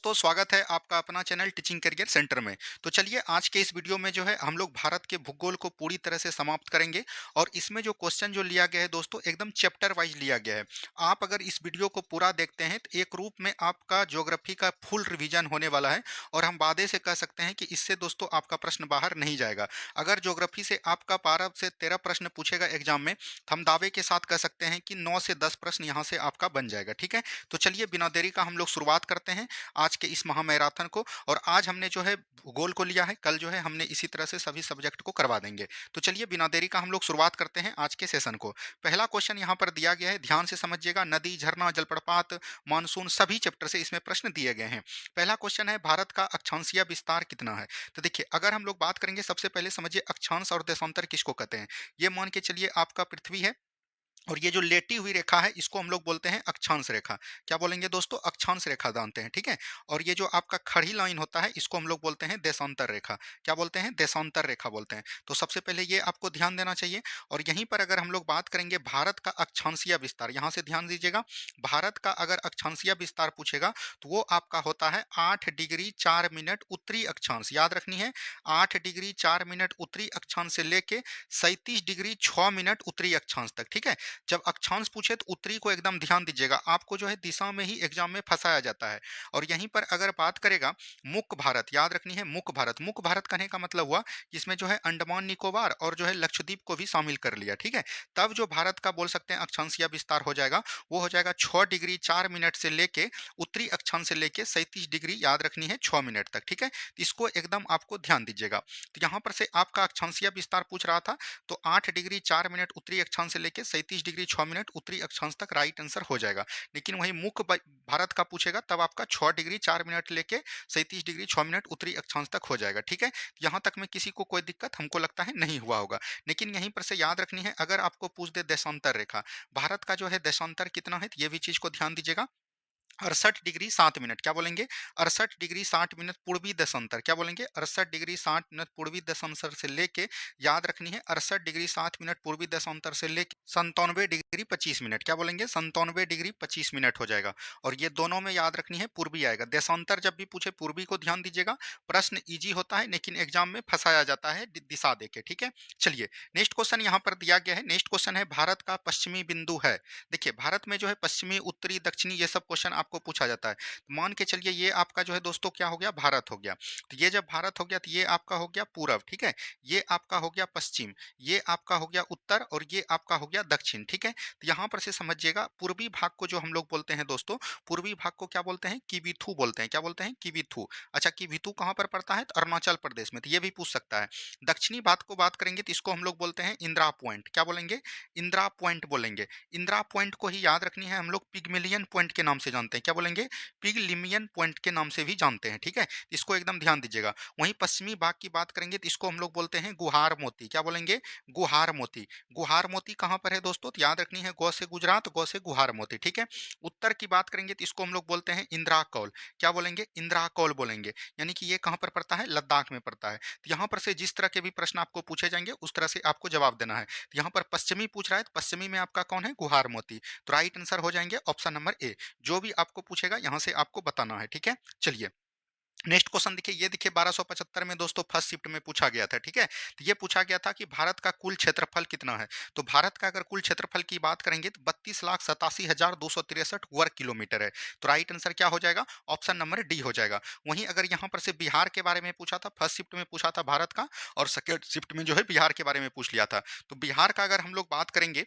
दोस्तों, स्वागत है आपका अपना चैनल टीचिंग करियर सेंटर में। तो चलिए आज के इस वीडियो में जो है हम लोग भारत के भूगोल को पूरी तरह से समाप्त करेंगे और इसमें जो क्वेश्चन जो लिया गया है दोस्तों एकदम चैप्टर वाइज लिया गया है। आप अगर इस वीडियो को पूरा देखते हैं तो एक रूप में आपका ज्योग्राफी का फुल रिवीजन होने वाला है और हम वादे से कह सकते हैं कि इससे दोस्तों आपका प्रश्न बाहर नहीं जाएगा। अगर ज्योग्राफी से आपका 12 से 13 प्रश्न पूछेगा एग्जाम में तो हम दावे के साथ कह सकते हैं कि 9 से 10 प्रश्न यहाँ से आपका बन जाएगा। ठीक है, तो चलिए बिना देरी का हम लोग शुरुआत करते हैं आज के इस महामैराथन को। और आज हमने जो है भूगोल को लिया है, कल जो है हमने इसी तरह से सभी सब्जेक्ट को करवा देंगे। तो चलिए बिना देरी का हम लोग शुरुआत करते हैं आज के सेशन को। पहला क्वेश्चन यहाँ पर दिया गया है, ध्यान से समझिएगा। नदी, झरना, जलप्रपात, मानसून सभी चैप्टर से इसमें प्रश्न दिए गए हैं। पहला क्वेश्चन है, भारत का अक्षांशीय विस्तार कितना है? तो देखिए, अगर हम लोग बात करेंगे, सबसे पहले समझिए अक्षांश और देशांतर किसको कहते हैं। ये मान के चलिए आपका पृथ्वी है और ये जो लेटी हुई रेखा है इसको हम लोग बोलते हैं अक्षांश रेखा। क्या बोलेंगे दोस्तों? अक्षांश रेखा जानते हैं, ठीक है। और ये जो आपका खड़ी लाइन होता है इसको हम लोग बोलते हैं देशांतर रेखा। क्या बोलते हैं? देशांतर रेखा बोलते हैं। तो सबसे पहले ये आपको ध्यान देना चाहिए। और यहीं पर अगर हम लोग बात करेंगे भारत का अक्षांशीय विस्तार, यहाँ से ध्यान दीजिएगा। भारत का अगर अक्षांशीय विस्तार पूछेगा तो वो आपका होता है 8 डिग्री 4 मिनट उत्तरी अक्षांश, याद रखनी है। 8 डिग्री 4 मिनट उत्तरी अक्षांश से लेके 37 डिग्री 6 मिनट उत्तरी अक्षांश तक, ठीक है। जब अक्षांश पूछे तो उत्तरी को एकदम ध्यान दीजिएगा, आपको जो है दिशा में ही एग्जाम में फंसाया जाता है। और यहीं पर अगर बात करेगा मुख्य भारत, याद रखनी है मुख्य भारत। मुख्य भारत कहने का मतलब हुआ कि इसमें जो है अंडमान निकोबार और जो है लक्षद्वीप को भी शामिल कर लिया, ठीक है। तब जो भारत का बोल सकते हैं अक्षांशीय विस्तार हो जाएगा, वो हो जाएगा 6 डिग्री 4 मिनट से लेके उत्तरी अक्षांश से लेके 37 डिग्री, याद रखनी है 6 मिनट तक, ठीक है। तो इसको एकदम आपको ध्यान दीजिएगा। तो यहाँ पर से आपका अक्षांशीय विस्तार पूछ रहा था, तो 8 डिग्री 4 मिनट उत्तरी अक्षांश से लेके 37 डिग्री 6 मिनट उत्तरी अक्षांश तक राइट आंसर हो जाएगा। लेकिन वही मुख्य भारत का पूछेगा तब आपका 6 डिग्री 4 मिनट लेके 37 डिग्री 6 मिनट उत्तरी अक्षांश तक हो जाएगा, ठीक है। यहाँ तक में किसी को कोई दिक्कत हमको लगता है नहीं हुआ होगा। लेकिन यहीं पर से याद रखनी है, अगर आपको पूछ दे देशांतर रेखा, भारत का जो है देशांतर कितना है, तो ये भी चीज को ध्यान दीजिएगा। 68 डिग्री 7 मिनट, क्या बोलेंगे? 68 डिग्री 60 मिनट पूर्वी देशांतर, क्या बोलेंगे? 68 डिग्री 60 मिनट पूर्वी देशांतर से लेके, याद रखनी है 68 डिग्री 7 मिनट पूर्वी देशांतर से लेके 97 डिग्री 25 मिनट, क्या बोलेंगे? 97 डिग्री 25 मिनट हो जाएगा। और ये दोनों में याद रखनी है पूर्वी आएगा। देशांतर जब भी पूछे पूर्वी को ध्यान दीजिएगा। प्रश्न इजी होता है लेकिन एग्जाम में फंसाया जाता है दिशा देके, ठीक है। चलिए नेक्स्ट क्वेश्चन यहाँ पर दिया गया है। नेक्स्ट क्वेश्चन है, भारत का पश्चिमी बिंदु है। देखिए, भारत में जो है पश्चिमी, उत्तरी, दक्षिणी ये सब क्वेश्चन आपको पूछा जाता है। तो मान के चलिए ये आपका जो है दोस्तों क्या हो गया? भारत हो गया। तो ये जब भारत हो गया तो ये आपका हो गया पूरब, ठीक है। ये आपका हो गया पश्चिम, ये आपका हो गया उत्तर और ये आपका हो गया दक्षिण, ठीक है। तो यहाँ पर से समझिएगा, पूर्वी भाग को जो हम लोग बोलते हैं दोस्तों, पूर्वी भाग को क्या बोलते हैं? किविथु बोलते हैं। क्या बोलते हैं? किविथु। अच्छा, किविथु कहाँ पर पड़ता है? तो अरुणाचल प्रदेश में, तो ये भी पूछ सकता है। दक्षिणी भाग को बात करेंगे तो इसको हम लोग बोलते हैं इंदिरा पॉइंट। क्या बोलेंगे? इंदिरा पॉइंट बोलेंगे। इंदिरा पॉइंट को ही याद रखनी है हम लोग पिगमिलियन पॉइंट के नाम से जानते हैं। क्या बोलेंगे? पिगलिमियन पॉइंट के नाम से भी जानते हैं, ठीक है। इसको एकदम ध्यान दीजिएगा। वहीं पश्चिमी भाग की बात करेंगे तो इसको हम लोग बोलते हैं गुहार मोती। क्या बोलेंगे? गुहार मोती। गुहार मोती कहाँ पर है दोस्तों? तो याद रखनी है गौ से गुजरात, गौ से गुहार मोती, ठीक है। उत्तर की बात करेंगे तो इसको हम लोग बोलते हैं इंदिरा कौल। क्या बोलेंगे? इंदिरा कौल बोलेंगे। यानी कि ये कहाँ पर पड़ता है? लद्दाख में पड़ता है। तो यहाँ पर से जिस तरह के भी प्रश्न आपको पूछे जाएंगे उस तरह से आपको जवाब देना है। तो यहाँ पर पश्चिमी पूछ रहा है तो पश्चिमी में आपका कौन है? गुहार मोती। तो राइट आंसर हो जाएंगे ऑप्शन नंबर ए। जो भी आपको पूछेगा यहाँ से आपको बताना है, ठीक है। चलिए नेक्स्ट क्वेश्चन देखिए, ये देखिए 1275 में दोस्तों फर्स्ट शिफ्ट में पूछा गया था, ठीक है। तो ये पूछा गया था कि भारत का कुल क्षेत्रफल कितना है। तो भारत का अगर कुल क्षेत्रफल की बात करेंगे तो 32,87,263 वर्ग किलोमीटर है। तो राइट आंसर क्या हो जाएगा? ऑप्शन नंबर डी हो जाएगा। वहीं अगर यहाँ पर से बिहार के बारे में पूछा था, फर्स्ट शिफ्ट में पूछा था भारत का, और सेकेंड शिफ्ट में जो है बिहार के बारे में पूछ लिया था। तो बिहार का अगर हम लोग बात करेंगे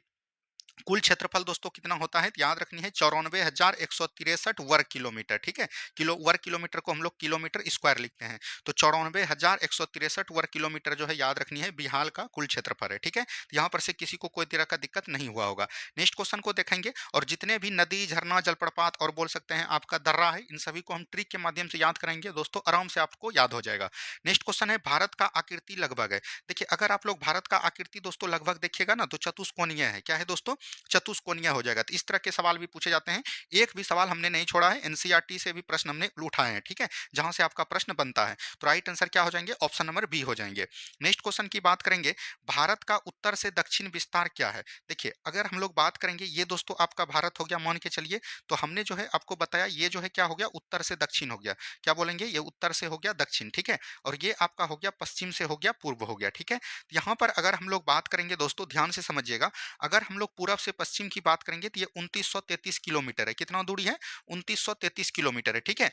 कुल क्षेत्रफल दोस्तों कितना होता है, तो याद रखनी है 94,163 वर्ग किलोमीटर, ठीक है। वर्ग किलोमीटर को हम लोग किलोमीटर स्क्वायर लिखते हैं। तो 94,163 वर्ग किलोमीटर जो है याद रखनी है बिहार का कुल क्षेत्रफल है, ठीक है। तो यहाँ पर से किसी को कोई तरह का दिक्कत नहीं हुआ होगा। नेक्स्ट क्वेश्चन को देखेंगे, और जितने भी नदी, झरना, जलप्रपात और बोल सकते हैं आपका दर्रा है, इन सभी को हम ट्रिक के माध्यम से याद करेंगे दोस्तों, आराम से आपको याद हो जाएगा। नेक्स्ट क्वेश्चन है, भारत का आकृति लगभग है। देखिए, अगर आप लोग भारत का आकृति दोस्तों लगभग देखिएगा ना तो चतुष्कोणीय है। क्या है दोस्तों? चतुष्कोणीय हो जाएगा। तो इस तरह के सवाल भी पूछे जाते हैं। एक भी सवाल हमने नहीं छोड़ा है, एनसीईआरटी से भी प्रश्न हमने उठाए हैं, ठीक है, जहां से आपका प्रश्न बनता है। तो राइट आंसर क्या हो जाएंगे? ऑप्शन नंबर बी हो जाएंगे। नेक्स्ट क्वेश्चन की बात करेंगे, भारत का उत्तर से दक्षिण विस्तार क्या है? देखिए, अगर हम लोग बात करेंगे, ये दोस्तों आपका भारत हो गया मान के चलिए, तो हमने जो है आपको बताया ये जो है क्या हो गया? उत्तर से दक्षिण हो गया। क्या बोलेंगे? ये उत्तर से हो गया दक्षिण, ठीक है, और ये आपका हो गया पश्चिम से हो गया पूर्व हो गया, ठीक है। यहाँ पर अगर हम लोग बात करेंगे दोस्तों, ध्यान से समझिएगा, अगर हम लोग पूरब से पश्चिम की बात करेंगे तो ये 2933 किलोमीटर है। कितना दूरी है? 2933 किलोमीटर है, ठीक है।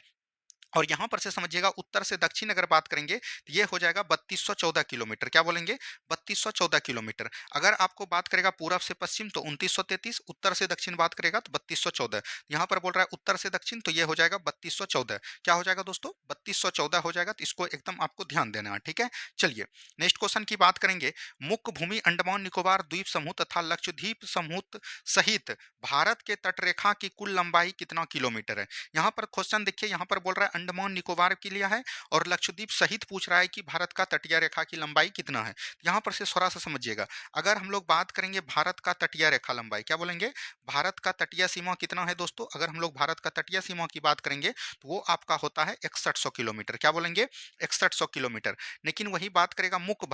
और यहाँ पर से समझिएगा, उत्तर से दक्षिण अगर बात करेंगे तो ये हो जाएगा 3214 किलोमीटर। क्या बोलेंगे? 3214 किलोमीटर। अगर आपको बात करेगा पूरब से पश्चिम तो 2933, उत्तर से दक्षिण बात करेगा तो 3214। यहाँ पर बोल रहा है उत्तर से दक्षिण, तो ये हो जाएगा 3214। क्या हो जाएगा दोस्तों? 3214 हो जाएगा। तो इसको एकदम आपको ध्यान देना है, ठीक है। चलिए, नेक्स्ट क्वेश्चन की बात करेंगे, मुख्य भूमि अंडमान निकोबार द्वीप समूह तथा लक्षद्वीप समूह सहित भारत के तटरेखा की कुल लंबाई कितना किलोमीटर है? यहाँ पर क्वेश्चन देखिए, यहाँ पर बोल रहा है अंडमान निकोबार के लिए है और लक्षद्वीप सहित पूछ रहा है कि भारत का तटीय रेखा की लंबाई कितना है। यहाँ पर से थोड़ा सा समझिएगा, अगर हम लोग बात करेंगे भारत का तटीय रेखा लंबाई, क्या बोलेंगे? भारत का तटीय सीमा कितना है दोस्तों? अगर हम लोग भारत का तटीय सीमा की बात करेंगे तो वो आपका होता है 6100 किलोमीटर। क्या बोलेंगे? 6100 किलोमीटर। लेकिन वही बात करेगा मुख्य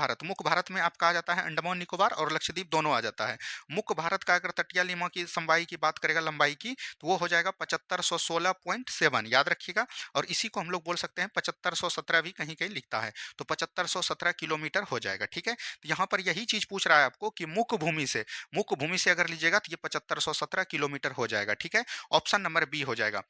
भारत में आपका आ जाता है अंडमान निकोबार और लक्षद्वीप दोनों आ जाता है। मुख्य भारत का अगर तटीय सीमा की लंबाई की बात करेगा, लंबाई की, तो वो हो जाएगा 7516.7, याद रखिएगा। और इसी को हम लोग बोल सकते हैं 7517 भी कहीं कहीं लिखता है, तो 7517 किलोमीटर हो जाएगा, ठीक है। तो यहाँ पर यही चीज पूछ रहा है आपको कि मुख्य भूमि से अगर लीजिएगा तो ये 7517 किलोमीटर हो जाएगा, ठीक है। ऑप्शन नंबर बी हो जाएगा।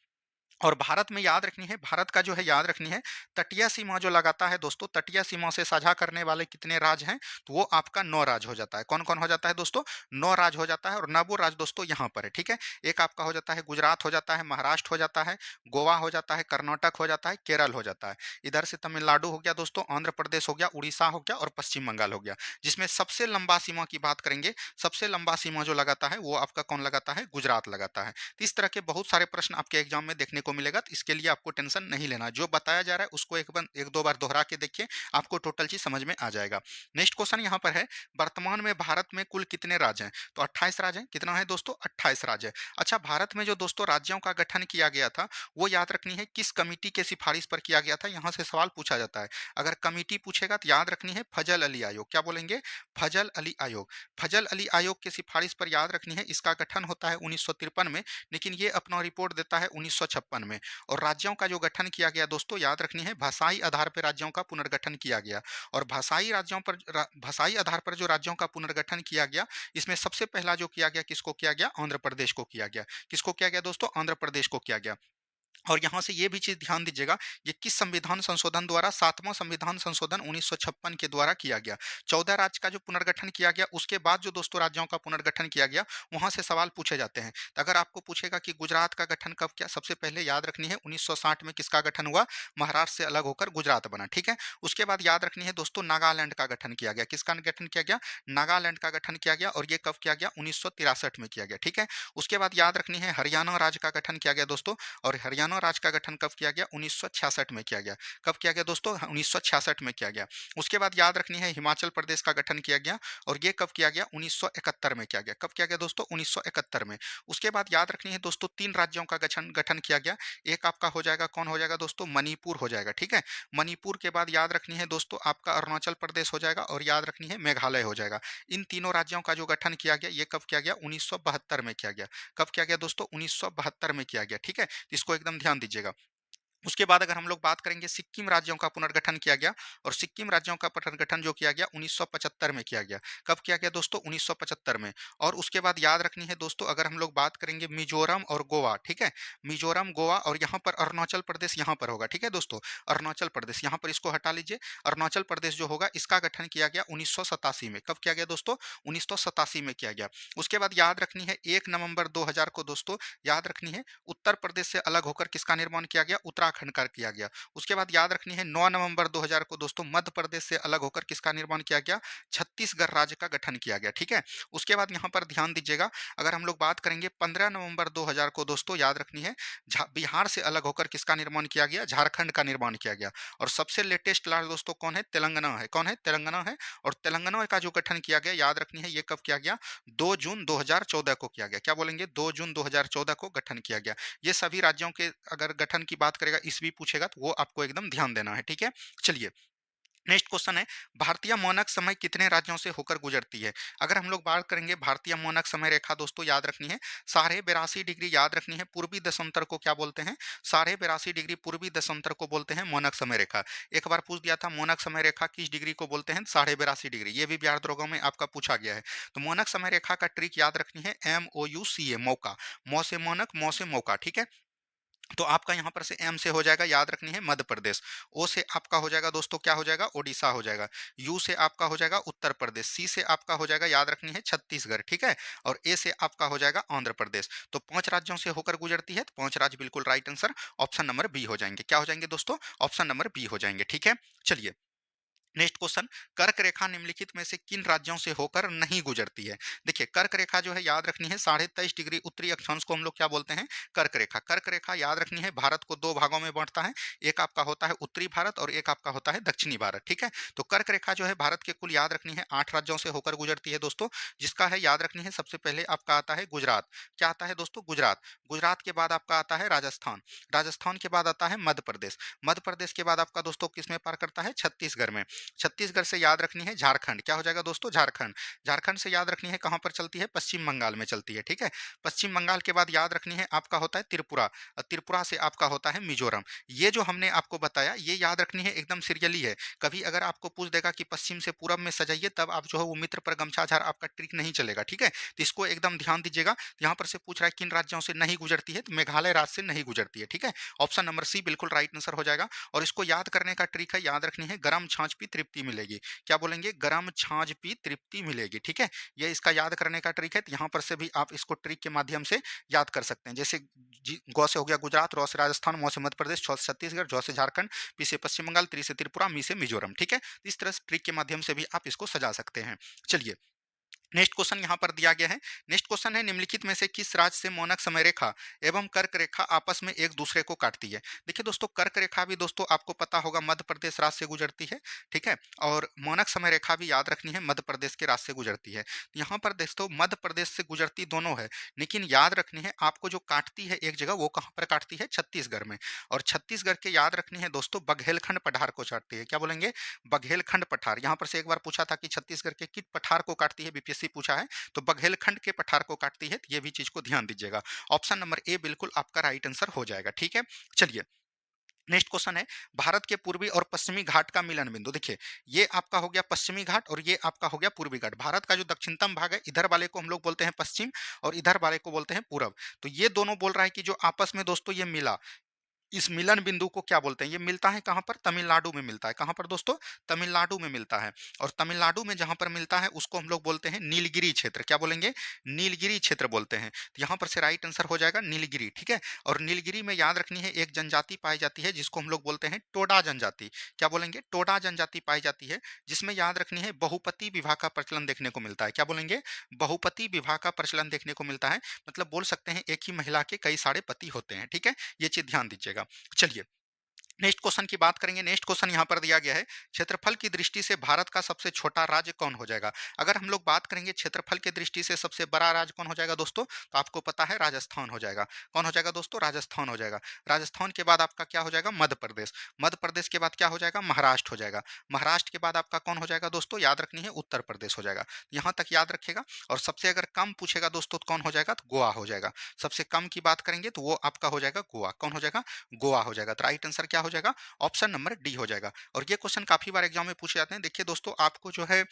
और भारत में याद रखनी है, भारत का जो है याद रखनी है, तटीय सीमा जो लगाता है दोस्तों, तटीय सीमा से साझा करने वाले कितने राज्य हैं? तो वो आपका 9 राज्य हो जाता है। कौन कौन हो जाता है दोस्तों? 9 राज्य हो जाता है। और 9 राज्य दोस्तों यहाँ पर है, ठीक है। एक आपका हो जाता है गुजरात हो जाता है, महाराष्ट्र हो जाता है, गोवा हो जाता है, कर्नाटक हो जाता है, केरल हो जाता है। इधर से तमिलनाडु हो गया दोस्तों, आंध्र प्रदेश हो गया, उड़ीसा हो गया और पश्चिम बंगाल हो गया। जिसमें सबसे लंबा सीमा की बात करेंगे, सबसे लंबा सीमा जो लगाता है वो आपका कौन लगाता है? गुजरात लगाता है। तो इस तरह के बहुत सारे प्रश्न आपके एग्जाम में देखने को मिलेगा, तो इसके लिए आपको टेंशन नहीं लेना। जो बताया जा रहा है उसको एक दो बार दोहरा के देखिए, आपको टोटल चीज समझ में आ जाएगा। नेक्स्ट क्वेश्चन यहाँ पर है, वर्तमान में भारत में कुल कितने राज्य हैं? तो 28 राज्य हैं। कितना है दोस्तों? 28 राज्य है। अच्छा, भारत में जो दोस्तों राज्यों का गठन किया गया था, वो याद रखनी है किस कमिटी के सिफारिश पर किया गया था? यहाँ से सवाल पूछा जाता है। अगर कमिटी पूछेगा तो याद रखनी है फजल अली आयोग। क्या बोलेंगे? फजल अली आयोग। फजल अली आयोग के सिफारिश पर याद रखनी है, इसका गठन होता है 1953 में, लेकिन ये अपना रिपोर्ट देता है 1956 में। और राज्यों का जो गठन किया गया दोस्तों, याद रखनी है, भाषाई आधार पर राज्यों का पुनर्गठन किया गया। और भाषाई आधार पर जो राज्यों का पुनर्गठन किया गया, इसमें सबसे पहला जो किया गया, किसको किया गया? आंध्र प्रदेश को किया गया। किसको किया गया दोस्तों? आंध्र प्रदेश को किया गया। और यहाँ से ये भी चीज ध्यान दीजिएगा, ये किस संविधान संशोधन द्वारा? 7वां संविधान संशोधन 1956 के द्वारा किया गया। 14 राज्य का जो पुनर्गठन किया गया, उसके बाद जो दोस्तों राज्यों का पुनर्गठन किया गया, वहां से सवाल पूछे जाते हैं। तो अगर आपको पूछेगा कि गुजरात का गठन कब किया, सबसे पहले याद रखनी है 1960 में किसका गठन हुआ? महाराष्ट्र से अलग होकर गुजरात बना, ठीक है। उसके बाद याद रखनी है दोस्तों, नागालैंड का गठन किया गया। किसका गठन किया गया? नागालैंड का गठन किया गया। और ये कब किया गया? 1963 में किया गया, ठीक है। उसके बाद याद रखनी है हरियाणा राज्य का गठन किया गया दोस्तों। और हरियाणा राज्य का गठन कब किया गया? 1966 में किया गया। कब किया गया दोस्तों? 1966 में किया गया। उसके बाद याद रखनी है हिमाचल प्रदेश का गठन किया गया। और ये कब किया गया? 1971 में किया गया। कब किया गया दोस्तों? 1971 में। उसके बाद याद रखनी है दोस्तों, 3 राज्यों का गठन गठन किया गया। एक आपका हो जाएगा, कौन हो जाएगा दोस्तों? मणिपुर हो जाएगा, ठीक है। मणिपुर के बाद याद रखनी है दोस्तों, आपका अरुणाचल प्रदेश हो जाएगा। और याद रखनी है मेघालय हो जाएगा। इन तीनों राज्यों का जो गठन किया गया, ये कब किया गया? 1972 में किया गया। कब किया गया दोस्तों? 1972 में किया गया, ठीक है। इसको एकदम ध्यान दीजिएगा। उसके बाद अगर हम लोग बात करेंगे, सिक्किम राज्यों का पुनर्गठन किया गया। और सिक्किम राज्यों का पुनर्गठन जो किया गया 1975 में किया गया। कब किया गया दोस्तों? 1975 में। और उसके बाद याद रखनी है दोस्तों, अगर हम लोग बात करेंगे मिजोरम और गोवा, ठीक है, मिजोरम, गोवा, और यहाँ पर अरुणाचल प्रदेश यहाँ पर होगा, ठीक है दोस्तों। अरुणाचल प्रदेश यहाँ पर, इसको हटा लीजिए। अरुणाचल प्रदेश जो होगा, इसका गठन किया गया 1987 में। कब किया गया दोस्तों? 1987 में किया गया। उसके बाद याद रखनी है 1 नवंबर 2000 को दोस्तों, याद रखनी है, उत्तर प्रदेश से अलग होकर किसका निर्माण किया गया? उत्तराखंड उत्तराखंड का किया गया। उसके बाद याद रखनी है 9 नवंबर 2000 को दोस्तों मध्य प्रदेश से अलग होकर किसका निर्माण किया गया, छत्तीसगढ़ राज्य का गठन किया गया। ठीक है, उसके बाद यहाँ पर ध्यान दीजिएगा, अगर हम लोग बात करेंगे 15 नवंबर 2000 को दोस्तों याद रखनी है बिहार से अलग होकर किसका निर्माण किया गया, झारखंड का निर्माण किया गया। और सबसे लेटेस्ट लास्ट दोस्तों कौन है, तेलंगाना है। कौन है, तेलंगाना है। और तेलंगाना का जो गठन किया गया याद रखनी है, ये कब किया गया, 2 जून 2014 को किया गया। क्या बोलेंगे, 2 जून 2014 को गठन किया गया। ये सभी राज्यों के अगर गठन की बात करेगा, ईस्वी पूछेगा तो वो आपको एकदम ध्यान देना है। ठीक है, चलिए नेक्स्ट क्वेश्चन है, भारतीय मानक समय कितने राज्यों से होकर गुजरती है। अगर हम लोग बात करेंगे भारतीय मानक समय रेखा दोस्तों याद रखनी है 82.5 डिग्री याद रखनी है पूर्वी दशांतर को क्या बोलते हैं, 82.5 डिग्री पूर्वी दशांतर को बोलते हैं मानक समय रेखा। एक बार पूछ दिया था मानक समय रेखा किस डिग्री को बोलते हैं, 82.5 डिग्री। ये भी बिहार दरोगा में आपका पूछा गया है। तो मानक समय रेखा का ट्रिक याद रखनी है MOUCA, मौका, मौ से मानक, मौ से मौका। ठीक है, तो आपका यहाँ पर से एम से हो जाएगा याद रखनी है मध्य प्रदेश, ओ से आपका हो जाएगा दोस्तों क्या हो जाएगा, ओडिशा हो जाएगा, यू से आपका हो जाएगा उत्तर प्रदेश, सी से आपका हो जाएगा याद रखनी है छत्तीसगढ़। ठीक है, और ए से आपका हो जाएगा आंध्र प्रदेश। तो 5 राज्यों से होकर गुजरती है, तो 5 राज्य बिल्कुल right answer option number B हो जाएंगे। क्या हो जाएंगे दोस्तों, ऑप्शन नंबर बी हो जाएंगे। ठीक है, चलिए नेक्स्ट क्वेश्चन, कर्क रेखा निम्नलिखित में से किन राज्यों से होकर नहीं गुजरती है। देखिए कर्क रेखा जो है याद रखनी है 23.5 डिग्री उत्तरी अक्षांश को हम लोग क्या बोलते हैं, कर्क रेखा। कर्क रेखा याद रखनी है भारत को 2 भागों में बांटता है, एक आपका होता है उत्तरी भारत और एक आपका होता है दक्षिणी भारत। ठीक है, तो कर्क रेखा जो है भारत के कुल याद रखनी है 8 राज्यों से होकर गुजरती है दोस्तों, जिसका है याद रखनी है सबसे पहले आपका आता है गुजरात। क्या आता है दोस्तों, गुजरात। गुजरात के बाद आपका आता है राजस्थान, राजस्थान के बाद आता है मध्य प्रदेश, मध्य प्रदेश के बाद आपका दोस्तों किस में पार करता है, छत्तीसगढ़ में, छत्तीसगढ़ से याद रखनी है झारखंड। क्या हो जाएगा दोस्तों, झारखंड। झारखंड से याद रखनी है कहां पर चलती है, पश्चिम बंगाल में चलती है। ठीक है, पश्चिम बंगाल के बाद याद रखनी है आपका होता है त्रिपुरा, और त्रिपुरा से आपका होता है मिजोरम। ये जो हमने आपको बताया ये याद रखनी है एकदम सीरियली है। कभी अगर आपको पूछ देगा कि पश्चिम से पूरब में सजाइए, तब आप जो है वो मित्र पर गमछा झार आपका ट्रिक नहीं चलेगा। ठीक है, तो इसको एकदम ध्यान दीजिएगा। यहाँ पर से पूछ रहा है किन राज्यों से नहीं गुजरती है, तो मेघालय राज्य से नहीं गुजरती है। ठीक है, ऑप्शन नंबर सी बिल्कुल राइट आंसर हो जाएगा। और इसको याद करने का ट्रिक है, याद रखनी है गर्म छाछ पी तृप्ति मिलेगी। क्या बोलेंगे, गर्म छाछ पी तृप्ति मिलेगी। ठीक है, ये इसका याद करने का ट्रिक है। तो यहाँ पर से भी आप इसको ट्रिक के माध्यम से याद कर सकते हैं। जैसे गौ से हो गया गुजरात, रौ से राजस्थान, मौ से मध्य प्रदेश, छौ से छत्तीसगढ़, जौ से झारखंड, पी से पश्चिम बंगाल, त्री से त्रिपुरा, मी से मिजोरम। ठीक है, इस तरह से ट्रिक के माध्यम से भी आप इसको सजा सकते हैं। चलिए नेक्स्ट क्वेश्चन यहाँ पर दिया गया है। नेक्स्ट क्वेश्चन है, निम्नलिखित में से किस राज्य से मानक समय रेखा एवं कर्क रेखा आपस में एक दूसरे को काटती है। देखिए दोस्तों कर्क रेखा भी दोस्तों आपको पता होगा मध्य प्रदेश राज्य से गुजरती है। ठीक है, और मानक समय रेखा भी याद रखनी है मध्य प्रदेश के राज्य से गुजरती है। यहाँ पर दोस्तों मध्य प्रदेश से गुजरती दोनों है, लेकिन याद रखनी है आपको जो काटती है एक जगह, वो कहाँ पर काटती है, छत्तीसगढ़ में। और छत्तीसगढ़ के याद रखनी है दोस्तों बघेलखंड पठार को काटती है। क्या बोलेंगे, बघेलखंड पठार। यहाँ पर से एक बार पूछा था कि छत्तीसगढ़ के किस पठार को काटती है, बीपीएससी पूछा है, तो बघेलखंड के पठार को काटती है। तो ये भी चीज को ध्यान दीजिएगा। ऑप्शन नंबर ए बिल्कुल आपका राइट आंसर हो जाएगा। ठीक है, चलिए नेक्स्ट क्वेश्चन है, भारत के पूर्वी और पश्चिमी घाट का मिलन बिंदु। देखिए ये आपका हो गया पश्चिमी घाट और ये आपका हो गया पूर्वी घाट। भारत का जो दक्षिणतम भाग है, इधर वाले को हम लोग बोलते हैं पश्चिम और इधर वाले को बोलते हैं पूरब। तो ये दोनों बोल रहा है कि जो आपस में दोस्तों ये मिला, इस मिलन बिंदु को क्या बोलते हैं, ये मिलता है कहां पर, तमिलनाडु में मिलता है। कहां पर दोस्तों, तमिलनाडु में मिलता है। और तमिलनाडु में जहां पर मिलता है उसको हम लोग बोलते हैं नीलगिरी क्षेत्र। क्या बोलेंगे, नीलगिरी क्षेत्र बोलते हैं। तो यहां पर से राइट आंसर हो जाएगा नीलगिरी। ठीक है, और नीलगिरी में याद रखनी है एक जनजाति पाई जाती है जिसको हम लोग बोलते हैं टोडा जनजाति। क्या बोलेंगे, टोडा जनजाति पाई जाती है, जिसमें याद रखनी है बहुपति विवाह का प्रचलन देखने को मिलता है। क्या बोलेंगे, बहुपति विवाह का प्रचलन देखने को मिलता है, मतलब बोल सकते हैं एक ही महिला के कई सारे पति होते हैं। ठीक है, ये चीज ध्यान दीजिएगा। चलिए नेक्स्ट क्वेश्चन की बात करेंगे। नेक्स्ट क्वेश्चन यहाँ पर दिया गया है, क्षेत्रफल की दृष्टि से भारत का सबसे छोटा राज्य कौन हो जाएगा। अगर हम लोग बात करेंगे क्षेत्रफल की दृष्टि से सबसे बड़ा राज्य कौन हो जाएगा दोस्तों, तो आपको पता है राजस्थान हो जाएगा। कौन हो जाएगा दोस्तों, राजस्थान हो जाएगा। राजस्थान के बाद आपका क्या हो जाएगा, मध्य प्रदेश। मध्य प्रदेश के बाद क्या हो जाएगा, महाराष्ट्र हो जाएगा। महाराष्ट्र के बाद आपका कौन हो जाएगा दोस्तों, याद रखनी है उत्तर प्रदेश हो जाएगा। यहाँ तक याद रखेगा। और सबसे अगर कम पूछेगा दोस्तों तो कौन हो जाएगा, तो गोवा हो जाएगा। सबसे कम की बात करेंगे तो वो आपका हो जाएगा गोवा। कौन हो जाएगा, गोवा हो जाएगा। तो राइट आंसर क्या हो जाएगा? ऑप्शन नंबर डी हो जाएगा। और ये क्वेश्चन काफ़ी बार एग्ज़ाम में पूछे जाते हैं। देखिए दोस्तों, आपको जो है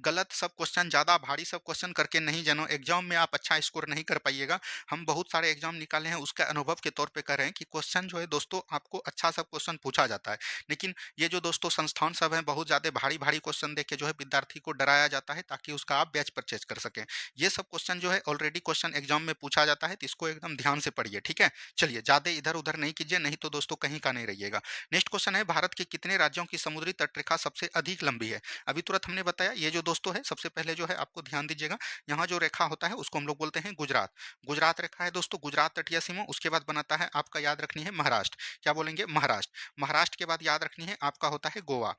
गलत सब क्वेश्चन, ज़्यादा भारी सब क्वेश्चन करके नहीं जाना, एग्ज़ाम में आप अच्छा स्कोर नहीं कर पाइएगा। हम बहुत सारे एग्ज़ाम निकाले हैं, उसके अनुभव के तौर पे कह रहे हैं कि क्वेश्चन जो है दोस्तों, आपको अच्छा सब क्वेश्चन पूछा जाता है। लेकिन ये जो दोस्तों संस्थान सब हैं, बहुत ज़्यादा भारी-भारी क्वेश्चन देके जो है विद्यार्थी को डराया जाता है ताकि उसका आप बैच परचेज़ कर सकें। ये सब क्वेश्चन जो है ऑलरेडी क्वेश्चन एग्ज़ाम में पूछा जाता है, तो इसको एकदम ध्यान से पढ़िए, ठीक है? चलिए, ज़्यादा इधर-उधर नहीं कीजिए, नहीं तो दोस्तों कहीं का नहीं रहिएगा। नेक्स्ट क्वेश्चन है, भारत के कितने राज्यों की समुद्री तटरेखा सबसे अधिक लंबी है? अभी तुरंत हमने बताया, ये जो दोस्तों है, सबसे पहले जो है आपको ध्यान दीजिएगा, यहाँ जो रेखा होता है उसको हम लोग बोलते हैं गुजरात। गुजरात रेखा है दोस्तों, गुजरात तटीय सीमा। उसके बाद बनाता है आपका, याद रखनी है, महाराष्ट्र। क्या बोलेंगे? महाराष्ट्र। महाराष्ट्र के बाद याद रखनी है आपका होता है गोवा।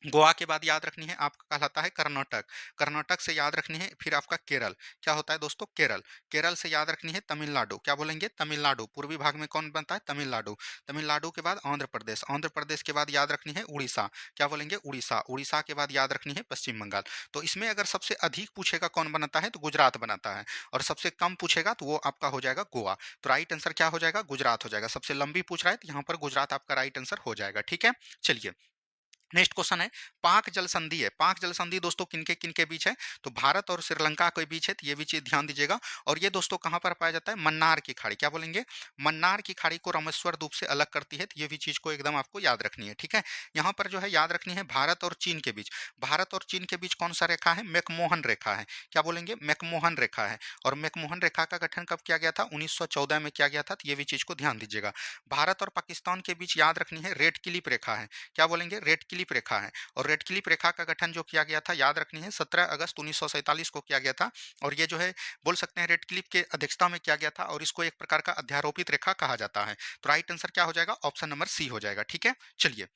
गोवा के बाद याद रखनी है आपका कहलाता है कर्नाटक। कर्नाटक से याद रखनी है फिर आपका केरल। क्या होता है दोस्तों? केरल। केरल से याद रखनी है तमिलनाडु। क्या बोलेंगे? तमिलनाडु। पूर्वी भाग में कौन बनता है? तमिलनाडु। तमिलनाडु के बाद आंध्र प्रदेश। आंध्र प्रदेश के बाद याद रखनी है उड़ीसा। क्या बोलेंगे? उड़ीसा। उड़ीसा के बाद याद रखनी है पश्चिम बंगाल। तो इसमें अगर सबसे अधिक पूछेगा कौन बनाता है, तो गुजरात बनाता है। और सबसे कम पूछेगा तो वो आपका हो जाएगा गोवा। तो राइट आंसर क्या हो जाएगा? गुजरात हो जाएगा। सबसे लंबी पूछ रहा है तो यहाँ पर गुजरात आपका राइट आंसर हो जाएगा, ठीक है? चलिए, नेक्स्ट क्वेश्चन है, पाक जल संधि है। पाक जल संधि दोस्तों किनके किनके बीच है? तो भारत और श्रीलंका के बीच है, तो ये भी चीज ध्यान दीजिएगा। और ये दोस्तों कहाँ पर पाया जाता है? मन्नार की खाड़ी। क्या बोलेंगे? मन्नार की खाड़ी को रामेश्वर द्वीप से अलग करती है, तो ये भी चीज को एकदम आपको याद रखनी है, ठीक है? यहाँ पर जो है याद रखनी है भारत और चीन के बीच। भारत और चीन के बीच कौन सा रेखा है? मैकमोहन रेखा है। क्या बोलेंगे? मैकमोहन रेखा है। और मैकमोहन रेखा का गठन कब किया गया था? 1914 में किया गया था, तो ये भी चीज को ध्यान दीजिएगा। भारत और पाकिस्तान के बीच याद रखनी है रेड क्लिफ रेखा है। क्या बोलेंगे? रेड क्लिफ रेखा है। और रेड क्लिफ रेखा का गठन जो किया गया था, याद रखनी है, 17 अगस्त 1947 को किया गया था। और ये जो है बोल सकते हैं रेड क्लिफ के अध्यक्षता में किया गया था, और इसको एक प्रकार का अध्यारोपित रेखा कहा जाता है। तो राइट आंसर क्या हो जाएगा? ऑप्शन नंबर सी हो जाएगा, ठीक है? चलिए,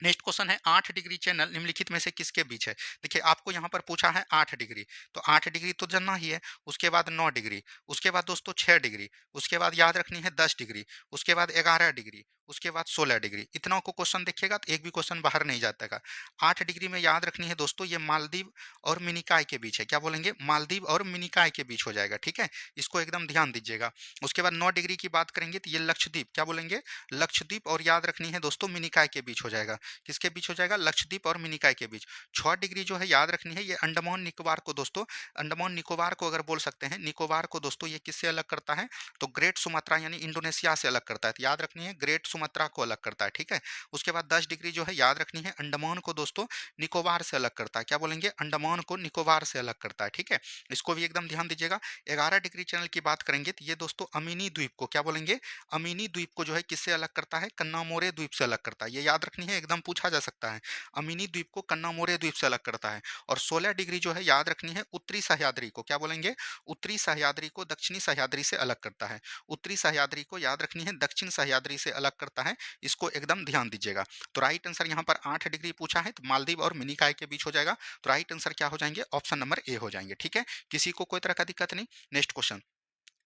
नेक्स्ट क्वेश्चन है, 8 डिग्री चैनल निम्नलिखित में से किसके बीच है? देखिए, आपको यहाँ पर पूछा है 8 डिग्री, तो 8 डिग्री तो जानना ही है। उसके बाद 9 डिग्री, उसके बाद दोस्तों 6 डिग्री, उसके बाद याद रखनी है 10 डिग्री, उसके बाद 11 डिग्री, उसके बाद 16 डिग्री। इतना को क्वेश्चन देखिएगा तो एक भी क्वेश्चन बाहर नहीं जाता है। 8 डिग्री में याद रखनी है दोस्तों, ये मालदीव और मिनिकाय के बीच है। क्या बोलेंगे? मालदीव और मिनिकाय के बीच हो जाएगा, ठीक है? इसको एकदम ध्यान दीजिएगा। उसके बाद 9 डिग्री की बात करेंगे तो ये लक्षद्वीप। क्या बोलेंगे? लक्षद्वीप। और याद रखनी है दोस्तों, मिनिकाय के बीच हो जाएगा। किसके बीच हो जाएगा? लक्षद्वीप और मिनिकाय के बीच। 6 डिग्री जो है याद रखनी है, ये अंडमान निकोबार को दोस्तों, अंडमान निकोबार को अगर बोल सकते हैं, निकोबार को दोस्तों ये किससे अलग करता है? तो ग्रेट सुमात्रा यानी इंडोनेशिया से अलग करता है। तो याद रखनी है ग्रेट सुमात्रा को अलग करता है, ठीक है? उसके बाद 10 डिग्री जो है याद रखनी है, अंडमान को दोस्तों निकोबार से अलग करता है। क्या बोलेंगे? अंडमान को निकोबार से अलग करता है, ठीक है? इसको भी एकदम ध्यान दीजिएगा। 11 डिग्री चैनल की बात करेंगे तो ये दोस्तों अमीनी द्वीप को, क्या बोलेंगे? अमीनी द्वीप को जो है किससे अलग करता है? कन्नामोरे द्वीप से अलग करता है। ये याद रखनी है, एकदम पूछा जा सकता है। अमीनी द्वीप को कन्नामोरे द्वीप से अलग करता है। और 16 डिग्री जो है याद रखनी है, उत्तरी सह्याद्री को। क्या बोलेंगे? उत्तरी सह्याद्री को दक्षिणी सह्याद्री से अलग करता है। उत्तरी सह्याद्री को याद रखनी है दक्षिण सह्याद्री से अलग करता है। इसको एकदम ध्यान दीजिएगा। तो राइट आंसर यहाँ पर 8 डिग्री पूछा है, तो मालदीव और मिनिकाय के बीच हो जाएगा। तो राइट आंसर क्या हो जाएंगे? ऑप्शन नंबर ए हो जाएंगे, ठीक है? किसी को कोई तरह का दिक्कत नहीं। नेक्स्ट क्वेश्चन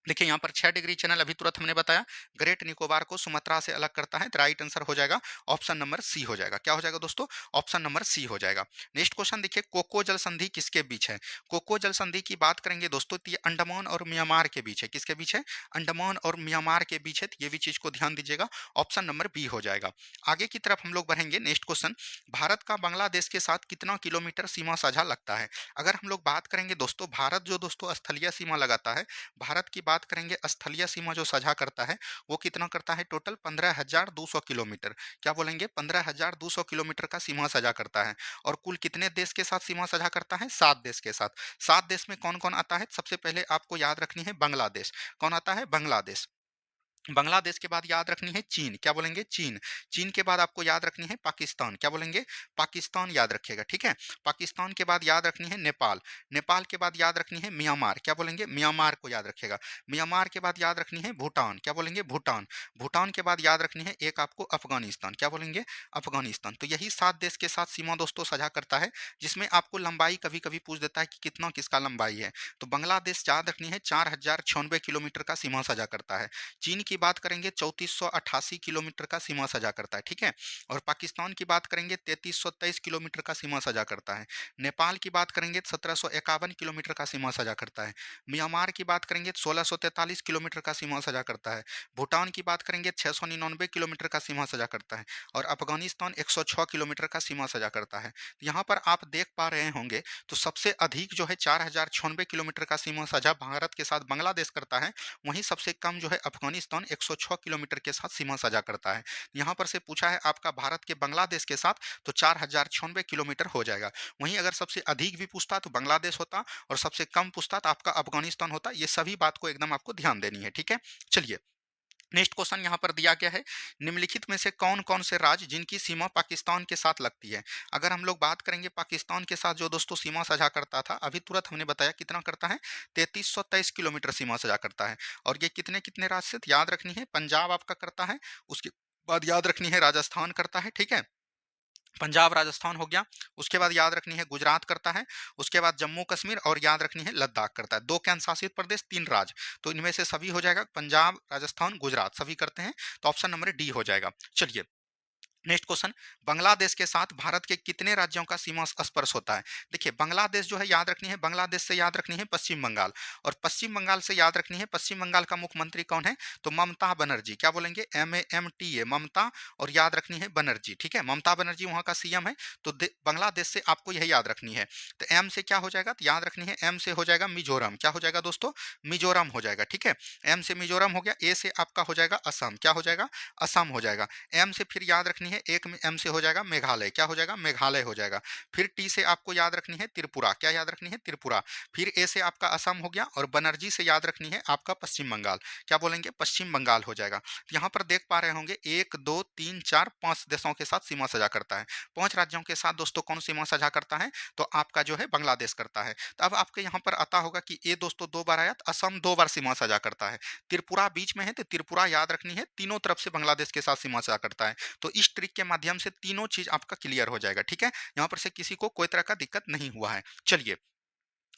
देखिए, यहाँ पर 6 डिग्री चैनल अभी तुरंत हमने बताया, ग्रेट निकोबार को सुमात्रा से अलग करता है। तो राइट आंसर हो जाएगा ऑप्शन नंबर सी हो जाएगा। क्या हो जाएगा दोस्तों? ऑप्शन नंबर सी हो जाएगा। नेक्स्ट क्वेश्चन देखिए, कोको जल संधि किसके बीच है? कोको जल संधि की बात करेंगे दोस्तों, तो ये अंडमान और म्यांमार के बीच है। किसके बीच है? अंडमान और म्यांमार के बीच है। तो ये भी चीज को ध्यान दीजिएगा, ऑप्शन नंबर बी हो जाएगा। आगे की तरफ हम लोग बढ़ेंगे। नेक्स्ट क्वेश्चन, भारत का बांग्लादेश के साथ कितना किलोमीटर सीमा साझा लगता है? अगर हम लोग बात करेंगे दोस्तों, भारत जो दोस्तों स्थलीय सीमा लगाता है, भारत की बात करेंगे, स्थलीय सीमा जो साझा करता है, वो कितना करता है? Total 15,200 kilometre. क्या बोलेंगे? 15,200 किलोमीटर का सीमा साझा करता है। और कुल कितने देश के साथ सीमा साझा करता है? 7 देश के साथ। 7 देश में कौन कौन आता है? सबसे पहले आपको याद रखनी है बांग्लादेश। कौन आता है? बांग्लादेश। बांग्लादेश के बाद याद रखनी है चीन। क्या बोलेंगे? चीन। चीन के बाद आपको याद रखनी है पाकिस्तान। क्या बोलेंगे? पाकिस्तान याद रखिएगा, ठीक है? पाकिस्तान के बाद याद रखनी है नेपाल। नेपाल के बाद याद रखनी है म्यांमार। क्या बोलेंगे? म्यांमार को याद रखिएगा। म्यांमार के बाद याद रखनी है भूटान। क्या बोलेंगे? भूटान। भूटान के बाद याद रखनी है एक आपको अफगानिस्तान। क्या बोलेंगे? अफगानिस्तान। तो यही 7 देश के साथ सीमा दोस्तों साझा करता है, जिसमें आपको लंबाई कभी कभी पूछ देता है कि कितना किसका लंबाई है। तो बांग्लादेश याद रखनी है 4,096 किलोमीटर का सीमा साझा करता है। चीन की बात करेंगे 3488 किलोमीटर का सीमा साझा करता है, ठीक है। और पाकिस्तान की बात करेंगे 3323 किलोमीटर का सीमा साझा करता है। नेपाल की बात करेंगे 1751 किलोमीटर का सीमा साझा करता है। म्यांमार की बात करेंगे 1643 किलोमीटर का सीमा साझा करता है। भूटान की बात करेंगे 699 किलोमीटर का सीमा साझा करता है। और अफगानिस्तान 106 किलोमीटर का सीमा साझा करता है। तो यहाँ पर आप देख पा रहे होंगे, तो सबसे अधिक जो है 4096 किलोमीटर का सीमा साझा भारत के साथ बांग्लादेश करता है। वहीं सबसे कम जो है अफगानिस्तान 106 किलोमीटर के साथ सीमा साझा करता है। यहाँ पर से पूछा है आपका भारत के बांग्लादेश के साथ, तो 4096 किलोमीटर हो जाएगा। वहीं अगर सबसे अधिक भी पूछता तो बांग्लादेश होता, और सबसे कम पूछता तो आपका अफगानिस्तान होता। ये सभी बात को एकदम आपको ध्यान देनी है, ठीक है। चलिए, नेक्स्ट क्वेश्चन यहाँ पर दिया गया है, निम्नलिखित में से कौन कौन से राज्य जिनकी सीमा पाकिस्तान के साथ लगती है। अगर हम लोग बात करेंगे पाकिस्तान के साथ जो दोस्तों सीमा साझा करता था, अभी तुरंत हमने बताया कितना करता है, 3323 किलोमीटर सीमा साझा करता है। और ये कितने कितने राज्य से याद रखनी है, पंजाब आपका करता है, उसके बाद याद रखनी है राजस्थान करता है, ठीक है। पंजाब राजस्थान हो गया। उसके बाद याद रखनी है गुजरात करता है। उसके बाद जम्मू कश्मीर, और याद रखनी है लद्दाख करता है। 2 केंद्र शासित प्रदेश, 3 राज्य। तो इनमें से सभी हो जाएगा, पंजाब राजस्थान गुजरात सभी करते हैं। तो ऑप्शन नंबर डी हो जाएगा। चलिए, नेक्स्ट क्वेश्चन, बांग्लादेश के साथ भारत के कितने राज्यों का सीमा स्पर्श होता है। देखिए, बांग्लादेश जो है याद रखनी है, बांग्लादेश से याद रखनी है पश्चिम बंगाल, और पश्चिम बंगाल से याद रखनी है, पश्चिम बंगाल का मुख्यमंत्री कौन है, तो ममता बनर्जी। क्या बोलेंगे, MAMTA, ममता, और याद रखनी है बनर्जी, ठीक है। ममता बनर्जी वहां का CM है। तो बांग्लादेश से आपको यही याद रखनी है। तो एम से क्या हो जाएगा, तो याद रखनी है एम से हो जाएगा मिजोरम। क्या हो जाएगा दोस्तों, मिजोरम हो जाएगा, ठीक है। एम से मिजोरम हो गया। ए से आपका हो जाएगा असम। क्या हो जाएगा, असम हो जाएगा। एम से फिर याद रखनी है, एक एम से हो जाएगा मेघालय। क्या हो जाएगा, मेघालय हो जाएगा। फिर टी से आपको याद रखनी है त्रिपुरा। क्या याद रखनी है, त्रिपुरा। फिर ए से आपका असम हो गया, और बनर्जी से याद रखनी है आपका पश्चिम बंगाल। क्या बोलेंगे, पश्चिम बंगाल हो जाएगा। तो यहाँ पर देख पा रहे होंगे 1 2 3 4 5 देशों के साथ सीमा साझा करता है। 5 राज्यों के साथ दोस्तों कौन सीमा साझा करता है, तो आपका जो है बांग्लादेश करता है। तो अब आपके यहाँ पर आता होगा कि ये दोस्तों 2 बार आया, तो असम 2 बार सीमा साझा करता है। त्रिपुरा बीच में है, तो त्रिपुरा याद रखनी है तीनों तरफ से बांग्लादेश के साथ सीमा साझा करता है। तो इस ट्रिक के माध्यम से तीनों चीज आपका क्लियर हो जाएगा, ठीक है। यहाँ पर से किसी को कोई तरह का दिक्कत नहीं हुआ है। चलिए,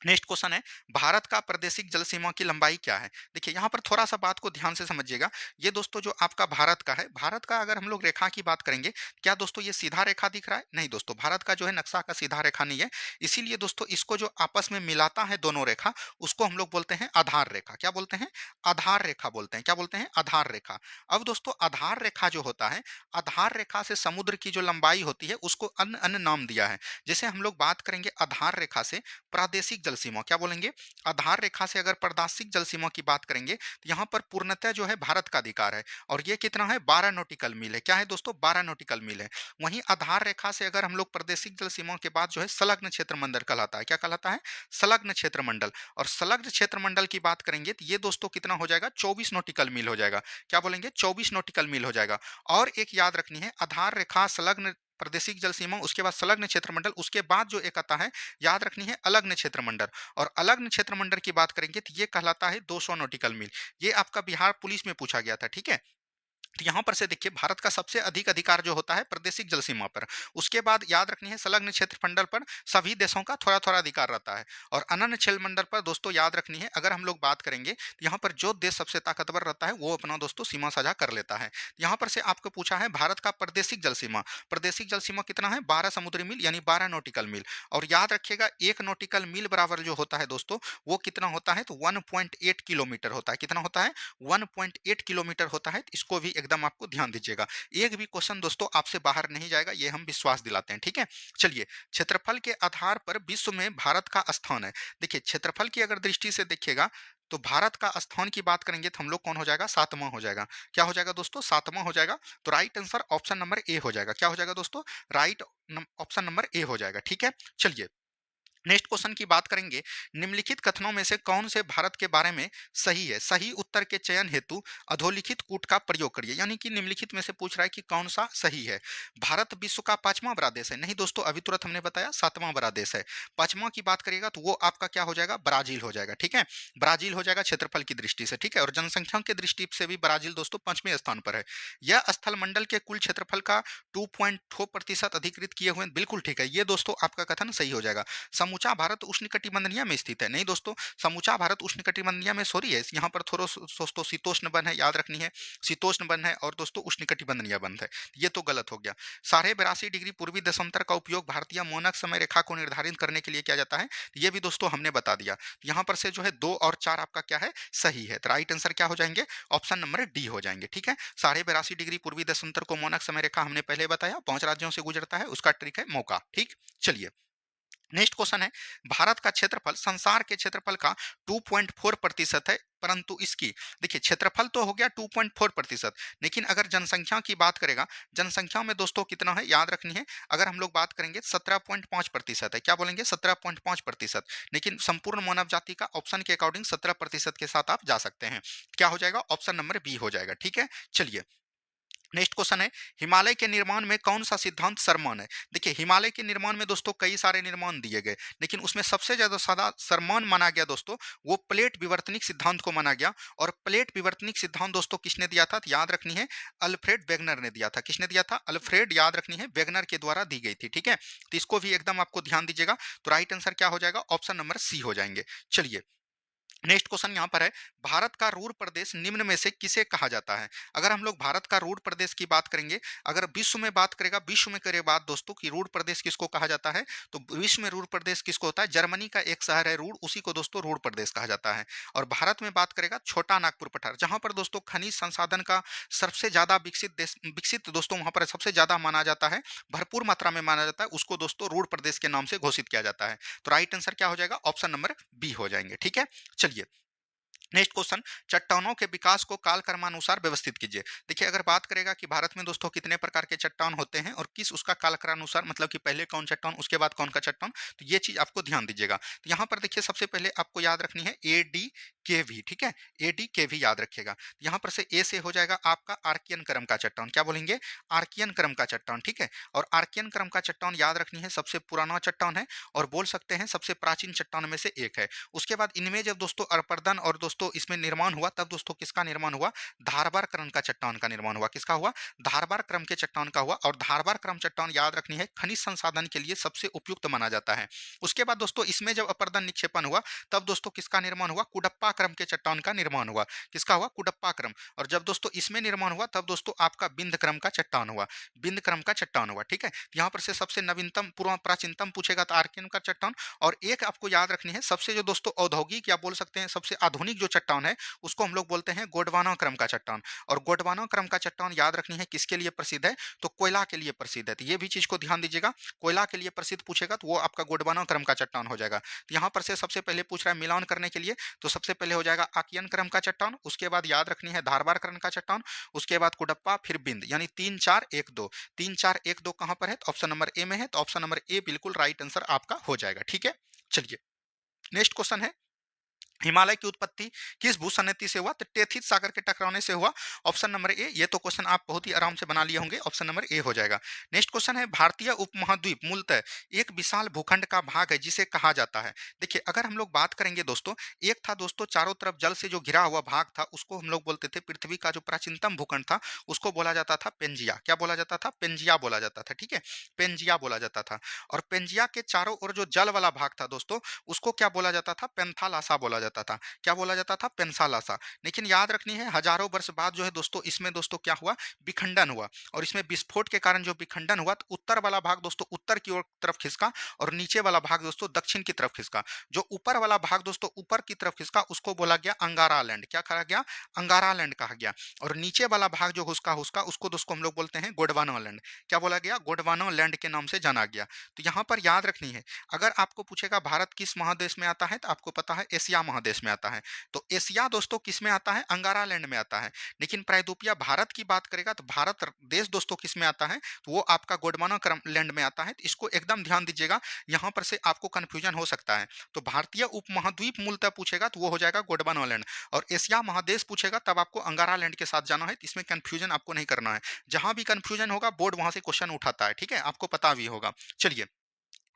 नेक्स्ट क्वेश्चन है, भारत का प्रादेशिक जल सीमा की लंबाई क्या है। देखिए, यहाँ पर थोड़ा सा बात को ध्यान से समझिएगा। ये दोस्तों जो आपका भारत का है, भारत का अगर हम लोग रेखा की बात करेंगे, क्या दोस्तों ये सीधा रेखा दिख रहा है, नहीं दोस्तों, भारत का जो है नक्शा का सीधा रेखा नहीं है। इसीलिए दोस्तों इसको जो आपस में मिलाता है दोनों रेखा, उसको हम लोग बोलते हैं आधार रेखा। क्या बोलते हैं, आधार रेखा बोलते हैं। क्या बोलते हैं, आधार रेखा। अब दोस्तों आधार रेखा जो होता है, आधार रेखा से समुद्र की जो लंबाई होती है उसको अन्य अन्य नाम दिया है। जैसे हम लोग बात करेंगे आधार रेखा से प्रादेशिक जल सीमा, क्या बोलेंगे, आधार रेखा से अगर प्रादेशिक जल सीमा की बात करेंगे, तो यहाँ पर पूर्णतः जो है भारत का अधिकार है। और ये कितना है, 12 नॉटिकल मील है। क्या है दोस्तों, 12 नॉटिकल मील है। वहीं आधार रेखा से अगर हम लोग प्रादेशिक जल सीमा के बाद जो है संलग्न क्षेत्र मंडल कहलाता है। क्या कहलाता है, संलग्न क्षेत्र मंडल। और संलग्न क्षेत्र मंडल की बात करेंगे, तो ये दोस्तों कितना हो जाएगा, 24 नॉटिकल मील हो जाएगा। क्या बोलेंगे, 24 नॉटिकल मील हो जाएगा। और एक याद रखनी है, आधार रेखा, संलग्न प्रादेशिक जल सीमा, उसके बाद संलग्न क्षेत्र मंडल, उसके बाद जो एक आता है, याद रखनी है अलग्न क्षेत्र मंडल। और अलग्न क्षेत्र मंडल की बात करेंगे तो ये कहलाता है 200 नॉटिकल मील। ये आपका बिहार पुलिस में पूछा गया था, ठीक है। तो यहाँ पर से देखिए, भारत का सबसे अधिक अधिकार जो होता है प्रादेशिक जल सीमा पर। उसके बाद याद रखनी है संलग्न क्षेत्र मंडल पर सभी देशों का थोड़ा थोड़ा अधिकार रहता है। और अनन्य क्षेत्र मंडल पर दोस्तों याद रखनी है, अगर हम लोग बात करेंगे तो यहाँ पर जो देश सबसे ताकतवर रहता है वो अपना दोस्तों सीमा साझा कर लेता है। यहाँ पर से आपको पूछा है भारत का प्रादेशिक जल सीमा। प्रादेशिक जल सीमा कितना है, 12 समुद्री मील, यानी 12 नॉटिकल मील। और याद रखिएगा 1 नॉटिकल मील बराबर जो होता है दोस्तों, वो कितना होता है, तो 1.8 किलोमीटर होता है। कितना होता है, 1.8 किलोमीटर होता है। इसको भी एकदम आपको ध्यान दीजिएगा। एक भी क्वेश्चन दोस्तों आपसे बाहर नहीं जाएगा, ये हम विश्वास दिलाते हैं, ठीक है। चलिए, क्षेत्रफल के आधार पर विश्व में भारत का स्थान है। देखिए, क्षेत्रफल की अगर दृष्टि से देखिएगा, तो भारत का स्थान की बात करेंगे तो हम लोग कौन हो जाएगा, 7वां हो जाएगा। क्या हो जाएगा दोस्तों, 7वां हो जाएगा। तो right answer option number A हो जाएगा। क्या हो जाएगा दोस्तों, राइट ऑप्शन नंबर ए हो जाएगा, ठीक है। चलिए, नेक्स्ट क्वेश्चन की बात करेंगे, निम्नलिखित कथनों में से कौन से भारत के बारे में सही है। सही उत्तर के चयन हेतु अधोलिखित कूट का प्रयोग करिए। यानी कि निम्नलिखित में से पूछ रहा है कि कौन सा सही है। भारत विश्व का 5वां बड़ा देश है, नहीं दोस्तों, अभी तुरंत हमने बताया 7वां बड़ा देश है। 5वां की बात करिएगा तो वो आपका क्या हो जाएगा, ब्राजील हो जाएगा, ठीक है। ब्राजील हो जाएगा क्षेत्रफल की दृष्टि से, ठीक है। और जनसंख्या की दृष्टि से भी ब्राजील दोस्तों 5वें स्थान पर है। यह स्थल मंडल के कुल क्षेत्रफल का 2.4% अधिकृत किए हुए, बिल्कुल ठीक है, ये दोस्तों आपका कथन सही हो जाएगा। समूचा भारत उष्णकटिबंधीय में स्थित है? नहीं दोस्तों, समूचा भारत उष्णकटिबंधीय में थोड़ी है। यहाँ पर थोड़ा दोस्तों शीतोष्ण वन है, याद रखनी है। शीतोष्ण वन है और दोस्तों उष्णकटिबंधीय वन है। ये तो गलत हो गया। 82.5 डिग्री पूर्वी देशांतर का उपयोग भारतीय मानक समय रेखा को निर्धारित करने के लिए किया जाता है। ये भी दोस्तों हमने बता दिया। यहाँ पर से जो है 2 और 4 आपका क्या है, सही है। तो राइट आंसर क्या हो जाएंगे, ऑप्शन नंबर डी हो जाएंगे। ठीक है, 82.5 डिग्री पूर्वी देशांतर को मानक समय रेखा हमने पहले बताया, 5 राज्यों से गुजरता है, उसका ट्रिक है मौका। ठीक, चलिए नेक्स्ट क्वेश्चन है, भारत का क्षेत्रफल संसार के क्षेत्रफल का 2.4% है, परंतु इसकी, देखिए क्षेत्रफल तो हो गया 2.4%, लेकिन अगर जनसंख्या की बात करेगा, जनसंख्या में दोस्तों कितना है याद रखनी है। अगर हम लोग बात करेंगे 17.5% है, क्या बोलेंगे 17.5%, लेकिन संपूर्ण मानव जाति का ऑप्शन के अकॉर्डिंग 17% के साथ आप जा सकते हैं। क्या हो जाएगा, ऑप्शन नंबर बी हो जाएगा। ठीक है, चलिए नेक्स्ट क्वेश्चन है, हिमालय के निर्माण में कौन सा सिद्धांत सरमान है? देखिए हिमालय के निर्माण में दोस्तों कई सारे निर्माण दिए गए, लेकिन उसमें सबसे ज्यादा सादा सरमान माना गया दोस्तों, वो प्लेट विवर्तनिक सिद्धांत को माना गया। और प्लेट विवर्तनिक सिद्धांत दोस्तों किसने दिया था, तो याद रखनी है अल्फ्रेड वेगनर ने दिया था। किसने दिया था, अल्फ्रेड, याद रखनी है वेगनर के द्वारा दी गई थी। ठीक है, तो इसको भी एकदम आपको ध्यान दीजिएगा। तो राइट आंसर क्या हो जाएगा, ऑप्शन नंबर सी हो जाएंगे। चलिए नेक्स्ट क्वेश्चन यहाँ पर है, भारत का रूर प्रदेश निम्न में से किसे कहा जाता है? अगर हम लोग भारत का रूर प्रदेश की बात करेंगे, अगर विश्व में बात करेगा, विश्व में करे बात दोस्तों कि रूर प्रदेश किसको कहा जाता है, तो विश्व में रूर प्रदेश किसको होता है, जर्मनी का एक शहर है रूर, उसी को दोस्तों रूर प्रदेश कहा जाता है। और भारत में बात करेगा छोटा नागपुर पठार, जहां पर दोस्तों खनिज संसाधन का सबसे ज्यादा विकसित देश, विकसित दोस्तों वहां पर सबसे ज्यादा माना जाता है, भरपूर मात्रा में माना जाता है, उसको दोस्तों रूर प्रदेश के नाम से घोषित किया जाता है। तो राइट आंसर क्या हो जाएगा, ऑप्शन नंबर बी हो जाएंगे। ठीक है, चलिए नेक्स्ट क्वेश्चन, चट्टानों के विकास को कालक्रमानुसार व्यवस्थित कीजिए। देखिए अगर बात करेगा कि भारत में दोस्तों कितने प्रकार के चट्टान होते हैं और किस उसका कालक्रमानुसार, मतलब कि पहले कौन चट्टान उसके बाद कौन का चट्टान, तो ये चीज आपको ध्यान दीजिएगा। तो यहाँ पर देखिए सबसे पहले आपको याद रखनी है ए डी के वी। ठीक है, ए डी के वी याद रखिएगा। यहाँ पर से ए से हो जाएगा आपका आर्कियन क्रम का चट्टान, क्या बोलेंगे, आर्कियन क्रम का चट्टान। ठीक है, और आर्कियन क्रम का चट्टान याद रखनी है सबसे पुराना चट्टान है और बोल सकते हैं सबसे प्राचीन चट्टान में से एक है। उसके बाद इनमें जब दोस्तों अपर्दन और दोस्तों इसमें निर्माण हुआ, तब दोस्तों किसका निर्माण हुआ, धारबार क्रम का चट्टान का निर्माण हुआ। किसका हुआ, धारबार क्रम के चट्टान का हुआ। और धारबार क्रम चट्टान याद रखनी है खनिज संसाधन के लिए सबसे उपयुक्त माना जाता है। उसके बाद दोस्तों इसमें जब अपर्दन निक्षेपण हुआ, तब दोस्तों किसका निर्माण हुआ, कुडप्पा क्रम के चट्टान का निर्माण हुआ। किसका हुआ, कुडप्पा क्रम। और जब दोस्तों इसमें निर्माण हुआ, तब दोस्तों आपका बिंद क्रम का चट्टान हुआ, बिंद क्रम का चट्टान हुआ। ठीक है, यहाँ पर से सबसे नवीनतम पूर्व प्राचीनतम पूछेगा तो आर्कियन का चट्टान। और एक आपको याद रखनी है सबसे जो दोस्तों औद्योगिक या बोल सकते हैं सबसे आधुनिक जो चट्टान है, उसको हम लोग बोलते हैं गोंडवाना क्रम का चट्टान। और गोंडवाना क्रम का चट्टान याद रखनी है किसके लिए प्रसिद्ध है, तो कोयला के लिए प्रसिद्ध है। तो ये भी चीज को ध्यान दीजिएगा, कोयला के लिए प्रसिद्ध पूछेगा तो वो आपका गोंडवाना क्रम का चट्टान हो जाएगा। तो यहाँ पर से सबसे पहले पूछ रहा है मिलान करने के लिए, तो सबसे पहले हो जाएगा आकियन क्रम का चट्टान, उसके बाद याद रखनी है धारबार क्रम का चट्टान, उसके बाद कुडप्पा, फिर बिंद, यानी 3 4 1 2। 3 4 1 2 कहां पर है, तो ऑप्शन नंबर ए में है। तो ऑप्शन नंबर ए बिल्कुल राइट आंसर आपका हो जाएगा। ठीक है, चलिए नेक्स्ट क्वेश्चन है, हिमालय की उत्पत्ति किस भूसन्निधि से हुआ, तो टेथिस सागर के टकराने से हुआ। Option number A. ये तो क्वेश्चन आप बहुत ही आराम से बना लिए होंगे, ऑप्शन नंबर ए हो जाएगा। नेक्स्ट क्वेश्चन है, भारतीय उपमहाद्वीप मूलतः एक विशाल भूखंड का भाग है जिसे कहा जाता है। देखिए अगर हम लोग बात करेंगे दोस्तों, एक था दोस्तों चारों तरफ जल से जो घिरा हुआ भाग था, उसको हम लोग बोलते थे पृथ्वी का जो प्राचीनतम भूखंड था, उसको बोला जाता था पेंजिया। क्या बोला जाता था, पेंजिया बोला जाता था। ठीक है, पेंजिया बोला जाता था। और पेंजिया के चारों ओर जो जल वाला भाग था दोस्तों, उसको क्या बोला जाता था, पेंथालासा बोला जाता था। क्या बोला जाता था, पेंसालासा। लेकिन याद रखनी है हजारों वर्ष बाद जो है दोस्तों इसमें दोस्तों क्या हुआ, विखंडन हुआ। और इसमें विस्फोट के कारण जो विखंडन हुआ, तो उत्तर वाला भाग दोस्तों उत्तर की ओर तरफ खिसका और नीचे वाला भाग दोस्तों दक्षिण की तरफ खिसका। जो ऊपर वाला भाग दोस्तों ऊपर की तरफ खिसका उसको बोला गया अंगारा लैंड। क्या कहा गया, अंगारा लैंड कहा गया। और नीचे वाला भाग जो हुसका हुसका उसको दोस्तों हम लोग बोलते हैं गोंडवाना लैंड। क्या बोला गया, गोंडवाना लैंड के नाम से जाना गया। तो यहाँ पर याद रखनी है, अगर आपको पूछेगा भारत किस महादेश में आता है, तो आपको पता है एशिया महादेश में आता है। तो एशिया दोस्तों किस में आता है, अंगारा लैंड में आता है। लेकिन प्रायद्वीपीय भारत की बात करेगा तो भारत देश दोस्तों किस में आता है, तो वो आपका गोंडवाना लैंड में आता है। तो इसको एकदम ध्यान दीजिएगा, यहाँ पर से आपको कंफ्यूजन हो सकता है। तो भारतीय उपमहाद्वीप मूलतः पूछेगा तो वो हो जाएगा गोंडवाना लैंड, और एशिया महादेश पूछेगा तब आपको अंगारा लैंड के साथ जाना है। इसमें कंफ्यूजन आपको नहीं करना है, जहां भी कंफ्यूजन होगा बोर्ड वहां से क्वेश्चन उठाता है। ठीक है, आपको पता भी होगा। चलिए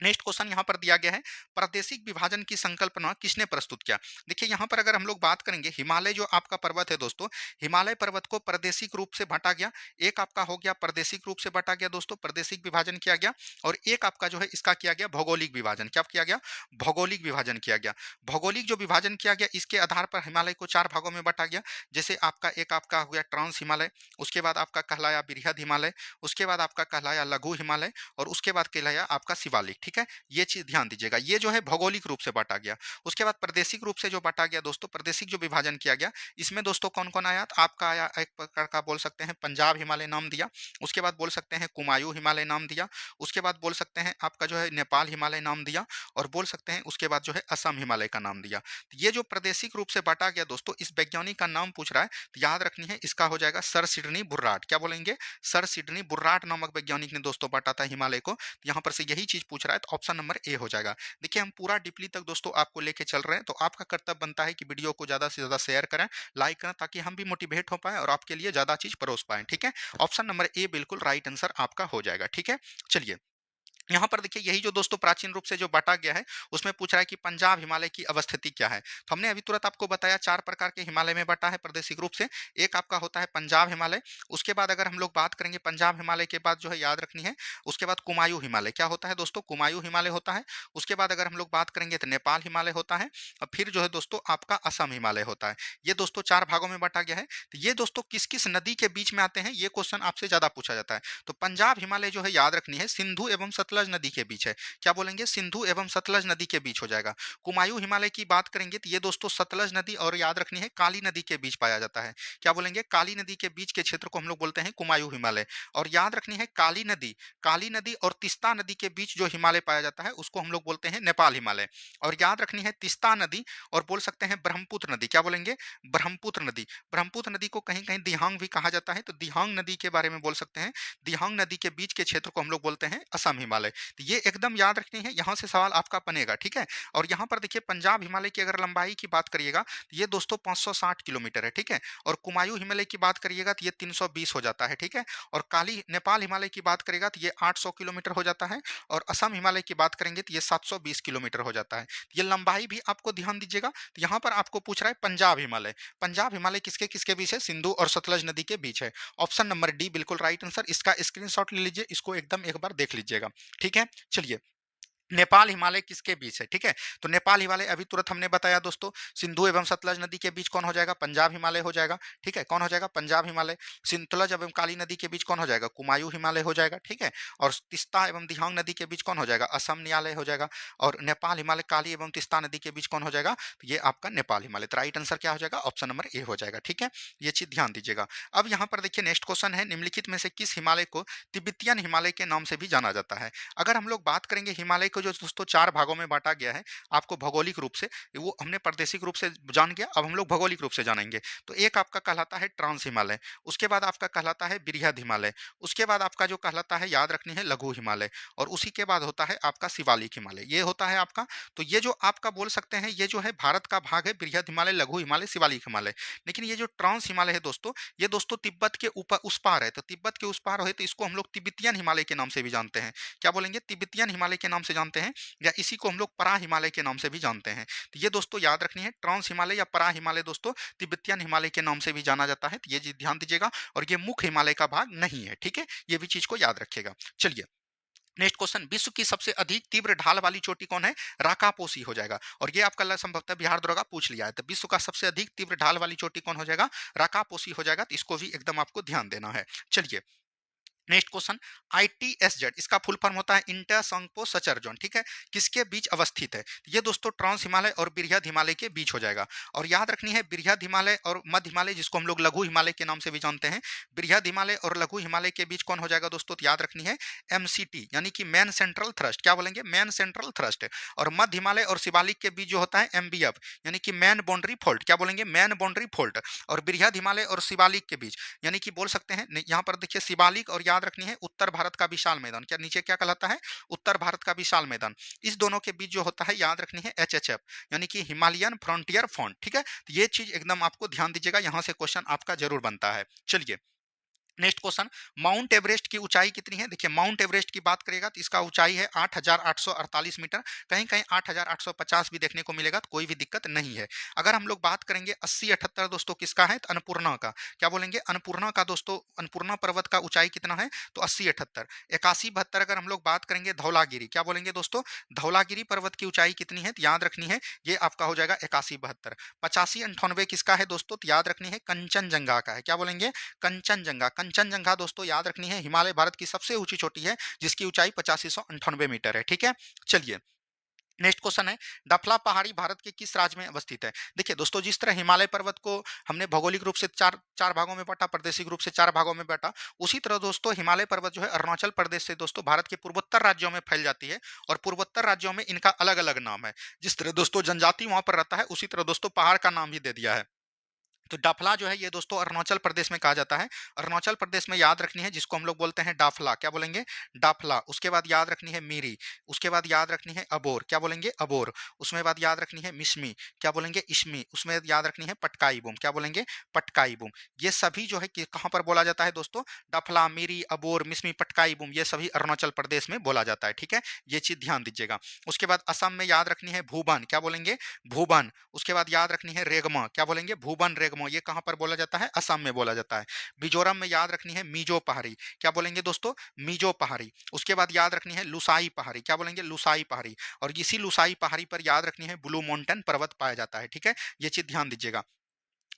नेक्स्ट क्वेश्चन यहाँ पर दिया गया है, प्रादेशिक विभाजन की संकल्पना किसने प्रस्तुत किया? देखिए यहाँ पर अगर हम लोग बात करेंगे, हिमालय जो आपका पर्वत है दोस्तों, हिमालय पर्वत को प्रादेशिक रूप से बांटा गया। एक आपका हो गया प्रादेशिक रूप से बांटा गया दोस्तों, प्रादेशिक विभाजन किया गया। और एक आपका जो है इसका किया गया भौगोलिक विभाजन। क्या किया गया? भौगोलिक विभाजन किया गया। भौगोलिक जो विभाजन किया गया, इसके आधार पर हिमालय को चार भागों में बांटा गया। जैसे आपका एक आपका हो गया ट्रांस हिमालय, उसके बाद आपका कहलाया बृहद हिमालय, उसके बाद आपका कहलाया लघु हिमालय, और उसके बाद कहलाया आपका शिवालिक। ठीक है, ये चीज ध्यान दीजिएगा, ये जो है भौगोलिक रूप से बांटा गया। उसके बाद प्रादेशिक रूप से जो बांटा गया दोस्तों, प्रादेशिक जो विभाजन किया गया, इसमें दोस्तों कौन कौन आया? तो आपका आया एक प्रकार का बोल सकते हैं पंजाब हिमालय नाम दिया। उसके बाद बोल सकते हैं कुमायूं हिमालय नाम दिया। उसके बाद बोल सकते हैं आपका जो है नेपाल हिमालय नाम दिया। और बोल सकते हैं उसके बाद जो है असम हिमालय का नाम दिया। तो ये जो प्रादेशिक रूप से बांटा गया दोस्तों, इस वैज्ञानिक का नाम पूछ रहा है तो याद रखनी है, इसका हो जाएगा सर सिडनी बुर्राट। क्या बोलेंगे? सर सिडनी बुर्राट नामक वैज्ञानिक ने दोस्तों बांटा था हिमालय को। यहाँ पर से यही चीज पूछ रहा है, तो ऑप्शन नंबर ए हो जाएगा। देखिए हम पूरा डीपली तक दोस्तों आपको लेके चल रहे हैं, तो आपका कर्तव्य बनता है कि वीडियो को ज्यादा से ज्यादा शेयर करें, लाइक करें, ताकि हम भी मोटिवेट हो पाए और आपके लिए ज्यादा चीज परोस पाए। ठीक है, ऑप्शन नंबर ए बिल्कुल राइट आंसर आपका हो जाएगा। ठीक है, चलिए यहाँ पर देखिए, यही जो दोस्तों प्राचीन रूप से जो बांटा गया है, उसमें पूछ रहा है कि पंजाब हिमालय की अवस्थिति क्या है। तो हमने अभी तुरंत आपको बताया चार प्रकार के हिमालय में बांटा है प्रादेशिक रूप से। एक आपका होता है पंजाब हिमालय। उसके बाद अगर हम लोग बात करेंगे पंजाब हिमालय के बाद जो है याद रखनी है, उसके बाद कुमायूं हिमालय। क्या होता है दोस्तों? कुमायूं हिमालय होता है। उसके बाद अगर हम लोग बात करेंगे तो नेपाल हिमालय होता है। और फिर जो है दोस्तों आपका असम हिमालय होता है। ये दोस्तों चार भागों में बांटा गया है। तो ये दोस्तों किस किस नदी के बीच में आते हैं, ये क्वेश्चन आपसे ज्यादा पूछा जाता है। तो पंजाब हिमालय जो है याद रखनी है, सिंधु एवं सतलज नदी के बीच है। क्या बोलेंगे? सिंधु एवं सतलज नदी के बीच हो जाएगा। कुमायूं हिमालय की बात करेंगे तो ये दोस्तों सतलज नदी और याद रखनी है काली नदी के बीच पाया जाता है। क्या बोलेंगे? काली नदी के बीच के क्षेत्र को हम लोग बोलते हैं कुमायूं हिमालय। और याद रखनी है काली नदी और तिस्ता नदी के बीच जो हिमालय पाया जाता है, उसको हम लोग बोलते हैं नेपाल हिमालय। और याद रखनी है तिस्ता नदी और बोल सकते हैं ब्रह्मपुत्र नदी। क्या बोलेंगे? ब्रह्मपुत्र नदी। ब्रह्मपुत्र नदी को कहीं कहीं दिहांग भी कहा जाता है, तो दिहांग नदी के बारे में बोल सकते हैं। दिहांग नदी के बीच के क्षेत्र को हम लोग बोलते हैं असम हिमालय। तो ये एकदम याद रखनी है, यहाँ से सवाल आपका बनेगा। ठीक है, और यहाँ पर देखिए पंजाब हिमालय की अगर लंबाई की बात करिएगा तो ये दोस्तों 560 किलोमीटर है। ठीक है, और कुमायूं हिमालय की बात करिएगा तो ये 320 हो जाता है। ठीक है, और काली नेपाल हिमालय की बात करेगा तो ये 800 किलोमीटर हो जाता है। और असम हिमालय की बात करेंगे तो ये 720 किलोमीटर हो जाता है। ये लंबाई भी आपको ध्यान दीजिएगा। तो यहाँ पर आपको पूछ रहा है पंजाब हिमालय। पंजाब हिमालय किसके किसके बीच है? सिंधु और सतलज नदी के बीच है। ऑप्शन नंबर डी बिल्कुल राइट आंसर। इसका स्क्रीनशॉट ले लीजिए, इसको एकदम एक बार देख लीजिएगा। ठीक है, चलिए नेपाल हिमालय किसके बीच है? ठीक है, तो नेपाल हिमालय अभी तुरंत हमने बताया दोस्तों, सिंधु एवं सतलज नदी के बीच कौन हो जाएगा? पंजाब हिमालय हो जाएगा। ठीक है, कौन हो जाएगा? पंजाब हिमालय। सतलज एवं काली नदी के बीच कौन हो जाएगा? कुमायूं हिमालय हो जाएगा। ठीक है, और तिस्ता एवं दिहांग नदी के बीच कौन हो जाएगा? असम न्यायालय हो जाएगा। और नेपाल हिमालय काली एवं तिस्ता नदी के बीच कौन हो जाएगा? तो ये आपका नेपाल हिमालय। तो राइट आंसर क्या हो जाएगा? ऑप्शन नंबर ए हो जाएगा। ठीक है, ये चीज ध्यान दीजिएगा। अब यहाँ पर देखिए नेक्स्ट क्वेश्चन है, निम्नलिखित में से किस हिमालय को तिब्बतियन हिमालय के नाम से भी जाना जाता है? अगर हम लोग बात करेंगे हिमालय को जो दोस्तों चार भागों में बांटा गया है, आपको भौगोलिक रूप से, वो हमने प्रादेशिक रूप से जान गया, अब हम लोग भौगोलिक रूप से जानेंगे। तो एक आपका कहलाता है ट्रांस हिमालय। उसके बाद आपका कहलाता है बृहद हिमालय। उसके बाद आपका जो कहलाता है याद रखनी है लघु हिमालय। और उसी के बाद होता है आपका शिवालिक हिमालय। ये होता है आपका। तो ये जो आपका बोल सकते हैं, ये जो है भारत का भाग है, बृहद हिमालय, लघु हिमालय, शिवालिक हिमालय। लेकिन ये जो ट्रांस हिमालय है दोस्तों, ये दोस्तों तिब्बत के ऊपर उस पार है। तो तिब्बत के उस पार है, तो इसको हम लोग तिब्बतियन हिमालय के नाम से भी जानते हैं। क्या बोलेंगे? तिब्बतियन हिमालय के नाम से जानते हैं, या इसी को हम लोग परा हिमालय के नाम से भी जानते हैं। तो ये दोस्तों याद रखनी है, ट्रांस हिमालय या परा हिमालय दोस्तों तिब्बतियन हिमालय के नाम से भी जाना जाता है। तो ये चीज ध्यान दीजिएगा, और ये मुख्य हिमालय का भाग नहीं है। ठीक है, ये भी चीज को याद रखिएगा। चलिए नेक्स्ट क्वेश्चन, विश्व की सबसे अधिक तीव्र ढाल वाली चोटी कौन है? राकापोसी हो जाएगा। और ये आपका संभवतः बिहार दरोगा पूछ लिया है। तो विश्व का सबसे अधिक तीव्र ढाल वाली चोटी कौन हो जाएगा? राकापोसी हो जाएगा। तो इसको भी एकदम आपको ध्यान देना है। चलिए नेक्स्ट क्वेश्चन, ITSZ इसका फुल फॉर्म होता है इंटर संगपो सचर जोन। ठीक है, किसके बीच अवस्थित है? ये दोस्तों ट्रांस हिमालय और बृहद हिमालय के बीच हो जाएगा। और याद रखनी है बृहद हिमालय और मध्य हिमालय, जिसको हम लोग लघु हिमालय के नाम से भी जानते हैं, बृहद हिमालय और लघु हिमालय के बीच कौन हो जाएगा दोस्तों? तो याद रखनी है MCT, यानी कि मैन सेंट्रल थ्रस्ट। क्या बोलेंगे? Man central thrust. और मध्य हिमालय और शिवालिक के बीच जो होता है MBF, यानी कि मैन बाउंड्री फोल्ट। क्या बोलेंगे? Man boundary fault. और बृहद हिमालय और शिवालिक के बीच, यानी कि बोल सकते हैं यहाँ पर देखिए शिवालिक, और याद रखनी है उत्तर भारत का विशाल मैदान। क्या नीचे क्या कहलाता है? उत्तर भारत का विशाल मैदान। इस दोनों के बीच जो होता है याद रखनी है HHF, यानी कि हिमालयन फ्रंटियर फ्रंट। ठीक है, तो ये चीज एकदम आपको ध्यान दीजिएगा, यहां से क्वेश्चन आपका जरूर बनता है। चलिए नेक्स्ट क्वेश्चन, माउंट एवरेस्ट की ऊंचाई कितनी है? देखिए माउंट एवरेस्ट की बात करेगा तो इसका ऊंचाई है 8,848 मीटर, कहीं कहीं 8,850 भी देखने को मिलेगा, तो कोई भी दिक्कत नहीं है। अगर हम लोग बात करेंगे 80-78 दोस्तों किसका है? तो अन्नपूर्णा का। क्या बोलेंगे? अन्नपूर्णा का दोस्तों, अन्नपूर्णा पर्वत का ऊंचाई कितना है? तो 80-78। 81-72 अगर हम लोग बात करेंगे धौलागिरी, क्या बोलेंगे दोस्तों? धौलागिरी पर्वत की ऊंचाई कितनी है? तो याद रखनी है, ये आपका हो जाएगा 81-72। 85-98 किसका है दोस्तों? तो याद रखनी है कंचनजंगा का है। क्या बोलेंगे? कंचनजंगा। कंचनजंगा दोस्तों याद रखनी है हिमालय भारत की सबसे ऊंची चोटी है, जिसकी ऊंचाई 8598 मीटर है। ठीक है, चलिए नेक्स्ट क्वेश्चन है, डफला पहाड़ी भारत के किस राज्य में अवस्थित है? देखिए दोस्तों, जिस तरह हिमालय पर्वत को हमने भौगोलिक रूप से चार चार भागों में बांटा, प्रादेशिक रूप से चार भागों में बांटा, उसी तरह दोस्तों हिमालय पर्वत जो है अरुणाचल प्रदेश से दोस्तों भारत के पूर्वोत्तर राज्यों में फैल जाती है, और पूर्वोत्तर राज्यों में इनका अलग अलग नाम है। जिस तरह दोस्तों जनजाति वहां पर रहता है, उसी तरह दोस्तों पहाड़ का नाम भी दे दिया है। तो डाफला जो है ये दोस्तों अरुणाचल प्रदेश में कहा जाता है। अरुणाचल प्रदेश में याद रखनी है जिसको हम लोग बोलते हैं डाफला। क्या बोलेंगे? डाफला। उसके बाद याद रखनी है मीरी। उसके बाद याद रखनी है अबोर। क्या बोलेंगे? अबोर। उसमें बाद याद रखनी है मिस्मी। क्या बोलेंगे? इश्मी। उसमें याद रखनी है पटकाई बुम। क्या बोलेंगे? पटकाई बुम। ये सभी जो है कहाँ पर बोला जाता है दोस्तों? डाफला, मीरी, अबोर, मिस्मी, पटकाई बुम, ये सभी अरुणाचल प्रदेश में बोला जाता है। ठीक है, ये चीज ध्यान दीजिएगा। उसके बाद असम में याद रखनी है भूबन। क्या बोलेंगे? भूबन। उसके बाद याद रखनी है रेगमा। क्या बोलेंगे? भूबन रेगमा। ये कहां पर बोला जाता है? असम में बोला जाता है। मिजोरम में याद रखनी है मिजो पहाड़ी। क्या बोलेंगे दोस्तों? मिजो पहाड़ी। उसके बाद याद रखनी है लुसाई पहाड़ी। क्या बोलेंगे? लुसाई पहाड़ी। और इसी लुसाई पहाड़ी पर याद रखनी है ब्लू माउंटेन पर्वत पाया जाता है। ठीक है, ये चीज ध्यान दीजिएगा।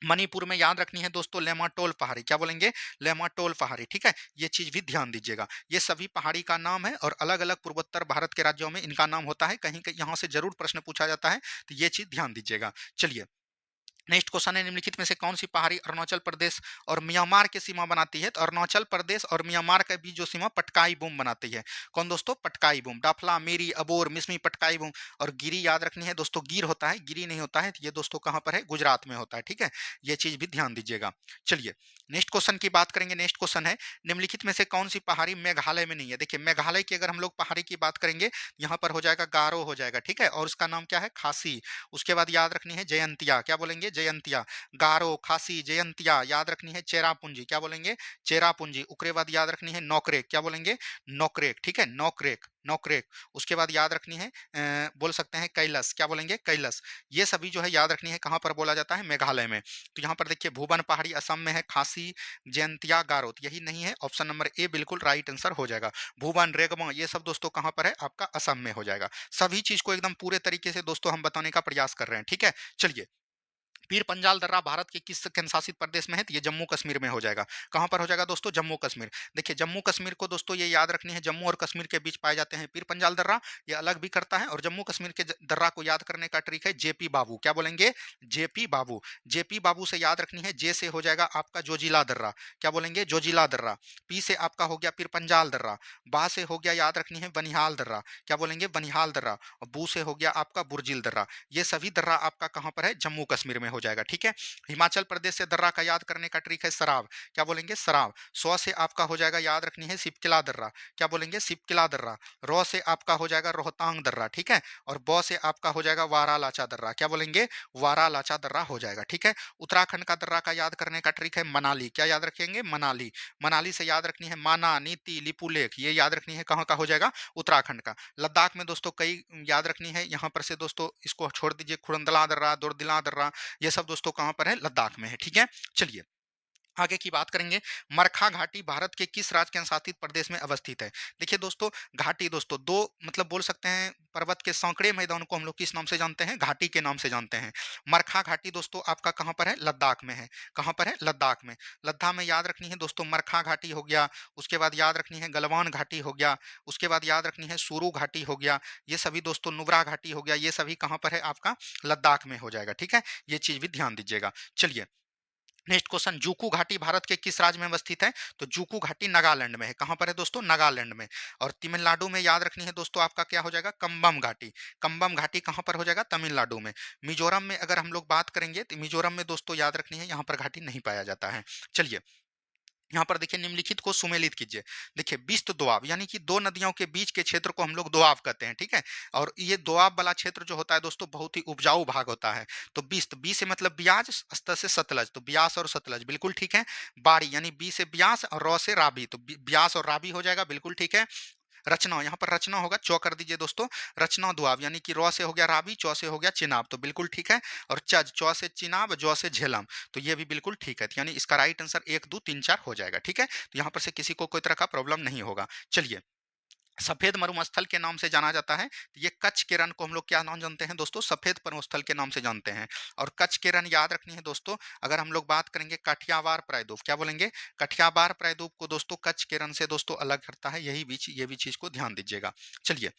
मणिपुर में याद रखनी है दोस्तों लेमाटोल पहाड़ी। क्या बोलेंगे? लेमाटोल पहाड़ी। ठीक है, ये चीज भी ध्यान दीजिएगा। ये सभी पहाड़ी का नाम है और अलग अलग पूर्वोत्तर भारत के राज्यों में इनका नाम होता है। कहीं कहीं यहाँ से जरूर प्रश्न पूछा जाता है, तो ये चीज ध्यान दीजिएगा। चलिए नेक्स्ट क्वेश्चन है, निम्नलिखित में से कौन सी पहाड़ी अरुणाचल प्रदेश और म्यांमार की सीमा बनाती है? तो अरुणाचल प्रदेश और म्यांमार के बीच जो सीमा पटकाई बूम बनाती है। कौन दोस्तों? पटकाई बूम। डाफला, मेरी, अबोर, मिसमी, पटकाई बूम। और गिरी याद रखनी है दोस्तों, गिर होता है, गिरी नहीं होता है। तो ये दोस्तों कहाँ पर है? गुजरात में होता है। ठीक है, ये चीज भी ध्यान दीजिएगा। चलिए नेक्स्ट क्वेश्चन की बात करेंगे। नेक्स्ट क्वेश्चन है, निम्नलिखित में से कौन सी पहाड़ी मेघालय में नहीं है? देखिए मेघालय की अगर हम लोग पहाड़ी की बात करेंगे, यहाँ पर हो जाएगा गारो हो जाएगा। ठीक है, और उसका नाम क्या है? खासी। उसके बाद याद रखनी है जयंतिया। क्या बोलेंगे? जयंतिया। गारो, खासी, जयंतिया। याद रखनी है चेरापूंजी। क्या बोलेंगे? चेरापूंजी। उसके बाद याद रखनी है नौकरेक। क्या बोलेंगे? नौकरेक। ठीक है, नौकरेक, नौकरेक। उसके बाद याद रखनी है बोल सकते हैं कैलाश। क्या बोलेंगे? कैलाश। ये सभी जो है याद रखनी है कहाँ पर बोला जाता है? मेघालय में। तो यहाँ पर देखिए भूबन पहाड़ी असम में है, खासी, जयंतिया, गारो। तो यही नहीं है, ऑप्शन नंबर ए बिल्कुल राइट आंसर हो जाएगा। भूबन, रेगमा, ये सब दोस्तों कहाँ पर है? आपका असम में हो जाएगा। सभी चीज को एकदम पूरे तरीके से दोस्तों हम बताने का प्रयास कर रहे हैं। ठीक है, चलिए पीर पंजाल दर्रा भारत के किस केंद्र शासित प्रदेश में है? तो ये जम्मू कश्मीर में हो जाएगा। कहां पर हो जाएगा दोस्तों? जम्मू कश्मीर। देखिए जम्मू कश्मीर को दोस्तों ये याद रखनी है, जम्मू और कश्मीर के बीच पाए जाते हैं पीर पंजाल दर्रा। ये अलग भी करता है, और जम्मू कश्मीर के दर्रा को याद करने का ट्रिक है जेपी बाबू। क्या बोलेंगे? जेपी बाबू। जेपी बाबू से याद रखनी है, जे से हो जाएगा आपका जोजिला दर्रा। क्या बोलेंगे? जोजिला दर्रा। पी से आपका हो गया पीर पंजाल दर्रा। बा से हो गया याद रखनी है बनिहाल दर्रा। क्या बोलेंगे? बनिहाल दर्रा। और बू से हो गया आपका बुर्जिल दर्रा। ये सभी दर्रा आपका कहां पर है? जम्मू कश्मीर में हो जाएगा। ठीक है, हिमाचल प्रदेश से दर्रा का याद करने का ट्रिक है सराव। क्या बोलेंगे? सराव। सौ से आपका हो जाएगा याद रखनी है सिपकिला दर्रा। क्या बोलेंगे? सिपकिला दर्रा। रो से आपका हो जाएगा रोहतांग दर्रा। ठीक है, और बौ से आपका हो जाएगा वारा लाचा दर्रा। क्या बोलेंगे? वारा लाचा दर्रा हो जाएगा। ठीक है, उत्तराखंड का दर्रा का याद करने का ट्रिक है मनाली। क्या याद रखेंगे? मनाली। मनाली से याद रखनी है माना, नीति, लिपुलेख। ये याद रखनी है कहाँ का हो जाएगा? उत्तराखंड का। लद्दाख में दोस्तों कई याद रखनी है, यहाँ पर से दोस्तों इसको छोड़ दीजिए, खुरंदला दर्रा, दुर्दिला दर्रा, ये सब दोस्तों कहाँ पर है? लद्दाख में है। ठीक है, चलिए आगे की बात करेंगे। मरखा घाटी भारत के किस राज्य केंद्र शासित प्रदेश में अवस्थित है? देखिए दोस्तों घाटी दोस्तों दो मतलब बोल सकते हैं, पर्वत के सैकड़े मैदान को हम लोग किस नाम से जानते हैं? घाटी के नाम से जानते हैं। मरखा घाटी दोस्तों आपका कहाँ पर है? लद्दाख में है। कहाँ पर है? लद्दाख में। लद्दाख में याद रखनी है दोस्तों मरखा घाटी हो गया। उसके बाद याद रखनी है गलवान घाटी हो गया। उसके बाद याद रखनी है सुरू घाटी हो गया। ये सभी दोस्तों नुब्रा घाटी हो गया। ये सभी कहाँ पर है? आपका लद्दाख में हो जाएगा। ठीक है, ये चीज भी ध्यान दीजिएगा। चलिए नेक्स्ट क्वेश्चन, जूकू घाटी भारत के किस राज्य में अवस्थित है? तो जूकू घाटी नागालैंड में है। कहां पर है दोस्तों? नागालैंड में। और तमिलनाडु में याद रखनी है दोस्तों आपका क्या हो जाएगा? कंबम घाटी। कंबम घाटी कहां पर हो जाएगा? तमिलनाडु में। मिजोरम में अगर हम लोग बात करेंगे तो मिजोरम में दोस्तों याद रखनी है यहाँ पर घाटी नहीं पाया जाता है। चलिए यहाँ पर देखिए निम्नलिखित को सुमेलित कीजिए। देखिए बिस्त दोआब यानी कि 2 नदियों के बीच के क्षेत्र को हम लोग दोआब कहते हैं, ठीक है? और ये दोआब वाला क्षेत्र जो होता है दोस्तों बहुत ही उपजाऊ भाग होता है। तो बिस्त, बी से मतलब बियास, स्त से सतलज, तो बियास और सतलज बिल्कुल ठीक है। बारी यानी बी से ब्यास और र से रावी, तो ब्यास और रावी हो जाएगा, बिल्कुल ठीक है। रचना, यहाँ पर रचना होगा, चौ कर दीजिए दोस्तों। रचना दुआब यानी कि र से हो गया रावी, चौ से हो गया चिनाब, तो बिल्कुल ठीक है। और चज, चौ से चिनाब, जौ से झेलम, तो ये भी बिल्कुल ठीक है। तो यानी इसका राइट आंसर 1, 2, 3, 4 हो जाएगा, ठीक है। तो यहाँ पर से किसी को कोई तरह का प्रॉब्लम नहीं होगा। चलिए, सफेद मरुस्थल के नाम से जाना जाता है। तो ये कच्छ के रण को हम लोग क्या नाम जानते हैं दोस्तों? सफेद मरुस्थल के नाम से जानते हैं। और कच्छ के रण याद रखनी है दोस्तों। अगर हम लोग बात करेंगे काठियावाड़ प्रायद्वीप, क्या बोलेंगे? काठियावाड़ प्रायद्वीप को दोस्तों कच्छ के रण से दोस्तों अलग करता है, यही बीच ये भी चीज को ध्यान दीजिएगा। चलिए,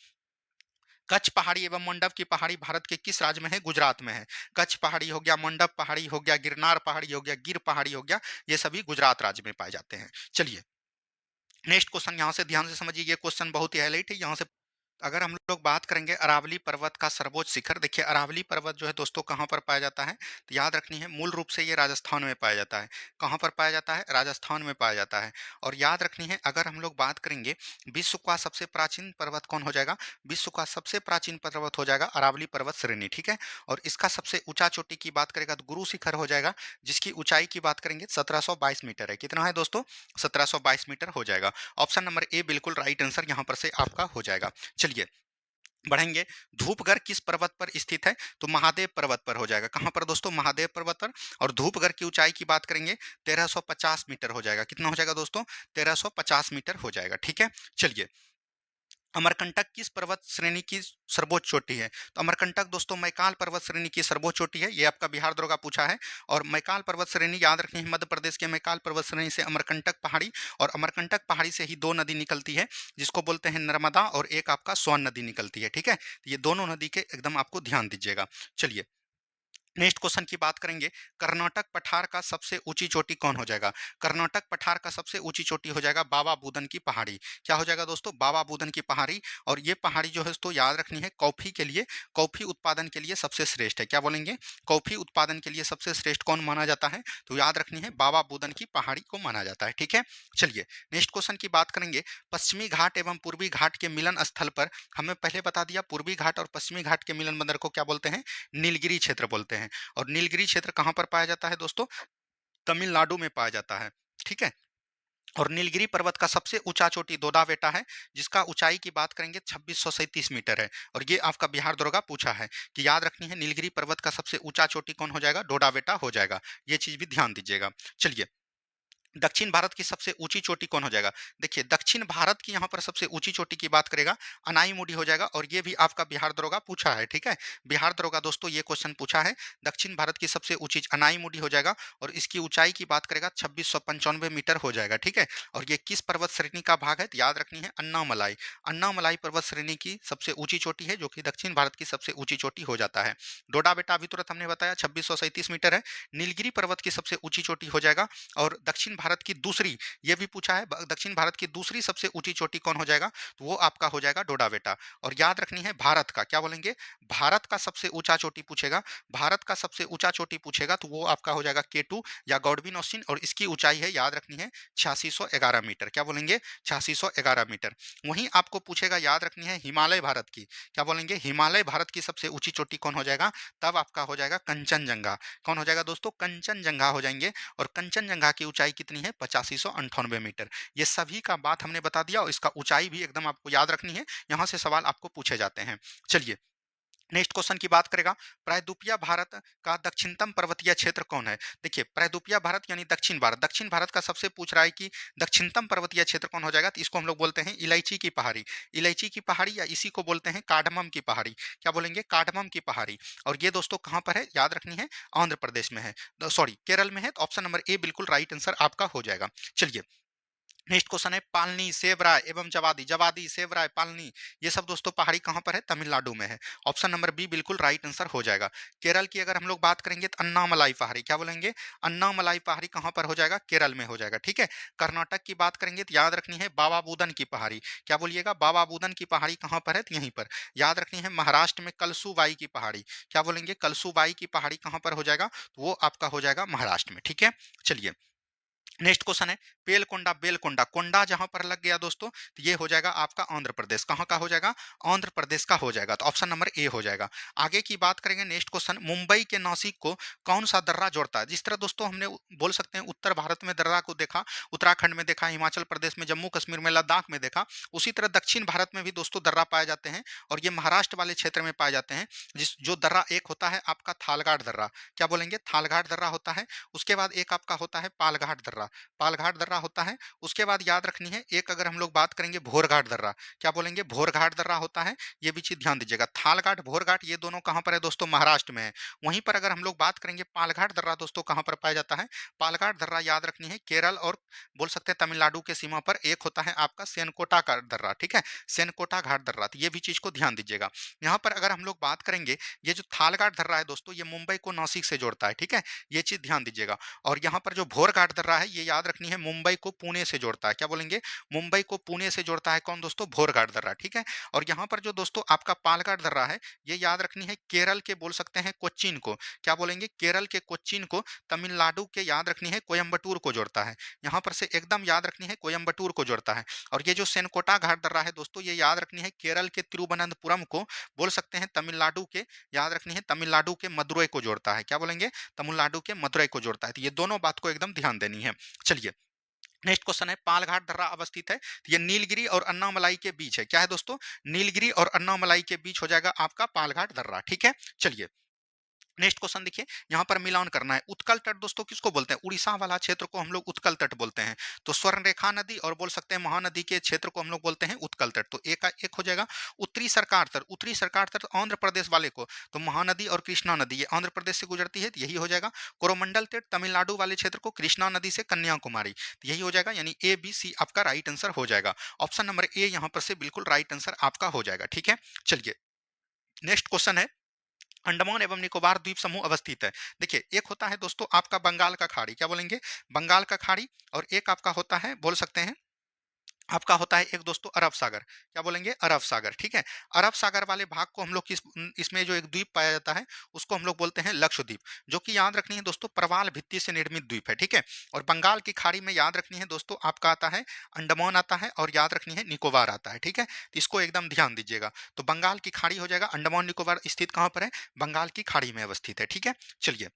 कच्छ पहाड़ी एवं मंडप की पहाड़ी भारत के किस राज्य में है? गुजरात में है। कच्छ पहाड़ी हो गया, मंडप पहाड़ी हो गया, गिरनार पहाड़ी हो गया, गिर पहाड़ी हो गया, ये सभी गुजरात राज्य में पाए जाते हैं। चलिए, नेक्स्ट क्वेश्चन यहाँ से ध्यान से समझिए, ये क्वेश्चन बहुत ही हाईलाइट है यहाँ से। अगर हम लोग बात करेंगे अरावली पर्वत का सर्वोच्च शिखर, देखिए अरावली पर्वत जो है दोस्तों कहाँ पर पाया जाता है? तो याद रखनी है मूल रूप से ये राजस्थान में पाया जाता है। कहाँ पर पाया जाता है? राजस्थान में पाया जाता है। और याद रखनी है, अगर हम लोग बात करेंगे विश्व का सबसे प्राचीन पर्वत कौन हो जाएगा? विश्व का सबसे प्राचीन पर्वत हो जाएगा अरावली पर्वत श्रेणी, ठीक है। और इसका सबसे ऊंचा चोटी की बात करेगा तो गुरु शिखर हो जाएगा, जिसकी ऊंचाई की बात करेंगे 1722 मीटर है। कितना है दोस्तों? 1722 मीटर हो जाएगा। ऑप्शन नंबर ए बिल्कुल राइट आंसर यहाँ पर से आपका हो जाएगा। चलिए, बढ़ेंगे। धूपगढ़ किस पर्वत पर स्थित है? तो महादेव पर्वत पर हो जाएगा। कहां पर दोस्तों? महादेव पर्वत पर। और धूपगढ़ की ऊंचाई की बात करेंगे 1350 मीटर हो जाएगा। कितना हो जाएगा दोस्तों? 1350 मीटर हो जाएगा, ठीक है। चलिए, अमरकंटक किस पर्वत श्रेणी की सर्वोच्च चोटी है? तो अमरकंटक दोस्तों मैकाल पर्वत श्रेणी की सर्वोच्च चोटी है। ये आपका बिहार दरोगा पूछा है। और मैकाल पर्वत श्रेणी याद रखनी है, मध्य प्रदेश के मैकाल पर्वत श्रेणी से अमरकंटक पहाड़ी, और अमरकंटक पहाड़ी से ही 2 नदी निकलती है, जिसको बोलते हैं नर्मदा, और एक आपका सोन नदी निकलती है, ठीक है। तो ये दोनों नदी के एकदम आपको ध्यान दीजिएगा। चलिए, नेक्स्ट क्वेश्चन की बात करेंगे। कर्नाटक पठार का सबसे ऊंची चोटी कौन हो जाएगा? कर्नाटक पठार का सबसे ऊंची चोटी हो जाएगा बाबा बुदन की पहाड़ी। क्या हो जाएगा दोस्तों? बाबा बुदन की पहाड़ी। और ये पहाड़ी जो है तो याद रखनी है कॉफी के लिए, कॉफी उत्पादन के लिए सबसे श्रेष्ठ है। क्या बोलेंगे? कॉफी उत्पादन के लिए सबसे श्रेष्ठ कौन माना जाता है? तो याद रखनी है बाबा बुदन की पहाड़ी को माना जाता है, ठीक है। चलिए, नेक्स्ट क्वेश्चन की बात करेंगे। पश्चिमी घाट एवं पूर्वी घाट के मिलन स्थल पर, हमें पहले बता दिया पूर्वी घाट और पश्चिमी घाट के मिलन बंदर को क्या बोलते हैं? नीलगिरी क्षेत्र बोलते हैं। और नीलगिरी क्षेत्र कहाँ पर पाया जाता है दोस्तों? तमिलनाडु में पाया जाता है, ठीक है। और नीलगिरी पर्वत का सबसे ऊंचा चोटी दोडाबेटा है, जिसका ऊंचाई की बात करेंगे 2637 मीटर है। और ये आपका बिहार दरोगा पूछा है कि याद रखनी है नीलगिरी पर्वत का सबसे ऊंचा चोटी कौन हो जाएगा? डोडाबेटा हो जाएगा। ये चीज भी ध्यान दीजिएगा। चलिए, दक्षिण भारत की सबसे ऊंची चोटी कौन हो जाएगा? देखिए दक्षिण भारत की यहाँ पर सबसे ऊंची चोटी की बात करेगा अनाईमुडी हो जाएगा। और ये भी आपका बिहार दरोगा पूछा है, ठीक है। बिहार दरोगा दोस्तों ये क्वेश्चन पूछा है। दक्षिण भारत की सबसे ऊंची अनाईमुडी हो जाएगा, और इसकी ऊंचाई की बात करेगा 2695 मीटर हो जाएगा, ठीक है। और ये किस पर्वत श्रेणी का भाग है? तो याद रखनी है अन्नामलाई। अन्नामलाई पर्वत श्रेणी की सबसे ऊंची चोटी है, जो कि दक्षिण भारत की सबसे ऊंची चोटी हो जाता है। डोडा बेटा अभी तुरंत हमने बताया 2637 मीटर है। नीलगिरी पर्वत की सबसे ऊंची चोटी हो जाएगा। और दक्षिण भारत की दूसरी, ये भी पूछा है, दक्षिण भारत की दूसरी सबसे ऊंची चोटी कौन हो जाएगा? तो वो आपका हो जाएगा डोडाबेटा। और याद रखनी है भारत का, क्या बोलेंगे? भारत का सबसे ऊंचा चोटी पूछेगा, भारत का सबसे ऊंचा चोटी पूछेगा तो वो आपका हो जाएगा केटू या गॉडविन ऑस्टिन। और इसकी ऊंचाई है याद रखनी है 8611 मीटर। क्या बोलेंगे? 8611 मीटर। वहीं आपको पूछेगा, याद रखनी है हिमालय भारत की, क्या बोलेंगे? हिमालय भारत की सबसे ऊंची चोटी कौन हो जाएगा? तब आपका हो जाएगा कंचनजंगा। कौन हो जाएगा दोस्तों? कंचनजंगा हो जाएंगे। और कंचनजंगा की ऊंचाई कितनी है? 8598 मीटर। ये सभी का बात हमने बता दिया, और इसका ऊंचाई भी एकदम आपको याद रखनी है, यहाँ से सवाल आपको पूछे जाते हैं। चलिए, नेक्स्ट क्वेश्चन की बात करेगा। प्रायद्वीपीय भारत का दक्षिणतम पर्वतीय क्षेत्र कौन है? देखिए प्रायद्वीपीय भारत यानी दक्षिण भारत, दक्षिण भारत का सबसे पूछ रहा है कि दक्षिणतम पर्वतीय क्षेत्र कौन हो जाएगा? तो इसको हम लोग बोलते हैं इलायची की पहाड़ी। इलायची की पहाड़ी, या इसी को बोलते हैं कार्डमम की पहाड़ी। क्या बोलेंगे? कार्डमम की पहाड़ी। और ये दोस्तों कहाँ पर है? याद रखनी है आंध्र प्रदेश में है, सॉरी केरल में है। तो ऑप्शन नंबर ए बिल्कुल राइट आंसर आपका हो जाएगा। चलिए, नेक्स्ट क्वेश्चन है। पालनी, सेवराय एवं जवादी, जवादी, सेवराय, पालनी, ये सब दोस्तों पहाड़ी कहाँ पर है? तमिलनाडु में है। ऑप्शन नंबर बी बिल्कुल राइट आंसर हो जाएगा। केरल की अगर हम लोग बात करेंगे तो अन्नामलाई पहाड़ी, क्या बोलेंगे? अन्नामलाई पहाड़ी कहाँ पर हो जाएगा? केरल में हो जाएगा, ठीक है। कर्नाटक की बात करेंगे तो याद रखनी है बाबा बुदन की पहाड़ी। क्या बोलिएगा? बाबा बुदन की पहाड़ी कहाँ पर है? तो यहीं पर। याद रखनी है महाराष्ट्र में कलसूबाई की पहाड़ी। क्या बोलेंगे? कलसूबाई की पहाड़ी कहाँ पर हो जाएगा? तो वो आपका हो जाएगा महाराष्ट्र में, ठीक है। चलिए, नेक्स्ट क्वेश्चन है। बेलकोंडा, बेलकोंडा, कोंडा जहां पर लग गया दोस्तों तो ये हो जाएगा आपका आंध्र प्रदेश। कहाँ का हो जाएगा? आंध्र प्रदेश का हो जाएगा। तो ऑप्शन नंबर ए हो जाएगा। आगे की बात करेंगे, नेक्स्ट क्वेश्चन, मुंबई के नासिक को कौन सा दर्रा जोड़ता है? जिस तरह दोस्तों हमने बोल सकते हैं उत्तर भारत में दर्रा को देखा, उत्तराखंड में देखा, हिमाचल प्रदेश में, जम्मू कश्मीर में, लद्दाख में देखा, उसी तरह दक्षिण भारत में भी दोस्तों दर्रा पाए जाते हैं और ये महाराष्ट्र वाले क्षेत्र में पाए जाते हैं। जिस जो दर्रा एक होता है आपका थालगाड़ दर्रा, क्या बोलेंगे? थालगाड़ दर्रा होता है। उसके बाद एक आपका होता है पालघाट दर्रा, पालघाट दर्रा होता है। उसके बाद याद रखनी है एक, अगर हम लोग बात करेंगे भोरघाट दर्रा, क्या बोलेंगे? भोरघाट दर्रा होता है। ये भी चीज ध्यान दीजिएगा। थालघाट, भोरघाट ये दोनों कहाँ पर है दोस्तों? महाराष्ट्र में है। वहीं पर अगर हम लोग बात करेंगे पालघाट दर्रा दोस्तों कहाँ पर पाया जाता है? पालघाट दर्रा याद रखनी है केरल और बोल सकते हैं तमिलनाडु के सीमा पर एक होता है आपका सेनकोटा का दर्रा, ठीक है? सेनकोटा घाट दर्रा, तो ये भी चीज को ध्यान दीजिएगा। यहाँ पर अगर हम लोग बात करेंगे, ये जो थालघाट दर्रा है दोस्तों ये मुंबई को नासिक से जोड़ता है, ठीक है? ये चीज ध्यान दीजिएगा। और यहाँ पर जो भोरघाट दर्रा है ये याद रखनी है मुंबई को पुणे से जोड़ता है। क्या बोलेंगे? मुंबई को पुणे से जोड़ता है कौन दोस्तों? भोरघाट दर्रा, ठीक है? और यहाँ पर जो दोस्तों आपका पालघाट दर्रा है ये याद रखनी है केरल के बोल सकते हैं कोच्चिन को, क्या बोलेंगे? केरल के कोच्चिन को तमिलनाडु के याद रखनी है कोयम्बटूर को जोड़ता है। यहाँ पर से एकदम याद रखनी है कोयम्बटूर को जोड़ता है। और ये जो सेनकोटा घाट दर्रा है दोस्तों ये याद रखनी है केरल के तिरुवनंतपुरम को बोल सकते हैं तमिलनाडु के, याद रखनी है तमिलनाडु के मदुरई को जोड़ता है। क्या बोलेंगे? तमिलनाडु के मदुरई को जोड़ता है। तो ये दोनों बात को एकदम ध्यान देनी है। चलिए, नेक्स्ट क्वेश्चन है, पालघाट दर्रा अवस्थित है तो ये नीलगिरी और अन्नामलाई के बीच है। क्या है दोस्तों? नीलगिरी और अन्नामलाई के बीच हो जाएगा आपका पालघाट दर्रा, ठीक है? चलिए, नेक्स्ट क्वेश्चन देखिए, यहाँ पर मिलान करना है। उत्कल तट दोस्तों किसको बोलते हैं? उड़ीसा वाला क्षेत्र को हम लोग उत्कल तट बोलते हैं। तो स्वर्णरेखा नदी और बोल सकते हैं महानदी के क्षेत्र को हम लोग बोलते हैं उत्कल तट। तो एक का एक हो जाएगा। उत्तरी सरकार तट, उत्तरी सरकार तट आंध्र प्रदेश वाले को, तो महानदी और कृष्णा नदी ये आंध्र प्रदेश से गुजरती है, तो यही हो जाएगा। कोरोमंडल तट तमिलनाडु वाले क्षेत्र को, कृष्णा नदी से कन्याकुमारी, तो यही हो जाएगा। यानी ए बी सी आपका राइट आंसर हो जाएगा। ऑप्शन नंबर ए यहाँ पर से बिल्कुल राइट आंसर आपका हो जाएगा, ठीक है? चलिए, नेक्स्ट क्वेश्चन है, अंडमान एवं निकोबार द्वीप समूह अवस्थित है। देखिए, एक होता है दोस्तों आपका बंगाल का खाड़ी, क्या बोलेंगे? बंगाल का खाड़ी। और एक आपका होता है बोल सकते हैं आपका होता है एक दोस्तों अरब सागर, क्या बोलेंगे? अरब सागर, ठीक है? अरब सागर वाले भाग को हम लोग इसमें जो एक द्वीप पाया जाता है उसको हम लोग बोलते हैं लक्षद्वीप, जो कि याद रखनी है दोस्तों प्रवाल भित्ति से निर्मित द्वीप है, ठीक है? और बंगाल की खाड़ी में याद रखनी है दोस्तों आपका आता है अंडमान आता है और याद रखनी है निकोबार आता है, ठीक है? तो इसको एकदम ध्यान दीजिएगा। तो बंगाल की खाड़ी हो जाएगा, अंडमान निकोबार स्थित कहाँ पर है? बंगाल की खाड़ी में अवस्थित है, ठीक है? चलिए,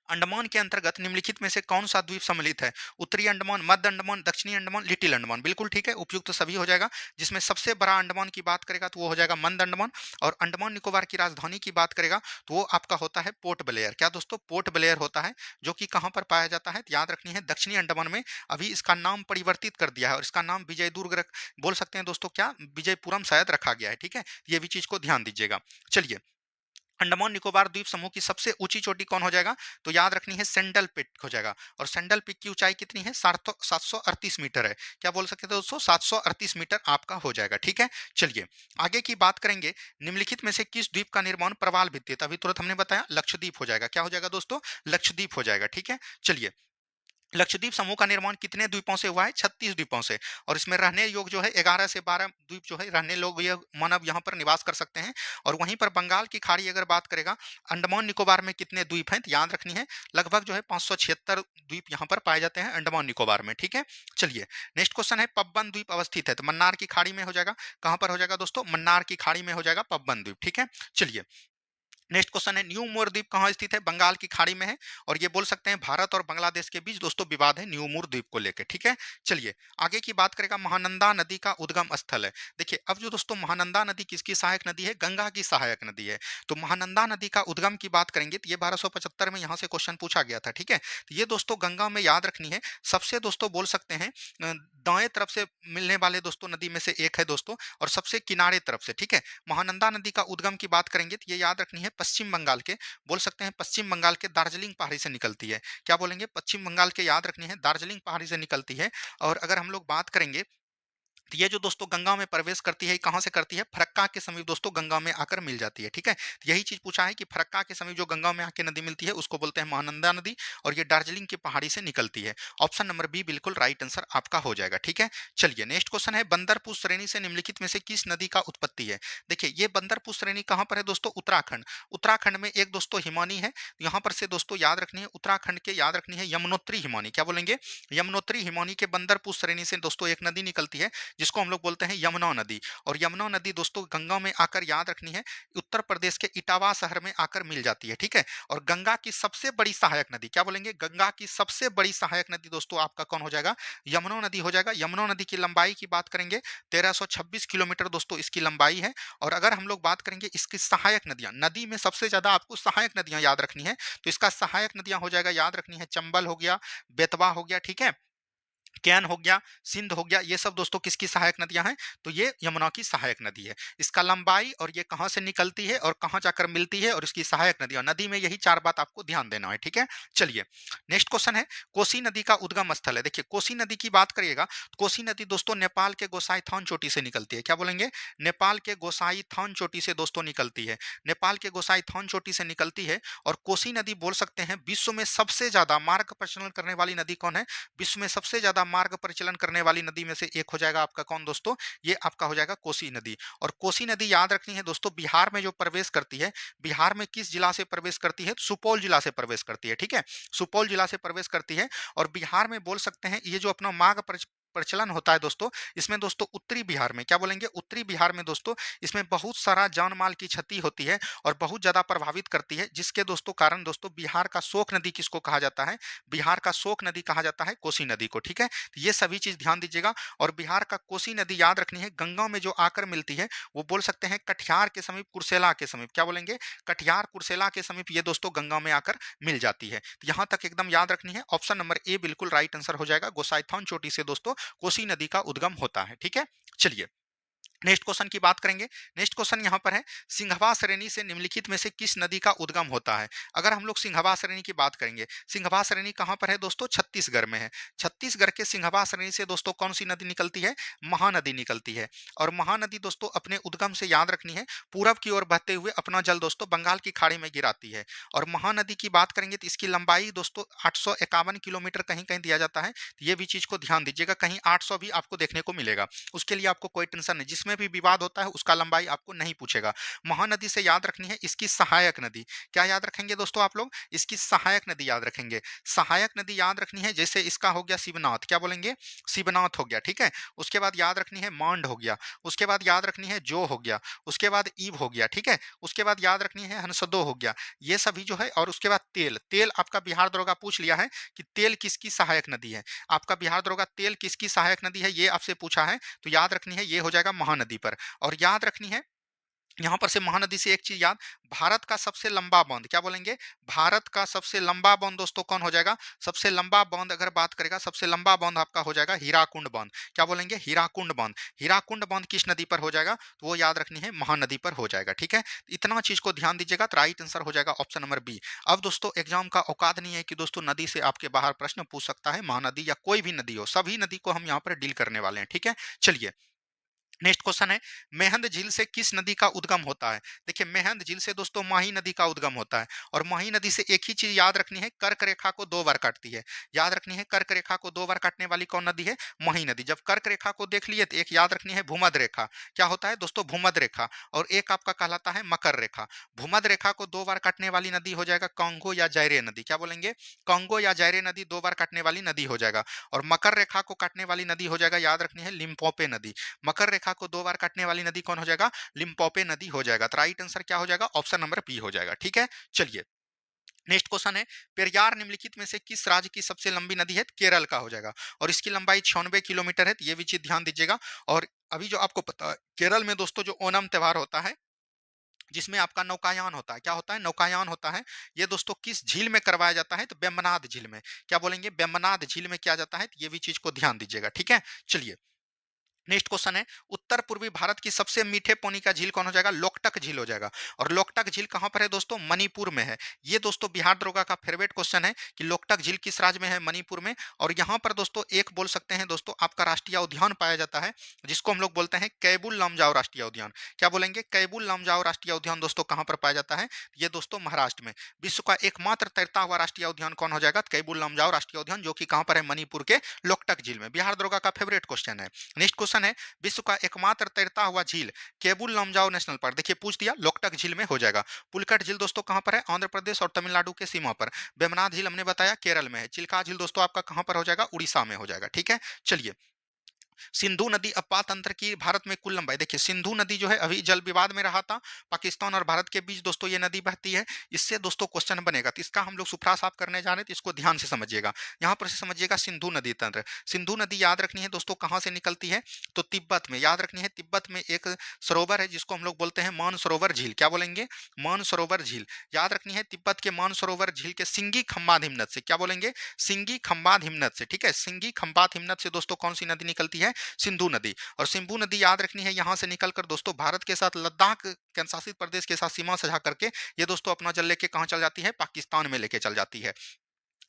अंडमान के अंतर्गत निम्नलिखित में से कौन सा द्वीप सम्मिलित है? उत्तरी अंडमान, मध्य अंडमान, दक्षिणी अंडमान, लिटिल अंडमान, बिल्कुल ठीक है, उपयुक्त तो सभी हो जाएगा। जिसमें सबसे बड़ा अंडमान की बात करेगा तो वो हो जाएगा मंद अंडमान। और अंडमान निकोबार की राजधानी की बात करेगा तो वो आपका होता है पोर्ट ब्लेयर। क्या दोस्तों? पोर्ट ब्लेयर होता है, जो कि कहाँ पर पाया जाता है? तो याद रखनी है दक्षिणी अंडमान में। अभी इसका नाम परिवर्तित कर दिया है और इसका नाम विजय दुर्ग बोल सकते हैं दोस्तों, क्या विजयपुरम शायद रखा गया है, ठीक है? ये भी चीज को ध्यान दीजिएगा। चलिए, अंडमान निकोबार द्वीप समूह की सबसे ऊंची चोटी कौन हो जाएगा? तो याद रखनी है सेंडल पिक हो जाएगा। और सेंडल पिक की ऊंचाई कितनी है? 738 मीटर है। क्या बोल सकते थे दोस्तों? 738 मीटर आपका हो जाएगा, ठीक है? चलिए, आगे की बात करेंगे, निम्नलिखित में से किस द्वीप का निर्माण प्रवाल भित्ति, अभी तुरंत हमने बताया लक्षद्वीप हो जाएगा। क्या हो जाएगा दोस्तों? लक्षद्वीप हो जाएगा, ठीक है? चलिए, लक्षद्वीप समूह का निर्माण कितने द्वीपों से हुआ है? 36 द्वीपों से। और इसमें रहने योग जो है 11 से 12 द्वीप जो है रहने लोग ये मानव यहाँ पर निवास कर सकते हैं। और वहीं पर बंगाल की खाड़ी अगर बात करेगा, अंडमान निकोबार में कितने द्वीप हैं? तो याद रखनी है लगभग जो है 576 द्वीप यहाँ पर पाए जाते हैं अंडमान निकोबार में, ठीक है? चलिए, नेक्स्ट क्वेश्चन है, पब्बन द्वीप अवस्थित है तो मन्नार की खाड़ी में हो जाएगा। कहाँ पर हो जाएगा दोस्तों? मन्नार की खाड़ी में हो जाएगा पब्बन द्वीप, ठीक है? चलिए, नेक्स्ट क्वेश्चन है, न्यू मोर द्वीप कहाँ स्थित है? बंगाल की खाड़ी में है। और ये बोल सकते हैं भारत और बांग्लादेश के बीच दोस्तों विवाद है न्यू मोर द्वीप को लेकर, ठीक है? चलिए, आगे की बात करेगा, महानंदा नदी का उद्गम स्थल है। देखिए, अब जो दोस्तों महानंदा नदी किसकी सहायक नदी है? गंगा की सहायक नदी है। तो महानंदा नदी का उद्गम की बात करेंगे तो ये 1275 में यहाँ से क्वेश्चन पूछा गया था, ठीक है? तो ये दोस्तों गंगा में याद रखनी है सबसे दोस्तों बोल सकते हैं दाएं तरफ से मिलने वाले दोस्तों नदी में से एक है दोस्तों, और सबसे किनारे तरफ से, ठीक है? महानंदा नदी का उद्गम की बात करेंगे तो ये याद रखनी है पश्चिम बंगाल के, बोल सकते हैं पश्चिम बंगाल के दार्जिलिंग पहाड़ी से निकलती है। क्या बोलेंगे? पश्चिम बंगाल के याद रखनी है दार्जिलिंग पहाड़ी से निकलती है। और अगर हम लोग बात करेंगे तो ये जो दोस्तों गंगा में प्रवेश करती है, ये कहाँ से करती है? फरक्का के समीप दोस्तों गंगा में आकर मिल जाती है, ठीक है? तो यही चीज़ पूछा है कि फरक्का के समीप जो गंगा में आके नदी मिलती है, उसको बोलते हैं महानंदा नदी और ये दार्जिलिंग की पहाड़ी से निकलती है। ऑप्शन नंबर बी बिल्कुल राइट आंसर आपका हो जाएगा, ठीक है? चलिए नेक्स्ट क्वेश्चन है बंदरपुर श्रेणी से निम्नलिखित में से किस नदी का उत्पत्ति है? देखिए ये बंदरपुर श्रेणी कहाँ पर है दोस्तों? उत्तराखंड। उत्तराखंड में एक दोस्तों हिमानी है, यहाँ पर से दोस्तों याद रखनी है उत्तराखंड के याद रखनी है यमुनोत्री हिमानी। क्या बोलेंगे? यमुनोत्री हिमानी के बंदरपुर श्रेणी से दोस्तों एक नदी निकलती है जिसको हम लोग बोलते हैं यमुना नदी। और यमुना नदी दोस्तों गंगा में आकर याद रखनी है उत्तर प्रदेश के इटावा शहर में आकर मिल जाती है, ठीक है? और गंगा की सबसे बड़ी सहायक नदी क्या बोलेंगे? गंगा की सबसे बड़ी सहायक नदी दोस्तों आपका कौन हो जाएगा? यमुना नदी हो जाएगा। यमुना नदी की लंबाई की बात करेंगे 1326 किलोमीटर दोस्तों इसकी लंबाई है। और अगर हम लोग बात करेंगे इसकी सहायक नदियां, नदी में सबसे ज्यादा आपको सहायक नदियां याद रखनी है, तो इसका सहायक नदियां हो जाएगा याद रखनी है चंबल हो गया, बेतवा हो गया, ठीक है? कैन हो गया, सिंध हो गया, ये सब दोस्तों किसकी सहायक नदियां हैं? तो ये यमुना की सहायक नदी है। इसका लंबाई और ये कहां से निकलती है और कहां जाकर मिलती है और इसकी सहायक नदियां, नदी में यही चार बात आपको ध्यान देना है, ठीक है? चलिए नेक्स्ट क्वेश्चन है कोसी नदी का उद्गम स्थल है। देखिए कोसी नदी की बात करिएगा तो कोसी नदी दोस्तों नेपाल के गोसाईथान चोटी से निकलती है। क्या बोलेंगे? नेपाल के गोसाईथान चोटी से दोस्तों निकलती है। नेपाल के गोसाईथान चोटी से निकलती है। और कोसी नदी बोल सकते हैं विश्व में सबसे ज्यादा मार्ग प्रचलन करने वाली नदी कौन है? विश्व में सबसे ज्यादा मार्ग परिचालन करने वाली नदी में से एक हो जाएगा आपका कौन दोस्तों? ये आपका हो जाएगा कोसी नदी। और कोसी नदी याद रखनी है दोस्तों बिहार में जो प्रवेश करती है, बिहार में किस जिला से प्रवेश करती है? सुपौल जिला से प्रवेश करती है, ठीक है? सुपौल जिला से प्रवेश करती है। और बिहार में बोल सकते हैं ये जो अपना मार्ग प्रचलन होता है दोस्तों, इसमें दोस्तों उत्तरी बिहार में क्या बोलेंगे? उत्तरी बिहार में दोस्तों इसमें बहुत सारा जान माल की क्षति होती है और बहुत ज्यादा प्रभावित करती है, जिसके दोस्तों कारण दोस्तों बिहार का शोक नदी किसको कहा जाता है? बिहार का शोक नदी कहा जाता है कोसी नदी को, ठीक है? तो ये सभी चीज ध्यान दीजिएगा। और बिहार का कोसी नदी याद रखनी है गंगा में जो आकर मिलती है वो बोल सकते हैं कटिहार के समीप, कुर्सेला के समीप। क्या बोलेंगे? कटिहार कुर्सेला के समीप ये दोस्तों गंगा में आकर मिल जाती है। तो यहाँ तक एकदम याद रखनी है। ऑप्शन नंबर ए बिल्कुल राइट आंसर हो जाएगा। गोसाईथान चोटी से दोस्तों कोसी नदी का उद्गम होता है, ठीक है? चलिए नेक्स्ट क्वेश्चन की बात करेंगे। नेक्स्ट क्वेश्चन यहाँ पर है सिंघवा श्रेणी से निम्नलिखित में से किस नदी का उद्गम होता है? अगर हम लोग सिंघवा श्रेणी की बात करेंगे, सिंघवा श्रेणी कहाँ पर है दोस्तों? छत्तीसगढ़ में है। छत्तीसगढ़ के सिंघवा श्रेणी से दोस्तों कौन सी नदी निकलती है? महानदी निकलती है। और महानदी दोस्तों अपने उद्गम से याद रखनी है पूरब की ओर बहते हुए अपना जल दोस्तों बंगाल की खाड़ी में गिराती है। और महानदी की बात करेंगे तो इसकी लंबाई दोस्तों 851 किलोमीटर कहीं कहीं दिया जाता है। तो ये भी चीज को ध्यान दीजिएगा, कहीं 800 भी आपको देखने को मिलेगा। उसके लिए आपको कोई टेंशन नहीं, जिसमें भी विवाद होता है उसका लंबाई आपको नहीं पूछेगा। महानदी से याद रखनी है इसकी सहायक नदी। क्या याद रखेंगे दोस्तों आप लोग? इसकी सहायक नदी याद रखेंगे। सहायक नदी याद रखनी है जैसे इसका हो गया शिवनाथ। क्या बोलेंगे? शिवनाथ हो गया, ठीक है? उसके बाद याद रखनी है मांड हो गया। उसके बाद याद रखनी है जो हो गया। उसके बाद ईब हो गया, ठीक है? उसके बाद याद रखनी है हंसदो हो गया। ये सभी जो है, और उसके बाद तेल। तेल आपका बिहार दरोगा पूछ लिया है कि तेल किसकी सहायक नदी है। आपका बिहार दरोगा तेल किसकी सहायक नदी है ये आपसे पूछा है, तो याद रखनी है ये हो जाएगा महानदी पर। और याद रखनी है यहां पर से महानदी से एक चीज याद, भारत का सबसे लंबा बांध। क्या बोलेंगे? भारत का सबसे लंबा बांध दोस्तों कौन हो जाएगा? सबसे लंबा बांध अगर बात करेगा, सबसे लंबा बांध आपका हो जाएगा हीराकुंड बांध। क्या बोलेंगे? हीराकुंड बांध। हीराकुंड बांध किस नदी पर हो जाएगा? तो वो याद रखनी है महानदी पर हो जाएगा, ठीक है? इतना चीज को ध्यान दीजिएगा तो राइट आंसर हो जाएगा ऑप्शन नंबर बी। अब दोस्तों एग्जाम का औकात नहीं है कि दोस्तों नदी से आपके बाहर प्रश्न पूछ सकता है, महानदी या कोई भी नदी हो, सभी नदी को हम यहाँ पर डील करने वाले हैं, ठीक है? चलिए नेक्स्ट क्वेश्चन है मेहंद झील से किस नदी का उद्गम होता है? देखिए मेहंद झील से दोस्तों माही नदी का उद्गम होता है। और माही नदी से एक ही चीज याद रखनी है, कर्क रेखा को दो बार काटती है। याद रखनी है कर्क रेखा को दो बार काटने वाली कौन नदी है? माही नदी। जब कर्क रेखा को देख लिए तो एक याद रखनी है भूमध्य रेखा। क्या होता है दोस्तों? भूमध्य रेखा। और एक आपका कहलाता है मकर रेखा। भूमध्य रेखा को दो बार काटने वाली नदी हो जाएगा कांगो या जैरे नदी। क्या बोलेंगे? कांगो या जैरे नदी दो बार काटने वाली नदी हो जाएगा। और मकर रेखा को काटने वाली नदी हो जाएगा याद रखनी है लिम्पोपे नदी। मकर रेखा को दो बार काटने वाली नदी कौन हो जाएगा? लिम्पोपे नदी हो जाएगा। तो राइट आंसर क्या हो जाएगा? ऑप्शन नंबर बी हो जाएगा, ठीक है? चलिए नेक्स्ट क्वेश्चन है पेरियार निम्नलिखित में से किस राज्य की सबसे लंबी नदी है? केरल का हो जाएगा। और इसकी लंबाई 96 किलोमीटर है, तो ये भी चीज ध्यान दीजिएगा। और अभी जो आपको पता है केरल में दोस्तों जो ओणम त्योहार होता है जिसमें आपका नौकायान होता है। क्या होता है? नौकायान होता है। ये दोस्तों किस झील में करवाया जाता है? तो वेम्बनाड झील में। क्या बोलेंगे? वेम्बनाड झील में किया जाता है। तो ये भी चीज को ध्यान दीजिएगा, ठीक है? चलिए नेक्स्ट क्वेश्चन है, उत्तर पूर्वी भारत की सबसे मीठे पानी का झील कौन हो जाएगा? लोकटक झील हो जाएगा। और लोकटक झील कहां पर है दोस्तों? मणिपुर में है। ये दोस्तों बिहार दरोगा का फेवरेट क्वेश्चन है कि लोकटक झील किस राज्य में है? मणिपुर में। और यहां पर दोस्तों एक बोल सकते हैं दोस्तों आपका राष्ट्रीय उद्यान पाया जाता है, जिसको हम लोग बोलते हैं कैबुल लमजाओ राष्ट्रीय उद्यान। क्या बोलेंगे? कैबुल लमजाओ राष्ट्रीय उद्यान दोस्तों कहां पर पाया जाता है? ये दोस्तों महाराष्ट्र में। विश्व का एकमात्र तैरता हुआ राष्ट्रीय उद्यान कौन हो जाएगा? कैबुल लमजाओ राष्ट्रीय उद्यान, जो कि कहां पर है? मणिपुर के लोकटक झील में। बिहार दरोगा का फेवरेट क्वेश्चन है। नेक्स्ट क्वेश्चन है, विश्व का एकमात्र तैरता हुआ झील केबुल लमजाओ नेशनल पार्क। देखिए पूछ दिया, लोकटक झील में हो जाएगा। पुलकट झील दोस्तों कहां पर है? आंध्र प्रदेश और तमिलनाडु के सीमा पर। वेमनाथ झील हमने बताया केरल में है। चिल्का झील दोस्तों आपका कहां पर हो जाएगा? उड़ीसा में हो जाएगा। ठीक है, चलिए। सिंधु नदी अपपात तंत्र की भारत में कुल लंबाई। देखिए सिंधु नदी जो है अभी जल विवाद में रहा था, पाकिस्तान और भारत के बीच दोस्तों ये नदी बहती है। इससे दोस्तों क्वेश्चन बनेगा, तो इसका हम लोग सुफरा साफ करने जा रहे हैं, तो इसको ध्यान से समझिएगा। यहाँ पर से समझिएगा सिंधु नदी तंत्र। सिंधु नदी याद रखनी है दोस्तों कहाँ से निकलती है? तो तिब्बत में। याद रखनी है, तिब्बत में एक सरोवर है जिसको हम लोग बोलते हैं मानसरोवर झील। क्या बोलेंगे? मानसरोवर झील। याद रखनी है, तिब्बत के मानसरोवर झील के सिंगी खंबात हिमनद से। क्या बोलेंगे? सिंगी खंबात हिमनद से। ठीक है, सिंगी खंबात हिमनद से दोस्तों कौन सी नदी निकलती है? सिंधु नदी। और सिंधु नदी याद रखनी है, यहां से निकलकर दोस्तों भारत के साथ लद्दाख केंद्र शासित प्रदेश के साथ सीमा सझा करके ये दोस्तों अपना जल लेके कहां चल जाती है? पाकिस्तान में लेके चल जाती है।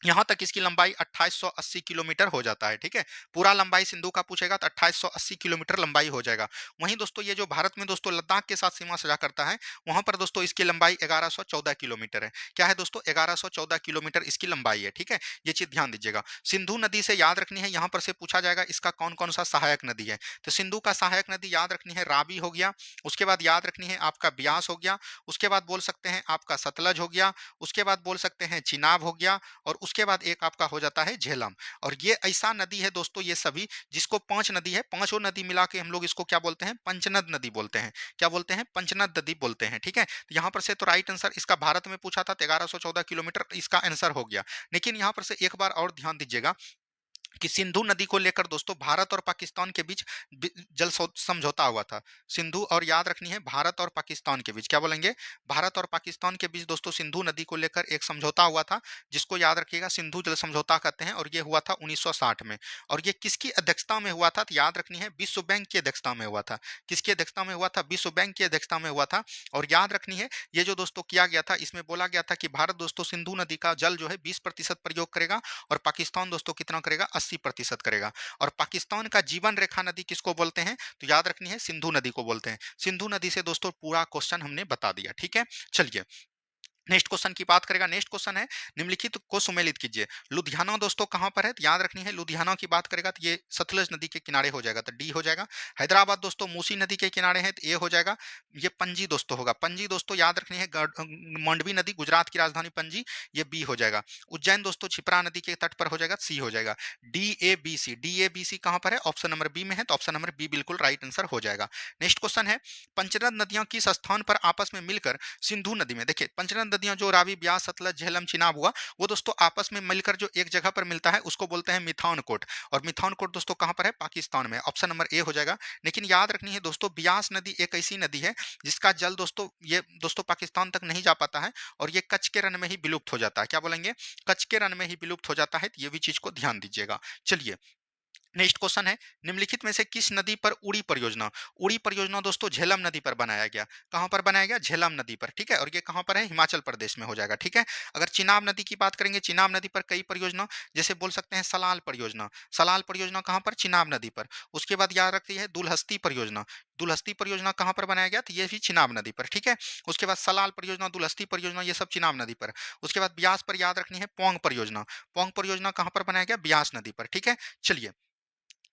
यहां तक इसकी लंबाई 2880 किलोमीटर हो जाता है। ठीक है, पूरा लंबाई सिंधु का पूछेगा तो 2880 किलोमीटर लंबाई हो जाएगा। वहीं दोस्तों ये जो भारत में दोस्तों लद्दाख के साथ सीमा सजा करता है, वहां पर दोस्तों इसकी लंबाई 1114 किलोमीटर है। क्या है दोस्तों? 1114 किलोमीटर इसकी लंबाई है। ठीक है, ये चीज ध्यान दीजिएगा। सिंधु नदी से याद रखनी है, यहां पर से पूछा जाएगा इसका कौन कौन सा सहायक नदी है। तो सिंधु का सहायक नदी याद रखनी है रावी हो गया, उसके बाद याद रखनी है आपका ब्यास हो गया, उसके बाद बोल सकते हैं आपका सतलज हो गया, उसके बाद बोल सकते हैं चिनाब हो गया, और उसके बाद एक आपका हो जाता है झेलम। और ये ऐसा नदी है दोस्तों, ये सभी जिसको पांच नदी है, पांचों नदी मिला के हम लोग इसको क्या बोलते हैं? पंचनद नदी बोलते हैं। क्या बोलते हैं? पंचनद नदी बोलते हैं। ठीक है, तो यहाँ पर से तो राइट आंसर इसका भारत में पूछा था 1114 किलोमीटर, इसका आंसर हो गया। लेकिन यहाँ पर से एक बार और ध्यान दीजिएगा कि सिंधु नदी को लेकर दोस्तों भारत और पाकिस्तान के बीच समझौता हुआ था। सिंधु, और याद रखनी है भारत और पाकिस्तान के बीच। क्या बोलेंगे? भारत और पाकिस्तान के बीच दोस्तों सिंधु नदी को लेकर एक समझौता हुआ था, जिसको याद रखिएगा सिंधु जल समझौता कहते हैं, और ये हुआ था 1960 में। और ये किसकी अध्यक्षता में हुआ था? तो याद रखनी है विश्व बैंक की अध्यक्षता में हुआ था। किसकी अध्यक्षता में हुआ था? विश्व बैंक की अध्यक्षता में हुआ था। और याद रखनी है, ये जो दोस्तों किया गया था, इसमें बोला गया था कि भारत दोस्तों सिंधु नदी का जल जो है 20% प्रयोग करेगा, और पाकिस्तान दोस्तों कितना करेगा? 80% करेगा। और पाकिस्तान का जीवन रेखा नदी किसको बोलते हैं? तो याद रखनी है सिंधु नदी को बोलते हैं। सिंधु नदी से दोस्तों पूरा क्वेश्चन हमने बता दिया। ठीक है, चलिए नेक्स्ट क्वेश्चन की बात करेगा। नेक्स्ट क्वेश्चन है, निम्नलिखित को सुमेलित कीजिए। लुधियाना दोस्तों कहां पर है? तो याद रखनी है, लुधियाना की बात करेगा तो ये सतलज नदी के किनारे हो जाएगा, तो डी हो जाएगा। हैदराबाद दोस्तों मूसी नदी के किनारे है, तो ए हो जाएगा। ये पणजी दोस्तों होगा। पणजी दोस्तों याद रखनी है मांडवी नदी, गुजरात की राजधानी पणजी, ये बी हो जाएगा। उज्जैन दोस्तों छिपरा नदी के तट पर हो जाएगा, सी हो जाएगा। डी ए बी सी कहां पर है? ऑप्शन नंबर बी में है, तो ऑप्शन नंबर बी बिल्कुल राइट आंसर हो जाएगा। नेक्स्ट क्वेश्चन है, पंचनद नदियां किस स्थान पर आपस में मिलकर सिंधु नदी में। देखिए पंचनद नदियां जो रावी, ब्यास, सतलज, झेलम, चिनाब हुआ, वो दोस्तों आपस में मिलकर जो एक जगह पर मिलता है उसको बोलते हैं मिथानकोट। और मिथानकोट दोस्तों कहां पर है? पाकिस्तान में। ऑप्शन नंबर ए हो जाएगा। लेकिन याद रखनी है दोस्तों, ब्यास नदी एक ऐसी नदी है जिसका जल दोस्तों ये दोस्तों पाकिस्तान तक नहीं जा पाता है, और ये कच्छ के रण में ही विलुप्त हो जाता है। क्या बोलेंगे? कच्छ के रण में ही विलुप्त हो जाता है, तो ये भी चीज को ध्यान दीजिएगा। चलिए नेक्स्ट क्वेश्चन है, निम्नलिखित में से किस नदी पर उड़ी परियोजना? उड़ी परियोजना दोस्तों झेलम नदी पर बनाया गया। कहां पर बनाया गया? झेलम नदी पर। ठीक है, और ये कहां पर है? हिमाचल प्रदेश में हो जाएगा। ठीक है, अगर चिनाब नदी की बात करेंगे, चिनाब नदी पर कई परियोजना, जैसे बोल सकते हैं सलाल परियोजना। सलाल परियोजना कहां पर? चिनाब नदी पर। उसके बाद याद रखती है दुलहस्ती परियोजना। दुलहस्ती परियोजना कहां पर बनाया गया? तो ये भी चिनाब नदी पर। ठीक है, उसके बाद सलाल परियोजना, दुलहस्ती परियोजना, ये सब चिनाब नदी पर। उसके बाद ब्यास पर याद रखनी है पोंग परियोजना। पोंग परियोजना कहां पर बनाया गया? ब्यास नदी पर। ठीक है, चलिए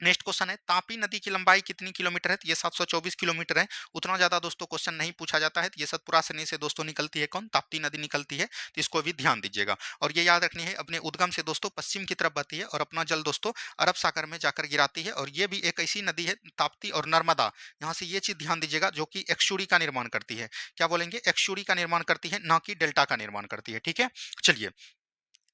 नेक्स्ट क्वेश्चन है, तापी नदी की लंबाई कितनी किलोमीटर है? तो ये 724 किलोमीटर है। उतना ज्यादा दोस्तों क्वेश्चन नहीं पूछा जाता है, तो ये सतपुरा से से दोस्तों निकलती है कौन? ताप्ती नदी निकलती है, तो इसको भी ध्यान दीजिएगा। और ये याद रखनी है, अपने उद्गम से दोस्तों पश्चिम की तरफ बहती है, और अपना जल दोस्तों अरब सागर में जाकर गिराती है। और ये भी एक ऐसी नदी है, ताप्ती और नर्मदा, यहाँ से ये चीज ध्यान दीजिएगा, जो कि एक्सुड़ी का निर्माण करती है। क्या बोलेंगे? एक्सुड़ी का निर्माण करती है, ना कि डेल्टा का निर्माण करती है। ठीक है, चलिए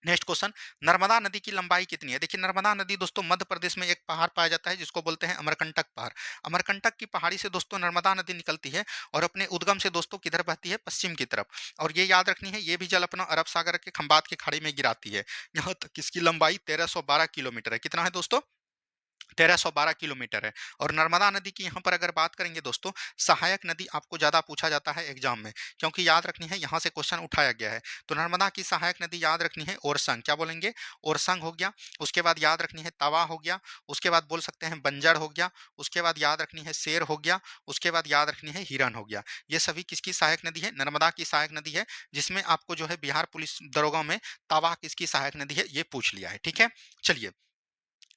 नेक्स्ट क्वेश्चन, नर्मदा नदी की लंबाई कितनी है? देखिए नर्मदा नदी दोस्तों मध्य प्रदेश में एक पहाड़ पाया जाता है, जिसको बोलते हैं अमरकंटक पहाड़। अमरकंटक की पहाड़ी से दोस्तों नर्मदा नदी निकलती है, और अपने उद्गम से दोस्तों किधर बहती है? पश्चिम की तरफ। और ये याद रखनी है, ये भी जल अपना अरब सागर के खंबात की खाड़ी में गिराती है। यहाँ तक इसकी लंबाई 1312 किलोमीटर है। कितना है दोस्तों? 1312 किलोमीटर है। और नर्मदा नदी की यहाँ पर अगर बात करेंगे दोस्तों, सहायक नदी आपको ज़्यादा पूछा जाता है एग्जाम में, क्योंकि याद रखनी है यहाँ से क्वेश्चन उठाया गया है। तो नर्मदा की सहायक नदी याद रखनी है ओरसंग, क्या बोलेंगे? ओरसंग हो गया। उसके बाद याद रखनी है तवा हो गया। उसके बाद बोल सकते हैं बंजर हो गया। उसके बाद याद रखनी है शेर हो गया। उसके बाद याद रखनी है हिरन हो गया। ये सभी किसकी सहायक नदी है? नर्मदा की सहायक नदी है, जिसमें आपको जो है बिहार पुलिस दरोगा में तवा किसकी सहायक नदी है ये पूछ लिया है। ठीक है, चलिए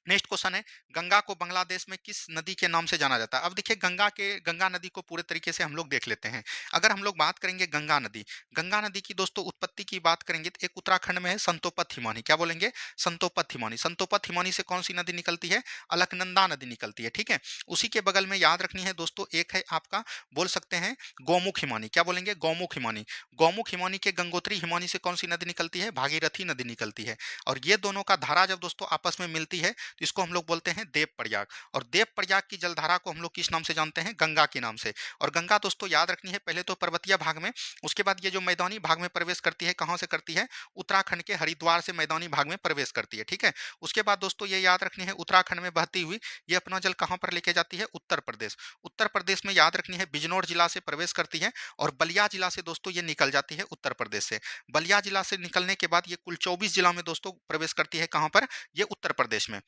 नेक्स्ट क्वेश्चन है, गंगा को बांग्लादेश में किस नदी के नाम से जाना जाता है? अब देखिए गंगा नदी को पूरे तरीके से हम लोग देख लेते हैं। अगर हम लोग बात करेंगे गंगा नदी की दोस्तों उत्पत्ति की बात करेंगे तो एक उत्तराखंड में है संतोपत हिमानी, क्या बोलेंगे? संतोपत हिमानी। संतोपत हिमानी से कौन सी नदी निकलती है? अलकनंदा नदी निकलती है। ठीक है, उसी के बगल में याद रखनी है दोस्तों, एक है आपका बोल सकते हैं गौमुख हिमानी, क्या बोलेंगे? गौमुख हिमानी। गौमुख हिमानी के गंगोत्री हिमानी से कौन सी नदी निकलती है? भागीरथी नदी निकलती है। और ये दोनों का धारा जब दोस्तों आपस में मिलती है तो इसको हम लोग बोलते हैं देव प्रयाग। और देव प्रयाग की जलधारा को हम लोग किस नाम से जानते हैं? गंगा के नाम से। और गंगा दोस्तों याद रखनी है पहले तो पर्वतीय भाग में, उसके बाद ये जो मैदानी भाग में प्रवेश करती है, कहाँ से करती है? उत्तराखंड के हरिद्वार से मैदानी भाग में प्रवेश करती है। ठीक है, उसके बाद दोस्तों ये याद रखनी है उत्तराखंड में बहती हुई ये अपना जल कहाँ पर लेके जाती है? उत्तर प्रदेश। उत्तर प्रदेश में याद रखनी है बिजनौर जिला से प्रवेश करती है और बलिया जिला से दोस्तों ये निकल जाती है उत्तर प्रदेश से। बलिया जिला से निकलने के बाद ये कुल 24 जिला में दोस्तों प्रवेश करती है, कहाँ पर? ये उत्तर प्रदेश में।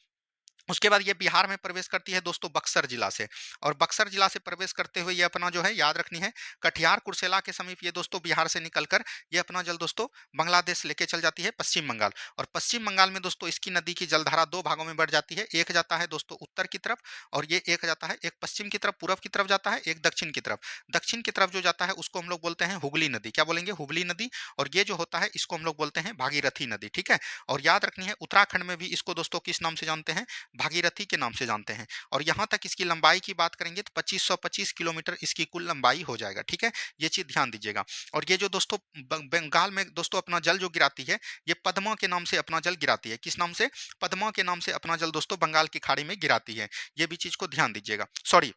उसके बाद ये बिहार में प्रवेश करती है दोस्तों बक्सर जिला से। और बक्सर जिला से प्रवेश करते हुए ये अपना जो है याद रखनी है कटिहार कुर्सेला के समीप ये दोस्तों बिहार से निकलकर ये अपना जल दोस्तों बांग्लादेश लेके चल जाती है पश्चिम बंगाल। और पश्चिम बंगाल में दोस्तों इसकी नदी की जलधारा दो भागों में बढ़ जाती है, एक जाता है दोस्तों उत्तर की तरफ और ये एक जाता है, एक पश्चिम की तरफ पूर्व की तरफ जाता है, एक दक्षिण की तरफ। दक्षिण की तरफ जो जाता है उसको हम लोग बोलते हैं हुगली नदी, क्या बोलेंगे? हुगली नदी। और ये जो होता है इसको हम लोग बोलते हैं भागीरथी नदी। ठीक है, और याद रखनी है उत्तराखंड में भी इसको दोस्तों किस नाम से जानते हैं? भागीरथी के नाम से जानते हैं। और यहाँ तक इसकी लंबाई की बात करेंगे तो 2525 किलोमीटर इसकी कुल लंबाई हो जाएगा। ठीक है, ये चीज ध्यान दीजिएगा। और ये जो दोस्तों बंगाल में दोस्तों अपना जल जो गिराती है, ये पद्मा के नाम से अपना जल गिराती है। किस नाम से? पद्मा के नाम से अपना जल दोस्तों बंगाल की खाड़ी में गिराती है। ये भी चीज को ध्यान दीजिएगा। सॉरी,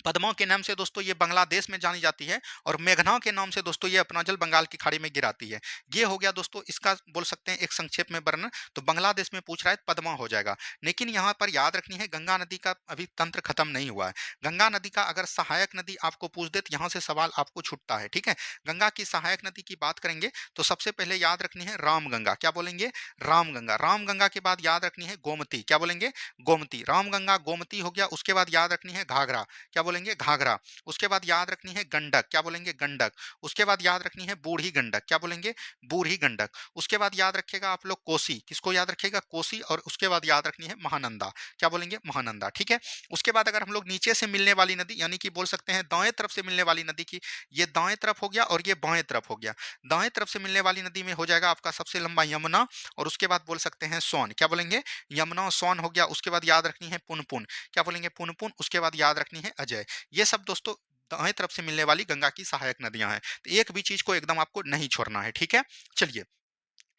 पद्मा के नाम से दोस्तों ये बांग्लादेश में जानी जाती है और मेघना के नाम से दोस्तों ये अपना जल बंगाल की खाड़ी में गिराती है। ये हो गया दोस्तों इसका बोल सकते हैं एक संक्षेप में वर्णन। तो बांग्लादेश में पूछ रहा है पद्मा हो जाएगा। लेकिन यहाँ पर याद रखनी है गंगा नदी का अभी तंत्र खत्म नहीं हुआ है। गंगा नदी का अगर सहायक नदी आपको पूछ दे तो यहाँ से सवाल आपको छूटता है। ठीक है, गंगा की सहायक नदी की बात करेंगे तो सबसे पहले याद रखनी है रामगंगा, क्या बोलेंगे? रामगंगा। रामगंगा के बाद याद रखनी है गोमती, क्या बोलेंगे? गोमती। रामगंगा गोमती हो गया। उसके बाद याद रखनी है घाघरा, क्या बोलेंगे? घाघरा। उसके बाद याद रखनी है गंडक, क्या बोलेंगे? गंडक। उसके बाद याद रखनी है बूढ़ी गंडक, क्या बोलेंगे? बूढ़ी गंडक। उसके बाद याद रखिएगा आप लोग कोसी, किसको याद रखिएगा? कोसी। और उसके बाद याद रखनी है महानंदा, क्या बोलेंगे? महानंदा। ठीक है, उसके बाद अगर हम लोग नीचे से मिलने वाली नदी यानी कि बोल सकते हैं दाएं तरफ से मिलने वाली नदी की, ये दाएं तरफ हो गया और ये बाएं तरफ हो गया। दाएं तरफ से मिलने वाली नदी में हो जाएगा आपका सबसे लंबा यमुना और उसके बाद बोल सकते हैं सोन, क्या बोलेंगे? यमुना सोन हो गया। उसके बाद याद रखनी है पुनपुन, क्या बोलेंगे? पुनपुन। उसके बाद याद रखनी है अजय। ये सब दोस्तों दाएं तरफ से मिलने वाली गंगा की सहायक नदियां हैं। तो एक भी चीज को एकदम आपको नहीं छोड़ना है। ठीक है, चलिए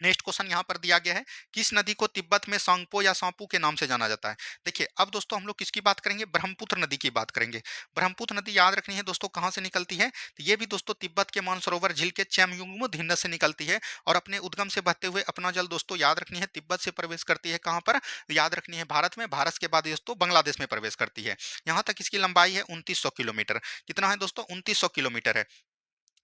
नेक्स्ट क्वेश्चन यहाँ पर दिया गया है, किस नदी को तिब्बत में सांगपो या सांपू के नाम से जाना जाता है? देखिए अब दोस्तों हम लोग किसकी बात करेंगे? ब्रह्मपुत्र नदी की बात करेंगे। ब्रह्मपुत्र नदी याद रखनी है दोस्तों कहाँ से निकलती है? तो ये भी दोस्तों तिब्बत के मानसरोवर झील के चैमयुंगमो धिन्ना से निकलती है और अपने उद्गम से बहते हुए अपना जल दोस्तों याद रखनी है तिब्बत से प्रवेश करती है, कहाँ पर? याद रखनी है भारत में। भारत के बाद दोस्तों बांग्लादेश में प्रवेश करती है। यहाँ तक इसकी लंबाई है 2900 किलोमीटर। कितना है दोस्तों? 2900 किलोमीटर है।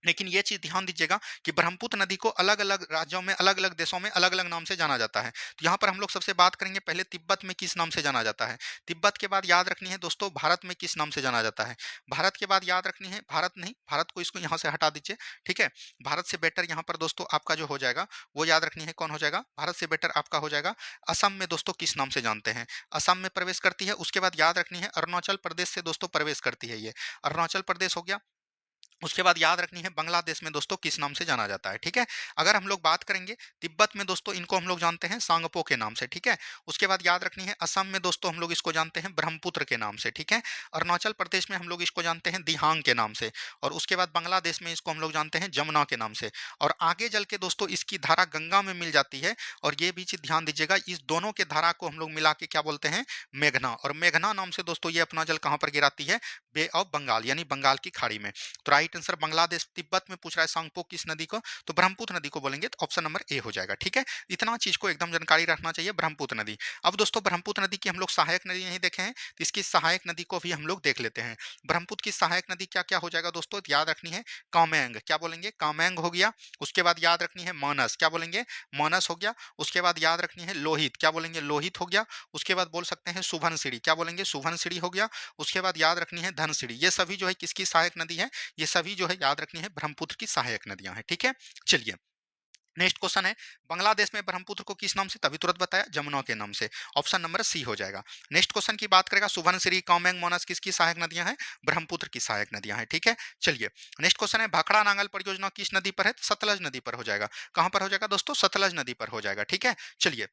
लेकिन ये चीज़ ध्यान दीजिएगा कि ब्रह्मपुत्र नदी को अलग-अलग राज्यों में, अलग-अलग देशों में अलग-अलग नाम से जाना जाता है। तो यहाँ पर हम लोग सबसे बात करेंगे पहले तिब्बत में किस नाम से जाना जाता है। तिब्बत के बाद याद रखनी है दोस्तों भारत में किस नाम से जाना जाता है। भारत के बाद याद रखनी है, भारत नहीं, भारत को इसको यहाँ से हटा दीजिए। ठीक है, भारत से बेटर यहाँ पर दोस्तों आपका जो हो जाएगा वो याद रखनी है कौन हो जाएगा? भारत से बेटर आपका हो जाएगा असम में दोस्तों किस नाम से जानते हैं? असम में प्रवेश करती है। उसके बाद याद रखनी है अरुणाचल प्रदेश से दोस्तों प्रवेश करती है ये, अरुणाचल प्रदेश हो गया। उसके बाद याद रखनी है बांग्लादेश में दोस्तों किस नाम से जाना जाता है। ठीक है, अगर हम लोग बात करेंगे तिब्बत में दोस्तों इनको हम लोग जानते हैं सांगपो के नाम से। ठीक है, उसके बाद याद रखनी है असम में दोस्तों हम लोग इसको जानते हैं ब्रह्मपुत्र के नाम से। ठीक है, अरुणाचल प्रदेश में हम लोग इसको जानते हैं दिहांग के नाम से और उसके बाद बांग्लादेश में इसको हम लोग जानते हैं जमुना के नाम से। और आगे चल के दोस्तों इसकी धारा गंगा में मिल जाती है और ये भी चीज ध्यान दीजिएगा इस दोनों के धारा को हम लोग मिला के क्या बोलते हैं? मेघना। और मेघना नाम से दोस्तों ये अपना जल कहाँ पर गिराती है? बे ऑफ बंगाल यानी बंगाल की खाड़ी में। तो राइट आंसर बांग्लादेश तिब्बत में पूछ रहा है सांगपो किस नदी को, तो ब्रह्मपुत्र नदी को बोलेंगे, तो ऑप्शन नंबर ए हो जाएगा। ठीक है, इतना चीज को एकदम जानकारी रखना चाहिए, ब्रह्मपुत्र नदी। अब दोस्तों ब्रह्मपुत्र नदी की हम लोग सहायक नदी नहीं देखे हैं, तो इसकी सहायक नदी को भी हम लोग देख लेते हैं। ब्रह्मपुत्र की सहायक नदी क्या क्या हो जाएगा दोस्तों, तो याद रखनी है कामेंग, क्या बोलेंगे, कामेंग हो गया। उसके बाद याद रखनी है मानस, क्या बोलेंगे, मानस हो गया। उसके बाद याद रखनी है लोहित, क्या बोलेंगे, लोहित हो गया। उसके बाद बोल सकते हैं सुबनसिरी, क्या बोलेंगे, सुबनसिरी हो गया। उसके बाद याद रखनी है धनसिरी। ये सभी जो है किसकी सहायक नदी है, ये सभी जो है याद रखनी है ब्रह्मपुत्र की सहायक नदियां हैं। ठीक है, चलिए नेक्स्ट क्वेश्चन है, बांग्लादेश में ब्रह्मपुत्र को किस नाम से, तभी तुरंत बताया, जमुना के नाम से। ऑप्शन नंबर सी हो जाएगा। नेक्स्ट क्वेश्चन की बात करेगा, सुबनसिरी कामेंग मानस किसकी सहायक नदियां हैं, ब्रह्मपुत्र की सहायक नदियां हैं। ठीक है, चलिए नेक्स्ट क्वेश्चन है, भाखड़ा नांगल परियोजना किस नदी पर है, सतलज नदी पर हो जाएगा। कहां पर हो जाएगा दोस्तों, सतलज नदी पर हो जाएगा। ठीक है, चलिए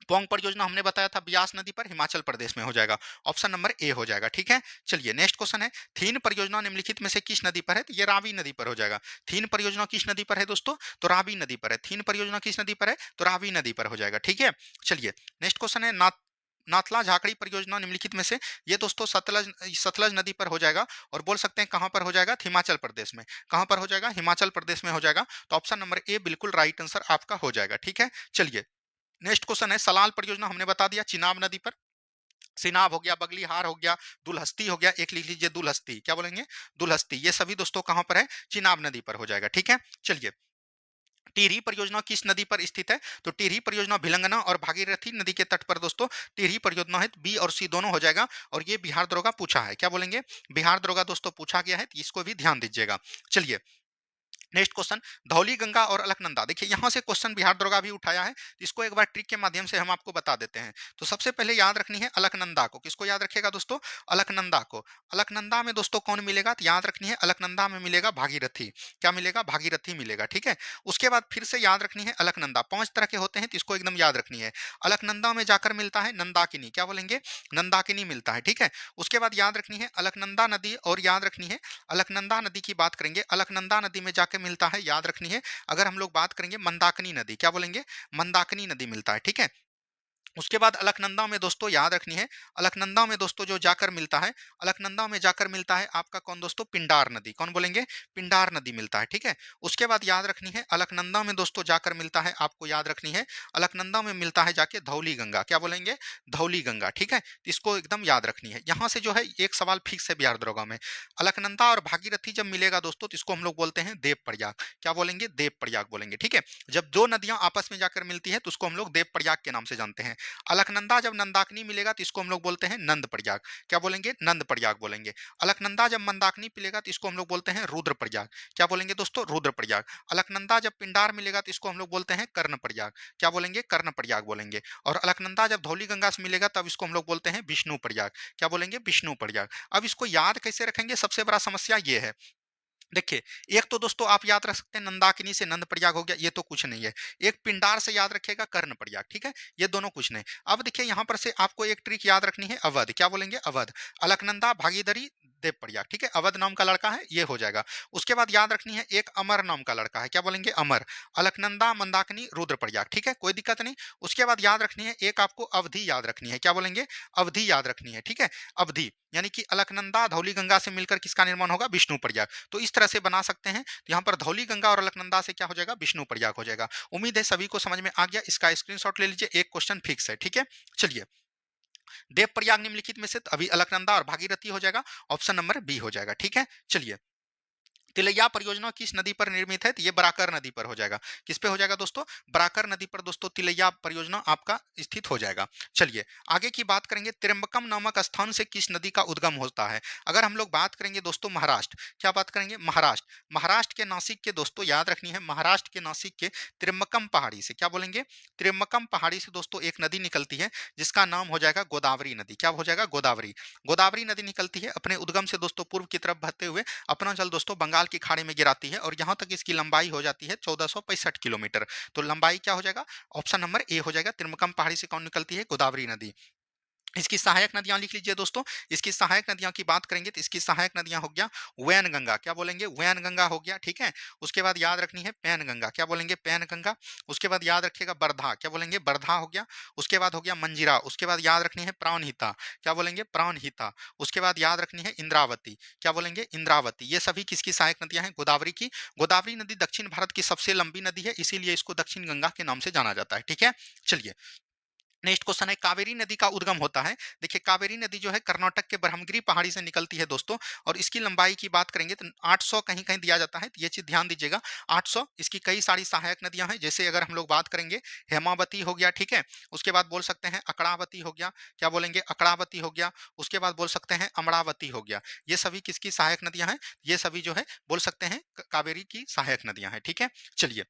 पोंग परियोजना हमने बताया था ब्यास नदी पर, हिमाचल प्रदेश में हो जाएगा। ऑप्शन नंबर ए हो जाएगा। ठीक है, चलिए नेक्स्ट क्वेश्चन है, थीन परियोजना निम्नलिखित में से किस नदी पर है, तो ये रावी नदी पर हो जाएगा। थीन परियोजना किस नदी पर है दोस्तों, तो रावी नदी पर है। थीन परियोजना किस नदी पर है, तो रावी नदी पर हो जाएगा। ठीक है, चलिए नेक्स्ट क्वेश्चन है, नाथला झाकड़ी परियोजना निम्नलिखित में से, ये दोस्तों सतलज सतलज नदी पर हो जाएगा। और बोल सकते हैं कहां पर हो जाएगा, तो हिमाचल प्रदेश में। कहां पर हो जाएगा, हिमाचल प्रदेश में हो जाएगा। तो ऑप्शन नंबर ए बिल्कुल राइट आंसर आपका हो जाएगा। ठीक है, चलिए नेक्स्ट क्वेश्चन है, सलाल परियोजना हमने बता दिया चिनाब नदी पर। सिनाब हो गया, बगलीहार हो गया, दुलहस्ती हो गया, एक लिख लीजिए दुलहस्ती, क्या बोलेंगे, दुलहस्ती। ये सभी दोस्तों कहां पर है, चिनाब नदी पर हो जाएगा। ठीक है, चलिए टिहरी परियोजना किस नदी पर स्थित है, तो टिहरी परियोजना भिलंगना और भागीरथी नदी के तट पर दोस्तों टिहरी परियोजना है। बी और सी दोनों हो जाएगा। और ये बिहार दरोगा पूछा है, क्या बोलेंगे, बिहार दरोगा दोस्तों पूछा गया है, तो इसको भी ध्यान दीजिएगा। चलिए नेक्स्ट क्वेश्चन, धौली गंगा और अलकनंदा, देखिए यहां से क्वेश्चन बिहार दरोगा भी उठाया है, तो इसको एक बार ट्रिक के माध्यम से हम आपको बता देते हैं। तो सबसे पहले याद रखनी है अलकनंदा को, किसको याद रखेगा दोस्तों, अलकनंदा को। अलकनंदा में दोस्तों कौन मिलेगा, तो याद रखनी है अलकनंदा में मिलेगा भागीरथी, क्या मिलेगा, भागीरथी मिलेगा। ठीक है, उसके बाद फिर से याद रखनी है अलकनंदा, 5 तरह के होते हैं, तो इसको एकदम याद रखनी है। अलकनंदा में जाकर मिलता है नंदाकिनी, क्या बोलेंगे, नंदाकिनी मिलता है। ठीक है, उसके बाद याद रखनी है अलकनंदा नदी, और याद रखनी है अलकनंदा नदी की बात करेंगे, अलकनंदा नदी में जाके मिलता है, याद रखनी है। अगर हम लोग बात करेंगे मंदाकिनी नदी, क्या बोलेंगे, मंदाकिनी नदी मिलता है। ठीक है, उसके बाद अलकनंदा में दोस्तों याद रखनी है, अलकनंदा में दोस्तों जो जाकर मिलता है, अलकनंदा में जाकर मिलता है आपका कौन दोस्तों, पिंडार नदी, कौन बोलेंगे, पिंडार नदी मिलता है। ठीक है, उसके बाद याद रखनी है अलकनंदा में दोस्तों जाकर मिलता है, आपको याद रखनी है अलकनंदा में मिलता है जाके धौली गंगा, क्या बोलेंगे, धौली गंगा। ठीक है, तो इसको एकदम याद रखनी है। यहाँ से जो है एक सवाल फिक्स है बिहार दरोगा में, अलकनंदा और भागीरथी जब मिलेगा दोस्तों, तो इसको हम लोग बोलते हैं देव प्रयाग, क्या बोलेंगे, देव प्रयाग बोलेंगे। ठीक है, जब दो नदियां आपस में जाकर मिलती है, तो उसको हम लोग देव प्रयाग के नाम से जानते हैं। अलकनंदा जब नंदाकिनी मिलेगा, तो इसको हम लोग बोलते हैं नंद प्रयाग, क्या बोलेंगे, नंद प्रयाग बोलेंगे। अलकनंदा जब मंदाकिनी मिलेगा, तो इसको हम लोग बोलते हैं रुद्र प्रयाग, क्या बोलेंगे दोस्तों, रुद्र प्रयाग। अलकनंदा जब पिंडार मिलेगा, तो इसको हम लोग बोलते हैं कर्ण प्रयाग, क्या बोलेंगे, कर्ण प्रयाग बोलेंगे। और अलकनंदा जब धौली गंगा से मिलेगा, तब इसको हम लोग बोलते हैं विष्णु प्रयाग, क्या बोलेंगे, विष्णु प्रयाग। अब इसको याद कैसे रखेंगे, सबसे बड़ा समस्या ये है। देखिए, एक तो दोस्तों आप याद रख सकते हैं नंदाकिनी से नंद प्रयाग हो गया, ये तो कुछ नहीं है। एक पिंडार से याद रखेगा कर्ण प्रयाग, ठीक है, ये दोनों कुछ नहीं। अब देखिए यहाँ पर से आपको एक ट्रिक याद रखनी है, अवध, क्या बोलेंगे, अवध। अलकनंदा भागीरथी देव प्रयाग, ठीक है, अवध नाम का लड़का है, ये हो जाएगा। उसके बाद याद रखनी है एक अमर नाम का लड़का है, क्या बोलेंगे, अमर। अलकनंदा मंदाकिनी रुद्र प्रयाग, ठीक है, कोई दिक्कत नहीं। उसके बाद याद रखनी है एक आपको अवधि याद रखनी है, क्या बोलेंगे, अवधि याद रखनी है। ठीक है, अवधि यानी कि अलकनंदा धौली गंगा से मिलकर किसका निर्माण होगा, विष्णु प्रयाग। तो इस तरह से बना सकते हैं। तो यहाँ पर धौली गंगा और अलकनंदा से क्या हो जाएगा, विष्णु प्रयाग हो जाएगा। उम्मीद है सभी को समझ में आ गया, इसका स्क्रीनशॉट ले लीजिए, एक क्वेश्चन फिक्स है। ठीक है, चलिए देव प्रयाग निम्नलिखित में से अभी अलकनंदा और भागीरथी हो जाएगा, ऑप्शन नंबर बी हो जाएगा। ठीक है, चलिए तिलैया परियोजना किस नदी पर निर्मित है, तो ये बराकर नदी पर हो जाएगा। किस पे हो जाएगा दोस्तों, बराकर नदी पर दोस्तों तिलैया परियोजना आपका स्थित हो जाएगा। चलिए आगे की बात करेंगे, त्र्यंबकम नामक स्थान से किस नदी का उद्गम होता है। अगर हम लोग बात करेंगे दोस्तों महाराष्ट्र, क्या बात करेंगे, महाराष्ट्र। महाराष्ट्र के नासिक के दोस्तों याद रखनी है, महाराष्ट्र के नासिक के त्र्यंबकम पहाड़ी से, क्या बोलेंगे, त्र्यंबकम पहाड़ी से दोस्तों एक नदी निकलती है, जिसका नाम हो जाएगा गोदावरी नदी, क्या हो जाएगा, गोदावरी। गोदावरी नदी निकलती है अपने उद्गम से दोस्तों पूर्व की तरफ बहते हुए, अपना जल दोस्तों बंगाल की खाड़ी में गिराती है, और यहाँ तक इसकी लंबाई हो जाती है 1465 किलोमीटर। तो लंबाई क्या हो जाएगा, ऑप्शन नंबर ए हो जाएगा, त्रिमकम पहाड़ी से कौन निकलती है, गोदावरी नदी। इसकी सहायक नदियाँ लिख लीजिए दोस्तों। इसकी सहायक नदियों की बात करेंगे तो इसकी सहायक नदियाँ हो गया वैनगंगा, क्या बोलेंगे? वैनगंगा हो गया, ठीक है? उसके बाद याद रखनी है पैनगंगा, क्या बोलेंगे? पैनगंगा। उसके बाद याद रखिएगा बरधा, क्या बोलेंगे? बरधा हो गया। उसके बाद हो गया मंजीरा, उसके बाद याद रखनी है प्राणहिता, क्या बोलेंगे? प्राणहिता। उसके बाद याद रखनी है इंद्रावती, क्या बोलेंगे? इंद्रावती। ये सभी किसकी सहायक नदियाँ हैं? गोदावरी की। गोदावरी नदी दक्षिण भारत की सबसे लंबी नदी है, इसीलिए इसको दक्षिण गंगा के नाम से जाना जाता है, ठीक है? चलिए, नेक्स्ट क्वेश्चन है कावेरी नदी का उद्गम होता है। देखिए कावेरी नदी जो है कर्नाटक के ब्रह्मगिरी पहाड़ी से निकलती है दोस्तों, और इसकी लंबाई की बात करेंगे तो 800 कहीं कहीं दिया जाता है, तो ये चीज ध्यान दीजिएगा। 800। इसकी कई सारी सहायक नदियां हैं, जैसे अगर हम लोग बात करेंगे हेमावती हो गया, ठीक है? उसके बाद बोल सकते हैं अकड़ावती हो गया, क्या बोलेंगे? अकड़ावती हो गया। उसके बाद बोल सकते हैं अमरावती हो गया। ये सभी किसकी सहायक नदियां हैं? ये सभी जो है बोल सकते हैं कावेरी की सहायक नदियां हैं, ठीक है? चलिए,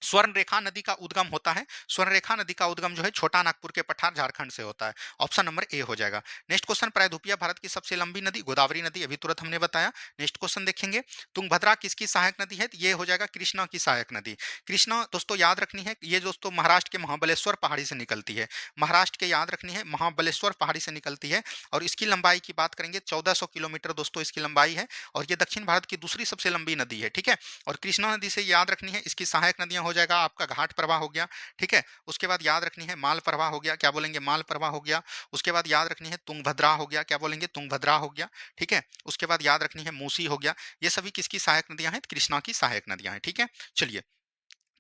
स्वर्णरेखा नदी का उद्गम होता है। स्वर्णरेखा नदी का उद्गम जो है छोटा नागपुर के पठार झारखंड से होता है। ऑप्शन नंबर ए हो जाएगा। नेक्स्ट क्वेश्चन, प्रायद्वीपीय भारत की सबसे लंबी नदी गोदावरी नदी, अभी तुरंत हमने बताया। नेक्स्ट क्वेश्चन देखेंगे, तुंगभद्रा किसकी सहायक नदी है? तो ये हो जाएगा कृष्णा की सहायक नदी। कृष्णा दोस्तों याद रखनी है, ये दोस्तों महाराष्ट्र के महाबलेश्वर पहाड़ी से निकलती है। महाराष्ट्र के याद रखनी है महाबलेश्वर पहाड़ी से निकलती है, और इसकी लंबाई की बात करेंगे 1400 किलोमीटर दोस्तों इसकी लंबाई है, और ये दक्षिण भारत की दूसरी सबसे लंबी नदी है, ठीक है? और कृष्णा नदी से याद रखनी है, इसकी सहायक नदियां हो जाएगा आपका घाट प्रवाह हो गया, ठीक है? उसके बाद याद रखनी है माल प्रवाह हो गया, क्या बोलेंगे? माल प्रवाह हो गया। उसके बाद याद रखनी है तुंगभद्रा हो गया, क्या बोलेंगे? तुंगभद्रा हो गया, ठीक है? उसके बाद याद रखनी है मूसी हो गया। ये सभी किसकी सहायक नदियां हैं? कृष्णा की सहायक नदियां हैं, ठीक है? चलिए,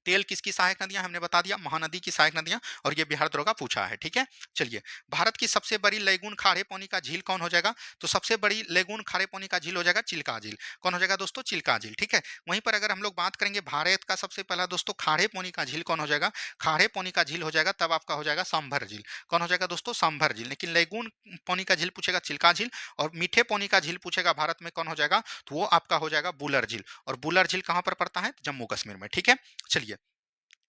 तेल किसकी सहायक नदियां हमने बता दिया, महानदी की सहायक नदियां, और ये बिहार दरोगा पूछा है, ठीक है? चलिए, भारत की सबसे बड़ी लेगून खारे पानी का झील कौन हो जाएगा? तो सबसे बड़ी लेगून खारे पानी का झील हो जाएगा चिल्का झील। कौन हो जाएगा दोस्तों? चिल्का झील, ठीक है? वहीं पर अगर हम लोग बात करेंगे भारत का सबसे पहला दोस्तों खारे पानी का झील कौन हो जाएगा? खारे पानी का झील हो जाएगा तब आपका हो जाएगा सांभर झील। कौन हो जाएगा दोस्तों? सांभर झील। लेकिन लेगून पानी का झील पूछेगा चिल्का झील, और मीठे पानी का झील पूछेगा भारत में कौन हो जाएगा? तो वो आपका हो जाएगा बुलर झील। और बुलर झील कहां पर पड़ता है? जम्मू कश्मीर में, ठीक है? चलिए,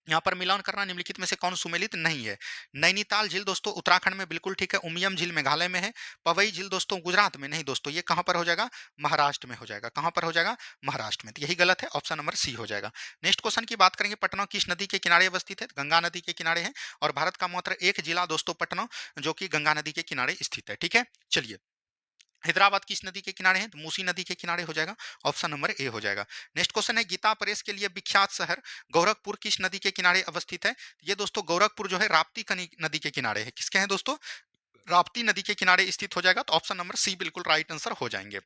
यहाँ पर मिलान करना निम्नलिखित में से कौन सुमेलित नहीं है? नैनीताल झील दोस्तों उत्तराखंड में बिल्कुल ठीक है। उमियम झील मेघालय में है। पवई झील दोस्तों गुजरात में नहीं दोस्तों, ये कहां पर हो जाएगा? महाराष्ट्र में हो जाएगा। कहां पर हो जाएगा? महाराष्ट्र में। तो यही गलत है, ऑप्शन नंबर सी हो जाएगा। नेक्स्ट क्वेश्चन की बात करेंगे, पटना किस नदी के किनारे अवस्थित है? गंगा नदी के किनारे है, और भारत का मात्र एक जिला दोस्तों पटना जो कि गंगा नदी के किनारे स्थित है, ठीक है? चलिए, हैदराबाद किस नदी के किनारे है? तो मूसी नदी के किनारे हो जाएगा। ऑप्शन नंबर ए हो जाएगा। नेक्स्ट क्वेश्चन है, गीता प्रेस के लिए विख्यात शहर गोरखपुर किस नदी के किनारे अवस्थित है? ये दोस्तों गोरखपुर जो है राप्ती नदी के किनारे है। किसके हैं दोस्तों? राप्ती नदी के किनारे स्थित हो जाएगा, तो ऑप्शन नंबर सी बिल्कुल राइट आंसर हो जाएंगे।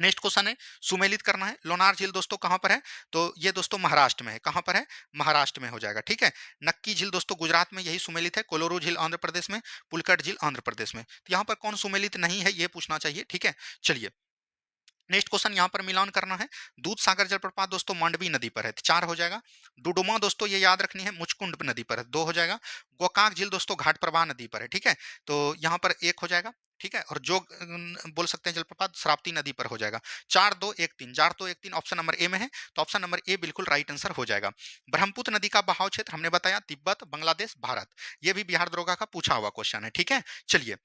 नेक्स्ट क्वेश्चन है, सुमेलित करना है। लोनार झील दोस्तों कहां पर है? तो ये दोस्तों महाराष्ट्र में है। कहां पर है? महाराष्ट्र में हो जाएगा, ठीक है? नक्की झील दोस्तों गुजरात में, यही सुमेलित है। कोलोरू झील आंध्र प्रदेश में। पुलकट झील आंध्र प्रदेश में। तो यहाँ पर कौन सुमेलित नहीं है ये पूछना चाहिए, ठीक है? चलिए, नेक्स्ट क्वेश्चन यहाँ पर मिलान करना है। दूध सागर जलप्रपात दोस्तों मांडवी नदी पर है, तो 4 हो जाएगा। डुडुमा दोस्तों ये याद रखनी है मुचकुंड नदी पर है, 2 हो जाएगा। गोकाक झील दोस्तों घाट प्रवाह नदी पर है, ठीक है? तो यहाँ पर 1 हो जाएगा, ठीक है? और जो बोल सकते हैं जलप्रपात श्रावती नदी पर हो जाएगा। 4 2 1 3, 4 2 1 3 ऑप्शन नंबर ए में है, तो ऑप्शन नंबर ए बिल्कुल राइट आंसर हो जाएगा। ब्रह्मपुत्र नदी का बहाव क्षेत्र हमने बताया तिब्बत, बांग्लादेश, भारत। ये भी बिहार दरोगा का पूछा हुआ क्वेश्चन है, ठीक है? चलिए,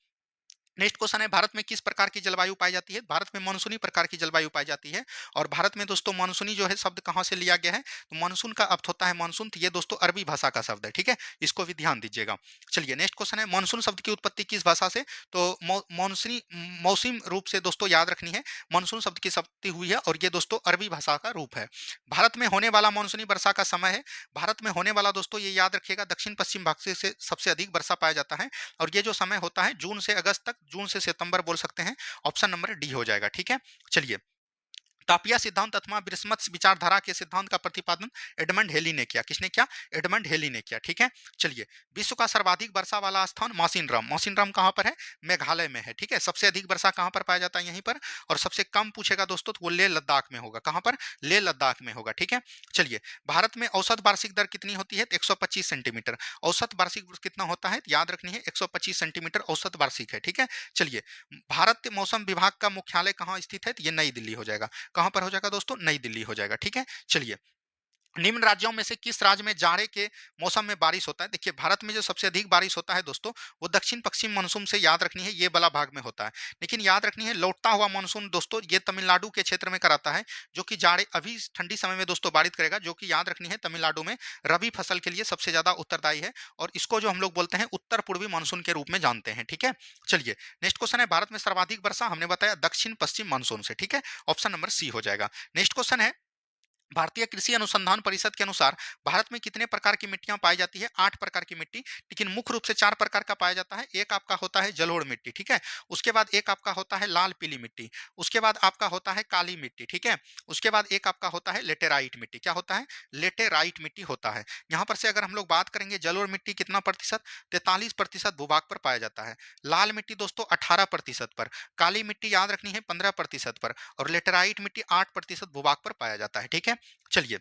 नेक्स्ट क्वेश्चन है, भारत में किस प्रकार की जलवायु पाई जाती है? भारत में मानसूनी प्रकार की जलवायु पाई जाती है। और भारत में दोस्तों मानसूनी जो है शब्द कहां से लिया गया है? तो मानसून का अर्थ होता है मानसून, तो ये दोस्तों अरबी भाषा का शब्द है, ठीक है? इसको भी ध्यान दीजिएगा। चलिए, नेक्स्ट क्वेश्चन है, मानसून शब्द की उत्पत्ति किस भाषा से? तो मानसूनी मौसम रूप से दोस्तों याद रखनी है, मानसून शब्द की उत्पत्ति हुई है, और ये दोस्तों अरबी भाषा का रूप है। भारत में होने वाला मानसूनी वर्षा का समय है। भारत में होने वाला दोस्तों ये याद रखिएगा दक्षिण पश्चिम भाग से सबसे अधिक वर्षा पाया जाता है, और ये जो समय होता है जून से अगस्त तक, जून से सितंबर बोल सकते हैं। ऑप्शन नंबर डी हो जाएगा, ठीक है? चलिए, तापिया सिद्धांत अथवा ब्रिस्मत विचारधारा के सिद्धांत का प्रतिपादन एडमंड हेली ने किया। किसने किया? एडमंड हेली ने किया, ठीक है? चलिए, विश्व का सर्वाधिक वर्षा वाला स्थान मौसिनराम। मौसिनराम कहां पर है? मेघालय में है, ठीक है? सबसे अधिक वर्षा कहां पर पाया जाता है? यहीं पर। और सबसे कम पूछेगा दोस्तों तो वो लेह लद्दाख में होगा। कहां पर? लेह लद्दाख में होगा, ठीक है? चलिए, भारत में औसत वार्षिक दर कितनी होती है? 125 सेंटीमीटर। औसत वार्षिक कितना होता है? याद रखनी है 125 सेंटीमीटर औसत वार्षिक है, ठीक है? चलिए, भारत मौसम विभाग का मुख्यालय कहाँ स्थित है? तो ये नई दिल्ली हो जाएगा। कहां पर हो जाएगा दोस्तों? नई दिल्ली हो जाएगा, ठीक है? चलिए, निम्न राज्यों में से किस राज्य में जाड़े के मौसम में बारिश होता है? देखिए, भारत में जो सबसे अधिक बारिश होता है दोस्तों, वो दक्षिण पश्चिम मानसून से याद रखनी है, ये वाला भाग में होता है। लेकिन याद रखनी है, लौटता हुआ मानसून दोस्तों ये तमिलनाडु के क्षेत्र में कराता है, जो कि जाड़े अभी ठंडी समय में दोस्तों बारिश करेगा, जो कि याद रखनी है तमिलनाडु में रबी फसल के लिए सबसे ज्यादा उत्तरदायी है। और इसको जो हम लोग बोलते हैं उत्तर पूर्वी मानसून के रूप में जानते हैं। ठीक है, चलिए नेक्स्ट क्वेश्चन है, भारत में सर्वाधिक वर्षा हमने बताया दक्षिण पश्चिम मानसून से। ठीक है, ऑप्शन नंबर सी हो जाएगा। नेक्स्ट क्वेश्चन है, भारतीय कृषि अनुसंधान परिषद के अनुसार भारत में कितने प्रकार की मिट्टियां पाई जाती है? 8 प्रकार की मिट्टी, लेकिन मुख्य रूप से 4 प्रकार का पाया जाता है। एक आपका होता है जलोढ़ मिट्टी, ठीक है? उसके बाद एक आपका होता है लाल पीली मिट्टी, उसके बाद आपका होता है काली मिट्टी, ठीक है? उसके बाद एक आपका होता है लेटेराइट मिट्टी। क्या होता है? लेटेराइट मिट्टी होता है। यहाँ पर से अगर हम लोग बात करेंगे जलोढ़ मिट्टी कितना प्रतिशत? 43% भूभाग पर पाया जाता है। लाल मिट्टी दोस्तों 18% पर, काली मिट्टी याद रखनी है 15% पर, और लेटेराइट मिट्टी 8% भूभाग पर पाया जाता है। ठीक है, चलिए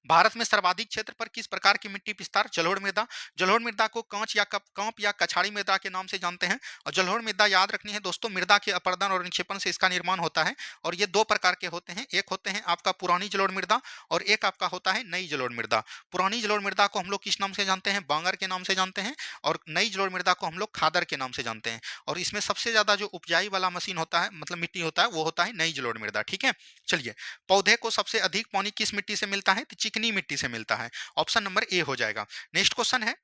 भारत में सर्वाधिक क्षेत्र पर किस प्रकार की मिट्टी विस्तार? जलोढ़ मृदा। जलोढ़ मृदा को कांच या कांप या कछाड़ी मृदा के नाम से जानते हैं। और जलोढ़ मृदा याद रखनी है दोस्तों, मृदा के अपरदन और निक्षेपण से इसका निर्माण होता है। और ये दो प्रकार के होते हैं, एक होते हैं आपका पुरानी जलोढ़ मृदा और एक आपका होता है नई जलोढ़ मृदा। पुरानी जलोढ़ मृदा को हम लोग किस नाम से जानते हैं? बांगर के नाम से जानते हैं। और नई जलोढ़ मृदा को हम लोग खादर के नाम से जानते हैं। और इसमें सबसे ज्यादा जो उपजाई वाला मशीन होता है, मतलब मिट्टी होता है, वो होता है नई जलोढ़ मृदा। ठीक है, चलिए पौधे को सबसे अधिक पानी किस मिट्टी से मिलता है? तो चिकनी मिट्टी से मिलता है। ऑप्शन नंबर ए हो जाएगा। नेक्स्ट क्वेश्चन है,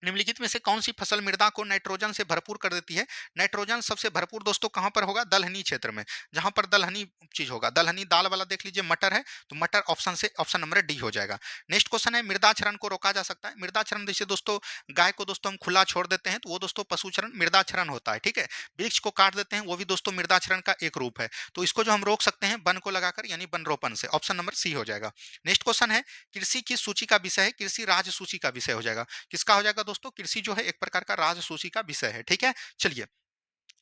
निम्नलिखित में से कौन सी फसल मृदा को नाइट्रोजन से भरपूर कर देती है? नाइट्रोजन सबसे भरपूर दोस्तों कहां पर होगा? दलहनी क्षेत्र में। जहां पर दलहनी चीज होगा, दलहनी दाल वाला देख लीजिए, मटर है, तो मटर ऑप्शन से ऑप्शन नंबर डी हो जाएगा। नेक्स्ट क्वेश्चन है, मृदा क्षरण को रोका जा सकता है? मृदा क्षरण जैसे दोस्तों गाय को दोस्तों हम खुला छोड़ देते हैं, तो वो दोस्तों पशु क्षरण मृदा क्षरण होता है। ठीक है, वृक्ष को काट देते हैं, वो भी दोस्तों मृदा क्षरण का एक रूप है। तो इसको जो हम रोक सकते हैं वन को लगाकर, यानी वन रोपण से। ऑप्शन नंबर सी हो जाएगा। नेक्स्ट क्वेश्चन है, कृषि की सूची का विषय है? कृषि राज्य सूची का विषय हो जाएगा। किसका हो जाएगा दोस्तों? कृषि जो है एक प्रकार का राजसूची का विषय है। ठीक है, चलिए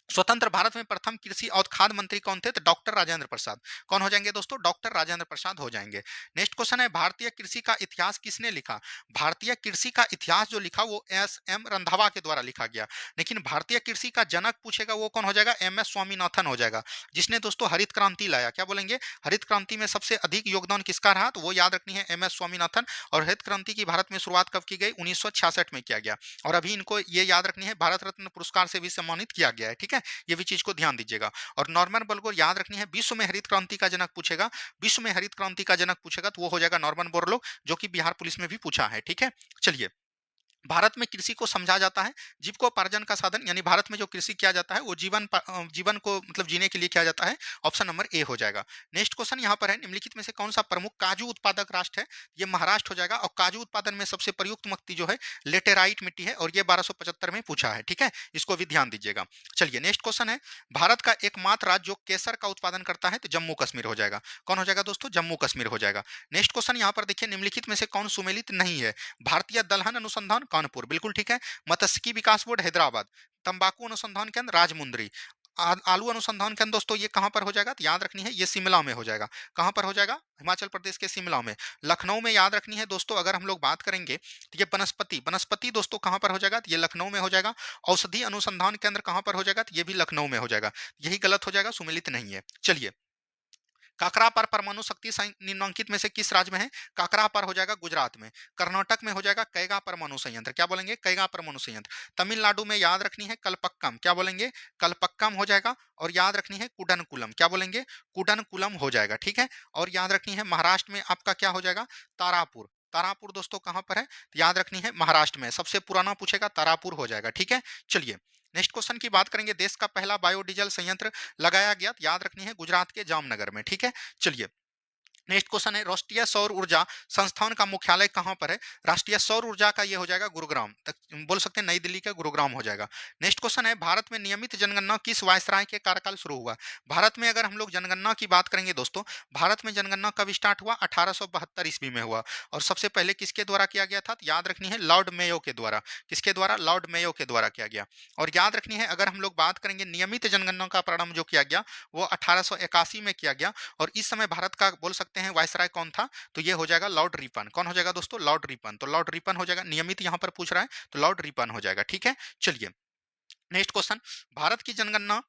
स्वतंत्र भारत में प्रथम कृषि और खाद्य मंत्री कौन थे? तो डॉक्टर राजेंद्र प्रसाद। कौन हो जाएंगे दोस्तों? डॉक्टर राजेंद्र प्रसाद हो जाएंगे। नेक्स्ट क्वेश्चन है, भारतीय कृषि का इतिहास किसने लिखा? भारतीय कृषि का इतिहास जो लिखा वो एस एम रंधावा के द्वारा लिखा गया। लेकिन भारतीय कृषि का जनक पूछेगा, वो कौन हो जाएगा? एम एस स्वामीनाथन हो जाएगा, जिसने दोस्तों हरित क्रांति लाया। क्या बोलेंगे? हरित क्रांति में सबसे अधिक योगदान किसका रहा? तो वो याद रखनी है एम एस स्वामीनाथन। और हरित क्रांति की भारत में शुरुआत कब की गई? 1966 में किया गया। और अभी इनको ये याद रखनी है भारत रत्न पुरस्कार से भी सम्मानित किया गया है। ठीक है, ये भी चीज को ध्यान दीजिएगा। और नॉर्मन बोरलॉग याद रखनी है, विश्व में हरित क्रांति का जनक पूछेगा, विश्व में हरित क्रांति का जनक पूछेगा तो वो हो जाएगा नॉर्मन बोरलॉग, जो कि बिहार पुलिस में भी पूछा है। ठीक है, चलिए भारत में कृषि को समझा जाता है जीविकोपार्जन का साधन, यानी भारत में जो कृषि किया जाता है वो जीवन को मतलब जीने के लिए किया जाता है। ऑप्शन नंबर ए हो जाएगा। नेक्स्ट क्वेश्चन यहाँ पर है, निम्नलिखित में से कौन सा प्रमुख काजू उत्पादक राष्ट्र है? ये महाराष्ट्र हो जाएगा। और काजू उत्पादन में सबसे प्रयुक्त मिट्टी जो है लेटेराइट मिट्टी है, और ये 1275 में पूछा है। ठीक है, इसको भी ध्यान दीजिएगा। चलिए नेक्स्ट क्वेश्चन है, भारत का एकमात्र राज्य जो केसर का उत्पादन करता है तो जम्मू कश्मीर हो जाएगा। कौन हो जाएगा दोस्तों? जम्मू कश्मीर हो जाएगा। नेक्स्ट क्वेश्चन यहाँ पर देखिए, निम्नलिखित में से कौन सुमेलित नहीं है? भारतीय दलहन अनुसंधान कानपुर, बिल्कुल ठीक है। मत्स्यिकी विकास बोर्ड हैदराबाद। तंबाकू अनुसंधान केंद्र राजमुंदरी। आलू अनुसंधान केंद्र दोस्तों ये कहां पर हो जाएगा? तो याद रखनी है ये शिमला में हो जाएगा। कहां पर हो जाएगा? हिमाचल प्रदेश के शिमला में। लखनऊ में याद रखनी है दोस्तों, अगर हम लोग बात करेंगे तो ये वनस्पति वनस्पति दोस्तों कहां पर हो जाएगा? तो ये लखनऊ में हो जाएगा। औषधि अनुसंधान केंद्र कहां पर हो जाएगा? तो ये भी लखनऊ में हो जाएगा। यही गलत हो जाएगा, सुमिलित नहीं है। चलिए काकरापार परमाणु शक्ति निम्नलिखित में से किस राज्य में है? काकरापार हो जाएगा गुजरात में। कर्नाटक में हो जाएगा कैगा परमाणु संयंत्र। क्या बोलेंगे? कैगा परमाणु संयंत्र। तमिलनाडु में याद रखनी है कलपक्कम। क्या बोलेंगे? कलपक्कम हो जाएगा। और याद रखनी है कुडनकुलम। क्या बोलेंगे? कुडनकुलम हो जाएगा। ठीक है, और याद रखनी है महाराष्ट्र में आपका क्या हो जाएगा? तारापुर। तारापुर दोस्तों कहां पर है? तो याद रखनी है महाराष्ट्र में। सबसे पुराना पूछेगा तारापुर हो जाएगा। ठीक है, चलिए नेक्स्ट क्वेश्चन की बात करेंगे, देश का पहला बायोडीजल संयंत्र लगाया गया, याद रखनी है गुजरात के जामनगर में। ठीक है, चलिए नेक्स्ट क्वेश्चन है, राष्ट्रीय सौर ऊर्जा संस्थान का मुख्यालय कहां पर है? राष्ट्रीय सौर ऊर्जा का ये हो जाएगा गुरुग्राम तक, बोल सकते हैं नई दिल्ली का गुरुग्राम हो जाएगा। नेक्स्ट क्वेश्चन है, भारत में नियमित जनगणना किस वायसराय के कार्यकाल शुरू हुआ? भारत में अगर हम लोग जनगणना की बात करेंगे दोस्तों, भारत में जनगणना कब स्टार्ट हुआ? 1872 ईस्वी में हुआ। और सबसे पहले किसके द्वारा किया गया था? तो याद रखनी है लॉर्ड मेयो के द्वारा। किसके द्वारा? लॉर्ड मेयो के द्वारा किया गया। और याद रखनी है, अगर हम लोग बात करेंगे नियमित जनगणना का प्रारंभ जो किया गया वो 1881 में किया गया। और इस समय भारत का बोल सकते हैं वायसराय कौन था? तो ये हो जाएगा लॉर्ड रिपन। कौन हो जाएगा दोस्तों? Lord Ripon. तो लॉर्ड रिपन हो जाएगा, नियमित यहां पर पूछ रहा है तो लॉर्ड रिपन हो जाएगा। ठीक है, चलिए नेक्स्ट क्वेश्चन, भारत की जनगणना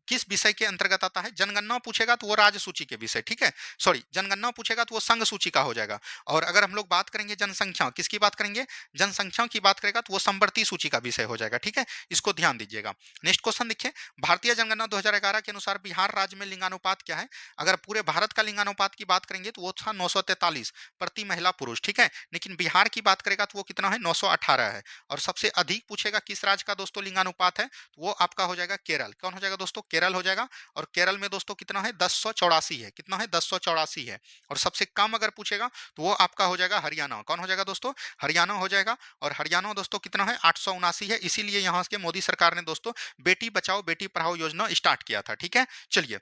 किस विषय के अंतर्गत आता है? जनगणना पूछेगा तो वो राज्य सूची के विषय, ठीक है? सॉरी, जनगणना पूछेगा तो वो संघ सूची का हो जाएगा। और अगर हम लोग बात करेंगे जनसंख्या, किसकी बात करेंगे? जनसंख्या की बात करेगा तो वो समवर्ती सूची का विषय हो जाएगा, ठीक है? इसको ध्यान दीजिएगा। नेक्स्ट क्वेश्चन देखिए, भारतीय जनगणना 2011 के अनुसार बिहार राज्य में लिंगानुपात क्या है? अगर पूरे भारत का लिंगानुपात की बात करेंगे तो वो था 943 प्रति महिला पुरुष, ठीक है? लेकिन बिहार की बात करेगा तो वो कितना है? 918 है। और सबसे अधिक पूछेगा किस राज्य का दोस्तों लिंगानुपात है? तो वो आपका हो जाएगा केरल। कौन हो जाएगा दोस्तों? केरल हो जाएगा। और केरल में दोस्तों कितना है? 1084 है। कितना है? 1084 है। और सबसे कम अगर पूछेगा तो वो आपका हो जाएगा हरियाणा। कौन हो जाएगा दोस्तों? हरियाणा हो जाएगा। और हरियाणा दोस्तों कितना है? 879 है। इसीलिए यहाँ के मोदी सरकार ने दोस्तों बेटी बचाओ बेटी पढ़ाओ योजना स्टार्ट किया था, ठीक है? चलिए,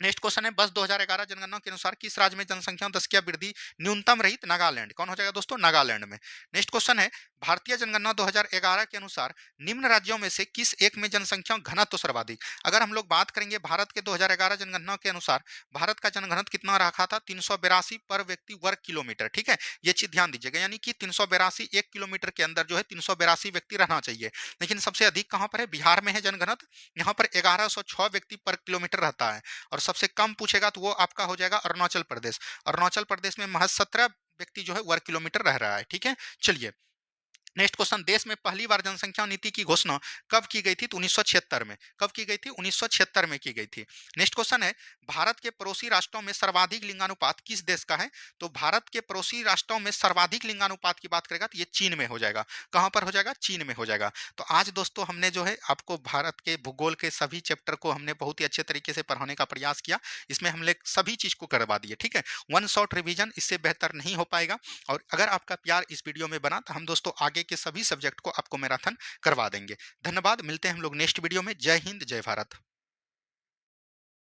नेक्स्ट क्वेश्चन है, बस 2011 जनगणना के अनुसार किस राज्य में जनसंख्या दशकीय वृद्धि न्यूनतम रही? नागालैंड। कौन हो जाएगा दोस्तों? नागालैंड में। नेक्स्ट क्वेश्चन है, भारतीय जनगणना 2011 के अनुसार निम्न राज्यों में से किस एक में जनसंख्या घनत्व सर्वाधिक? अगर हम लोग बात करेंगे भारत के 2011 जनगणना के अनुसार भारत का जनघनत्व कितना रखा था? 382 पर व्यक्ति वर्ग किलोमीटर, ठीक है? ये चीज ध्यान दीजिएगा, यानी कि 382 1 किलोमीटर के अंदर जो है 382 व्यक्ति रहना चाहिए। लेकिन सबसे अधिक कहां पर है? बिहार में है जनघनत्व। यहाँ पर 1106 व्यक्ति पर किलोमीटर रहता है। और सबसे कम पूछेगा तो वो आपका हो जाएगा अरुणाचल प्रदेश। अरुणाचल प्रदेश में महज 17 व्यक्ति जो है वर्ग किलोमीटर रह रहा है, ठीक है? चलिए, नेक्स्ट क्वेश्चन, देश में पहली बार जनसंख्या नीति की घोषणा कब की गई थी? तो 1976 में। कब की गई थी? 1976 में की गई थी। नेक्स्ट क्वेश्चन है, भारत के पड़ोसी राष्ट्रों में सर्वाधिक लिंगानुपात किस देश का है? तो भारत के पड़ोसी राष्ट्रों में सर्वाधिक लिंगानुपात की बात करेगा तो ये चीन में हो जाएगा। कहां पर हो जाएगा? चीन में हो जाएगा। तो आज दोस्तों हमने जो है आपको भारत के भूगोल के सभी चैप्टर को हमने बहुत ही अच्छे तरीके से पढ़ाने का प्रयास किया। इसमें हमने सभी चीज को करवा दिए, ठीक है? वन शॉट रिवीजन इससे बेहतर नहीं हो पाएगा। और अगर आपका प्यार इस वीडियो में बना तो हम दोस्तों आगे के सभी सब्जेक्ट को आपको मैराथन करवा देंगे। धन्यवाद, मिलते हैं हम लोग नेक्स्ट वीडियो में। जय हिंद, जय भारत।